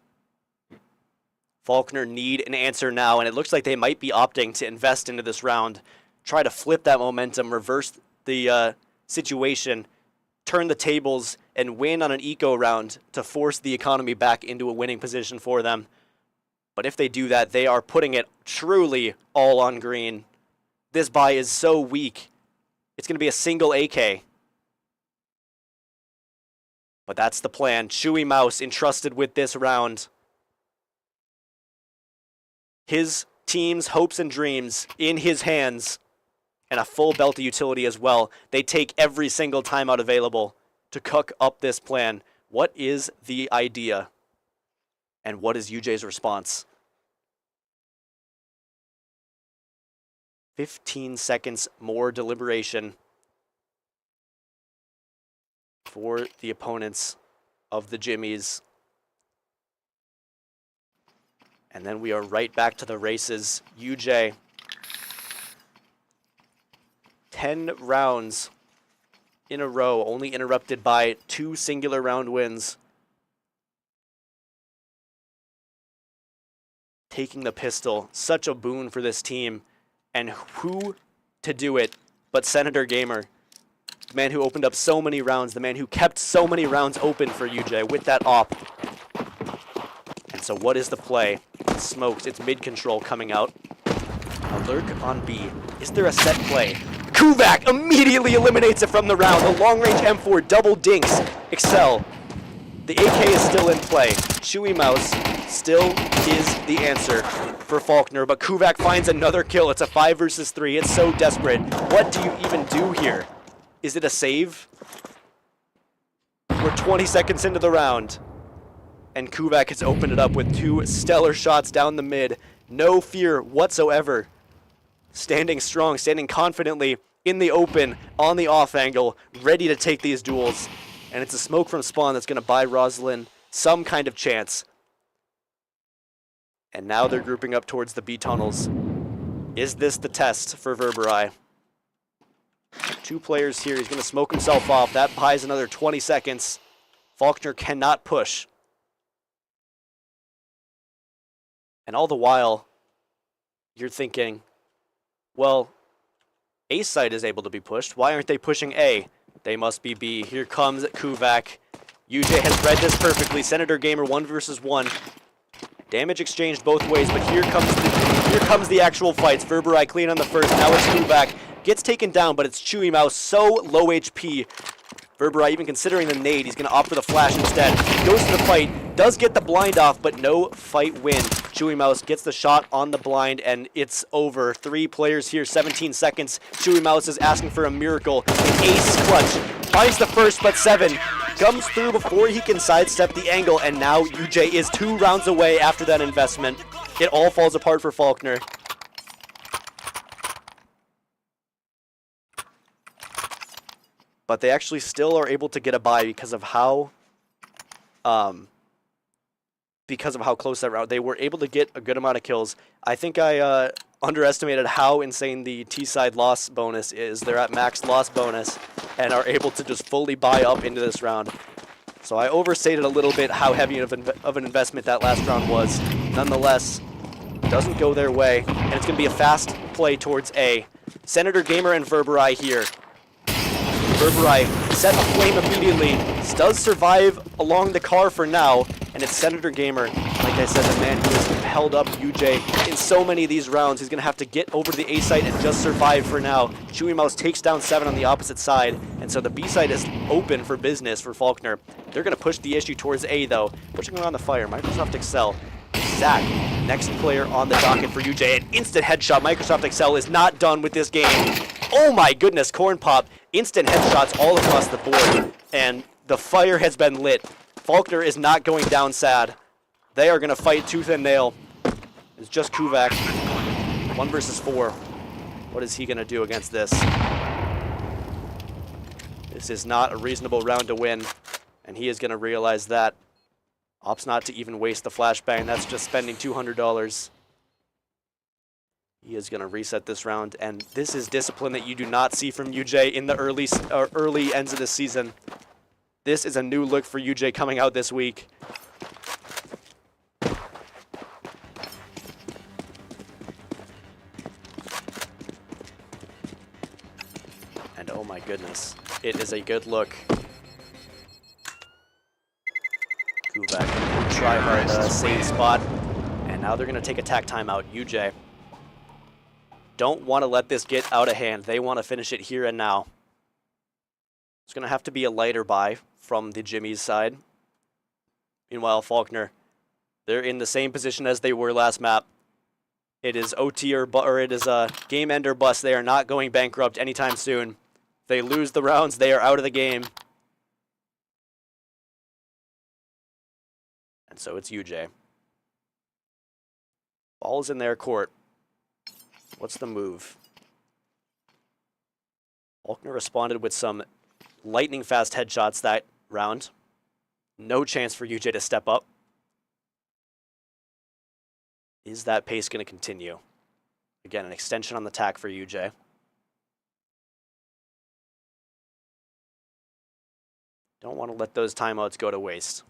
Faulkner need an answer now, and it looks like they might be opting to invest into this round, try to flip that momentum, reverse the situation, turn the tables, and win on an eco round to force the economy back into a winning position for them. But if they do that, they are putting it truly all on green. This buy is so weak. It's going to be a single AK. But that's the plan. Chewy Mouse entrusted with this round. His team's hopes and dreams in his hands, and a full belt of utility as well. They take every single timeout available to cook up this plan. What is the idea? And what is UJ's response? 15 seconds more deliberation for the opponents of the Jimmies. And then we are right back to the races. UJ, 10 rounds in a row, only interrupted by 2 singular round wins. Taking the pistol, such a boon for this team. And who to do it but Senator Gamer, the man who opened up so many rounds, the man who kept so many rounds open for UJ with that op. And so what is the play? Smokes, it's mid-control coming out. A lurk on B. Is there a set play? Kuvak immediately eliminates it from the round. The long-range M4 double dinks. Excel. The AK is still in play. Chewy Mouse still is the answer for Faulkner, but Kuvak finds another kill. It's a 5 versus 3. It's so desperate. What do you even do here? Is it a save? We're 20 seconds into the round, and Kuvak has opened it up with 2 stellar shots down the mid. No fear whatsoever. Standing strong, standing confidently in the open, on the off angle, ready to take these duels. And it's a smoke from spawn that's going to buy Rosalind some kind of chance. And now they're grouping up towards the B tunnels. Is this the test for Verberi? 2 players here. He's going to smoke himself off. That buys another 20 seconds. Faulkner cannot push. And all the while, you're thinking, well, A site is able to be pushed. Why aren't they pushing A? They must be B. Here comes Kuvak. UJ has read this perfectly. Senator Gamer 1 versus 1. Damage exchanged both ways, but here comes the actual fights. Verberi clean on the first. Now it's Kuvak. Gets taken down, but it's Chewy Mouse. So low HP. Verberi even considering the nade. He's going to opt for the flash instead. Goes to the fight. Does get the blind off, but no fight win. Chewy Mouse gets the shot on the blind, and it's over. 3 players here, 17 seconds. Chewy Mouse is asking for a miracle. An ace clutch. Finds the first, but 7 comes through before he can sidestep the angle, and now UJ is 2 rounds away after that investment. It all falls apart for Faulkner. But they actually still are able to get a bye because of how close that round. They were able to get a good amount of kills. I think I underestimated how insane the T-side loss bonus is. They're at max loss bonus and are able to just fully buy up into this round. So I overstated a little bit how heavy of an investment that last round was. Nonetheless, doesn't go their way, and it's going to be a fast play towards A. Senator Gamer and Verberai here. Verberai set aflame immediately, does survive along the car for now, and it's Senator Gamer, like I said, the man who has held up UJ in so many of these rounds. He's going to have to get over to the A site and just survive for now. Chewy Mouse takes down 7 on the opposite side, and so the B site is open for business for Faulkner. They're going to push the issue towards A, though. Pushing around the fire, Microsoft Excel. Zach, next player on the docket for UJ. An instant headshot. Microsoft Excel is not done with this game. Oh my goodness, Corn Pop. Instant headshots all across the board, and the fire has been lit. Faulkner is not going down sad. They are going to fight tooth and nail. It's just Kuvak. 1 versus 4. What is he going to do against this? This is not a reasonable round to win, and he is going to realize that. Opts not to even waste the flashbang. That's just spending $200. He is going to reset this round, and this is discipline that you do not see from UJ in the early ends of the season. This is a new look for UJ coming out this week. And oh my goodness, it is a good look. Kuvak try hard save spot, and now they're going to take attack timeout. UJ don't want to let this get out of hand. They want to finish it here and now. It's going to have to be a lighter buy from the Jimmy's side. Meanwhile, Faulkner, they're in the same position as they were last map. It is OT or it is a game end or bust. They are not going bankrupt anytime soon. If they lose the rounds, they are out of the game. And so it's UJ. Ball's in their court. What's the move? Faulkner responded with some lightning fast headshots that round. No chance for UJ to step up. Is that pace going to continue? Again, an extension on the tack for UJ. Don't want to let those timeouts go to waste.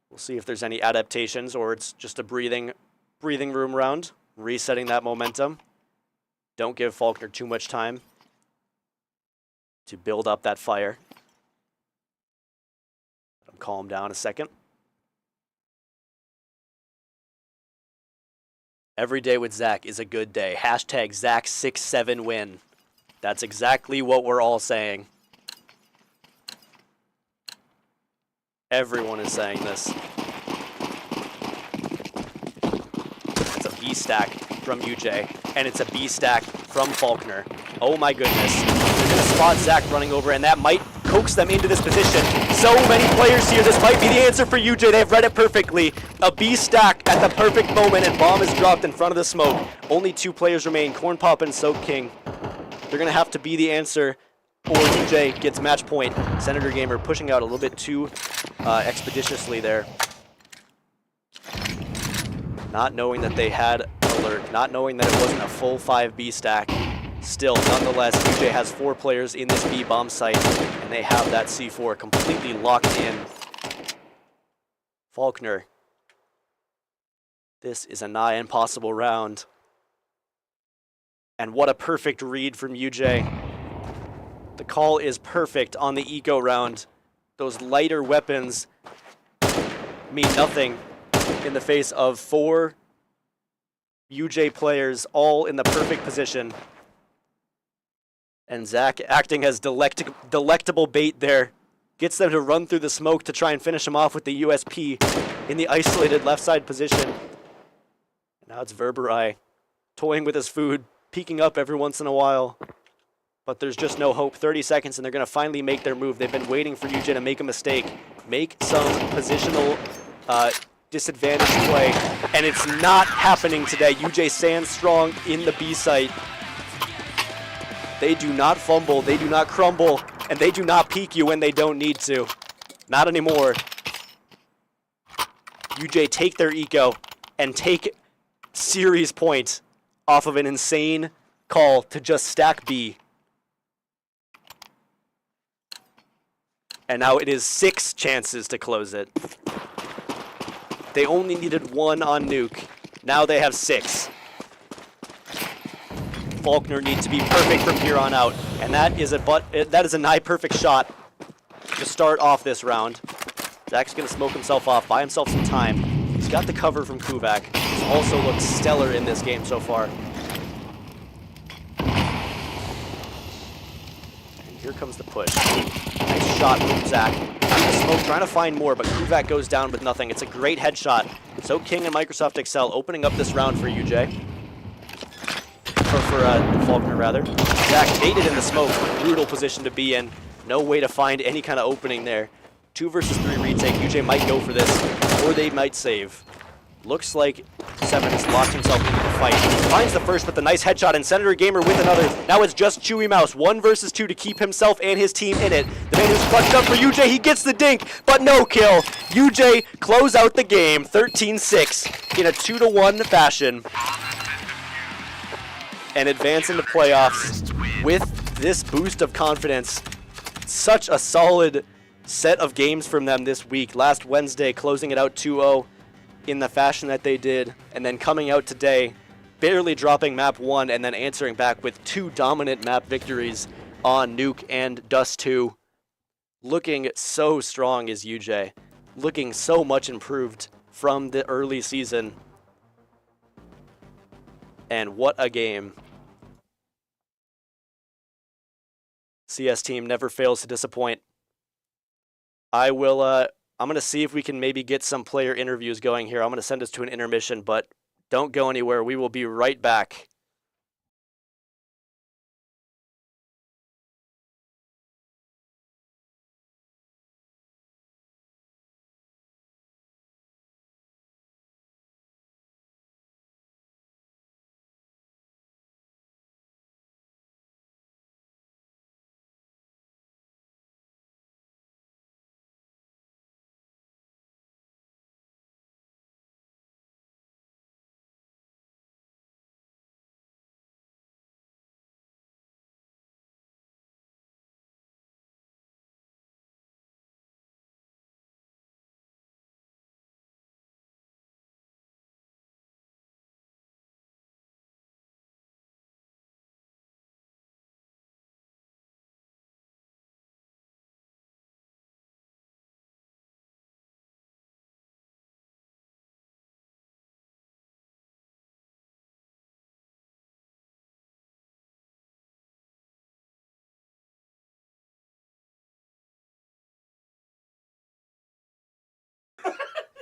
We'll see if there's any adaptations or it's just a breathing room round. Resetting that momentum. Don't give Faulkner too much time to build up that fire. Let him calm down a second. Every day with Zach is a good day. Hashtag Zach67win. That's exactly what we're all saying. Everyone is saying this. It's a B stack from UJ, and it's a B stack from Faulkner. Oh my goodness. They're going to spot Zach running over, and that might coax them into this position. So many players here. This might be the answer for UJ. They've read it perfectly. A B stack at the perfect moment, and bomb is dropped in front of the smoke. Only 2 players remain, Corn Pop and Soak King. They're going to have to be the answer, or UJ gets match point. Senator Gamer pushing out a little bit too expeditiously there. Not knowing that they had alert, not knowing that it wasn't a full 5 B stack. Still, nonetheless, UJ has 4 players in this B bomb site, and they have that C4 completely locked in. Faulkner. This is a nigh impossible round. And what a perfect read from UJ. The call is perfect on the eco round. Those lighter weapons mean nothing in the face of 4 UJ players all in the perfect position. And Zach acting as delectable bait there. Gets them to run through the smoke to try and finish him off with the USP in the isolated left side position. And now it's Verberai toying with his food, peeking up every once in a while. But there's just no hope. 30 seconds and they're going to finally make their move. They've been waiting for UJ to make a mistake. Make some positional disadvantage play. And it's not happening today. UJ stands strong in the B site. They do not fumble. They do not crumble. And they do not peek you when they don't need to. Not anymore. UJ take their eco and take series point off of an insane call to just stack B. And now it is 6 chances to close it. They only needed 1 on Nuke. Now they have 6. Faulkner needs to be perfect from here on out, and that is a nigh perfect shot to start off this round. Zach's going to smoke himself off, buy himself some time. He's got the cover from Kuvak, who's also looked stellar in this game so far. And here comes the push. Nice shot from Zach. Smoke trying to find more, but Kuvak goes down with nothing. It's a great headshot. So King and Microsoft Excel opening up this round for UJ. Or for Faulkner, rather. Zach baited in the smoke. Brutal position to be in. No way to find any kind of opening there. 2 versus 3 retake. UJ might go for this, or they might save. Looks like Seven has locked himself into the fight. Finds the first with a nice headshot, and Senator Gamer with another. Now it's just Chewy Mouse. 1 versus 2 to keep himself and his team in it. The man who's clutched up for UJ, he gets the dink, but no kill. UJ close out the game, 13-6 in a 2-1 fashion. And advance into playoffs with this boost of confidence. Such a solid set of games from them this week. Last Wednesday, closing it out 2-0 in the fashion that they did, and then coming out today, barely dropping map 1 and then answering back with 2 dominant map victories on Nuke and Dust 2. Looking so strong is UJ. Looking so much improved from the early season. And what a game. CS team never fails to disappoint. I'm going to see if we can maybe get some player interviews going here. I'm going to send us to an intermission, but don't go anywhere. We will be right back.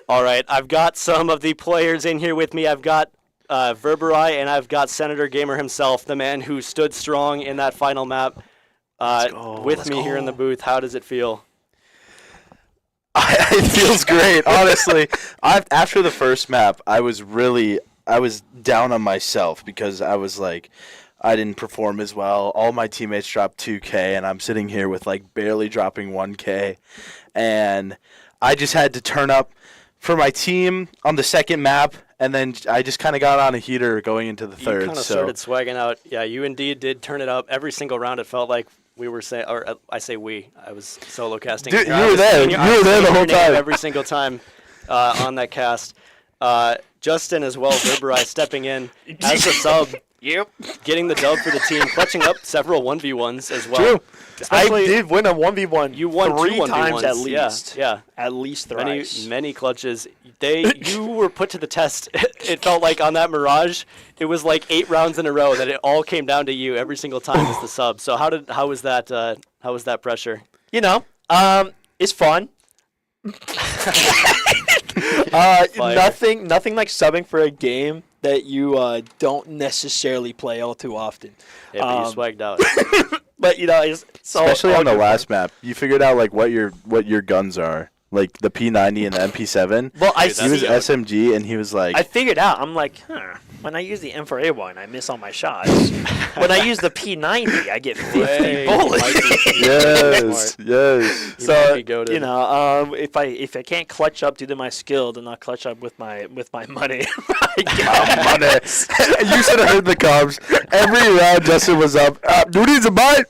All right, I've got some of the players in here with me. I've got Verberi, and I've got Senator Gamer himself, the man who stood strong in that final map with me here in the booth. How does it feel? It feels great, honestly. After the first map, I was down on myself because I was like, I didn't perform as well. All my teammates dropped 2K, and I'm sitting here with like barely dropping 1K, and I just had to turn up for my team on the second map, and then I just kind of got on a heater going into the third. You kind of started swagging out. Yeah, you indeed did turn it up every single round. It felt like we were saying, or I say we. I was solo casting. Dude, you were there. You were there the whole time. Every single time on that cast. Justin as well, Verberi stepping in as the sub. Yep. Getting the dub for the team, clutching up several 1v1s as well. True. I did win a 1v1. You won 3 2 times 1v1s. at least. Yeah. At least thrice. Many clutches. You were put to the test. It felt like on that Mirage, it was like 8 rounds in a row that it all came down to you every single time as the sub. So how was that pressure? You know, it's fun. Nothing like subbing for a game that you don't necessarily play all too often. Yeah, but you swagged out. But you know, especially on the last map, you figured out like what your guns are, like the P90 and the MP7. Well, he was SMG, and he was like, I figured out. I'm like, when I use the M4A1, I miss all my shots. When I use the P90, I get 50 bullets. Yes. So you know, if I can't clutch up due to my skill, then I'll clutch up with my money. Money. You should have heard the comms. Every round, Justin was up. Who needs a bite?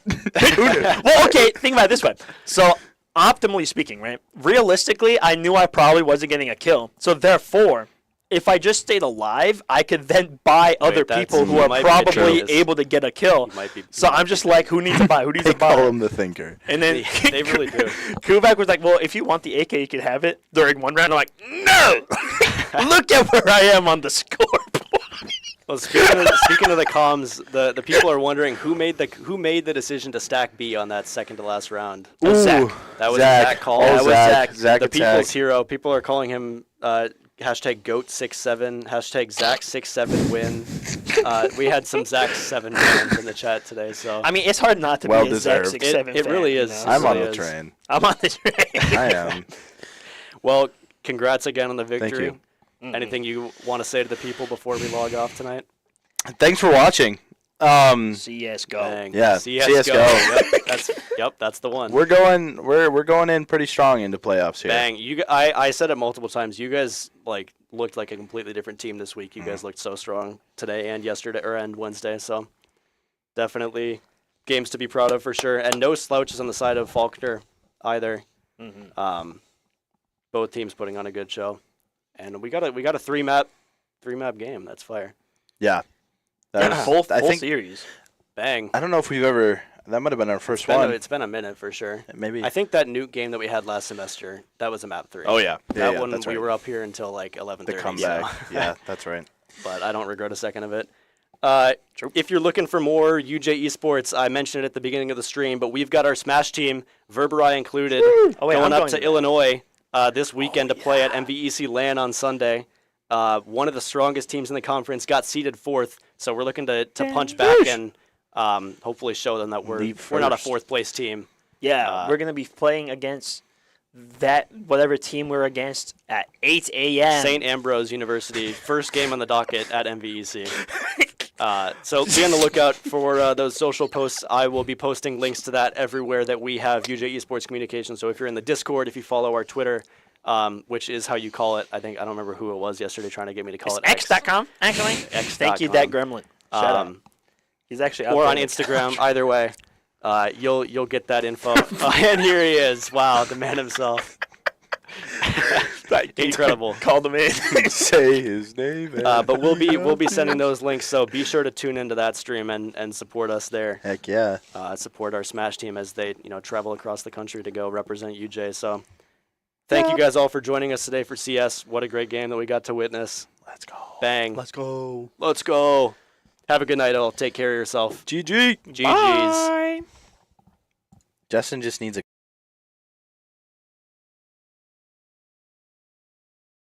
Well, okay. Think about it this way. So, optimally speaking, right? Realistically, I knew I probably wasn't getting a kill. So therefore, if I just stayed alive, I could then buy other that's- people who you are might be probably true. able to get a kill. You might be- So I'm just like, who needs to buy? Who needs They to buy? call him the thinker. And then They really do. Kubak was like, well, if you want the AK, you can have it during one round. I'm like, no! Look at where I am on the scoreboard. Well, speaking of the comms, the people are wondering who made the decision to stack B on that second to last round. That was Zach. That was Zach. Zach call. Oh, That was Zach. Zach the attack. people's hero. People are calling him hashtag GOAT67, hashtag Zach67win. We had some Zach7 fans in the chat today, so I mean, it's hard not to Well be a Zach deserved. 6-7 It fan, really you is. know? I'm on really the is. train. I'm on the train. I am. well, congrats again on the victory. you. Anything you want to say to the people before we log off tonight? Thanks for watching. CSGO. Bang. Yeah, CSGO. That's the one. We're going in pretty strong into playoffs here. Bang. I said it multiple times. You guys looked like a completely different team this week. You guys looked so strong today and yesterday and Wednesday. So definitely games to be proud of for sure. And no slouches on the side of Faulkner either. Mm-hmm. Both teams putting on a good show. And we got a three map game. That's fire. Yeah. Full I think series. Bang. I don't know if we've ever. That might have been our first one. It's been a minute for sure. Maybe. I think that Nuke game that we had last semester, that was a map 3. Oh yeah. That yeah, one that's we right. were up here until 11:30. The comeback. Yeah, that's right. But I don't regret a second of it. If you're looking for more UJ Esports, I mentioned it at the beginning of the stream, but we've got our Smash team, Verberai included, going up to Illinois this weekend to play at MVEC LAN on Sunday. One of the strongest teams in the conference got seeded 4th, so we're looking to punch back and hopefully show them that we're not a 4th place team. Yeah, we're going to be playing against that whatever team we're against at 8 a.m. St. Ambrose University, first game on the docket at MVEC. So be on the lookout for those social posts. I will be posting links to that everywhere that we have UJ Esports Communication. So if you're in the Discord, if you follow our Twitter, which is how you call it. I don't remember who it was yesterday trying to get me to call it X.com, actually. Thank you, that gremlin. Shout out. He's actually out or there on in the Instagram. couch. Either way, you'll get that info. And here he is. Wow, the man himself. Incredible. Called him in. Say his name. But we'll be sending those links. So be sure to tune into that stream and support us there. Heck yeah. Support our Smash team as they travel across the country to go represent UJ. So thank you guys all for joining us today for CS. What a great game that we got to witness. Let's go. Bang. Let's go. Let's go. Have a good night all. Take care of yourself. GG. GG's. Justin just needs a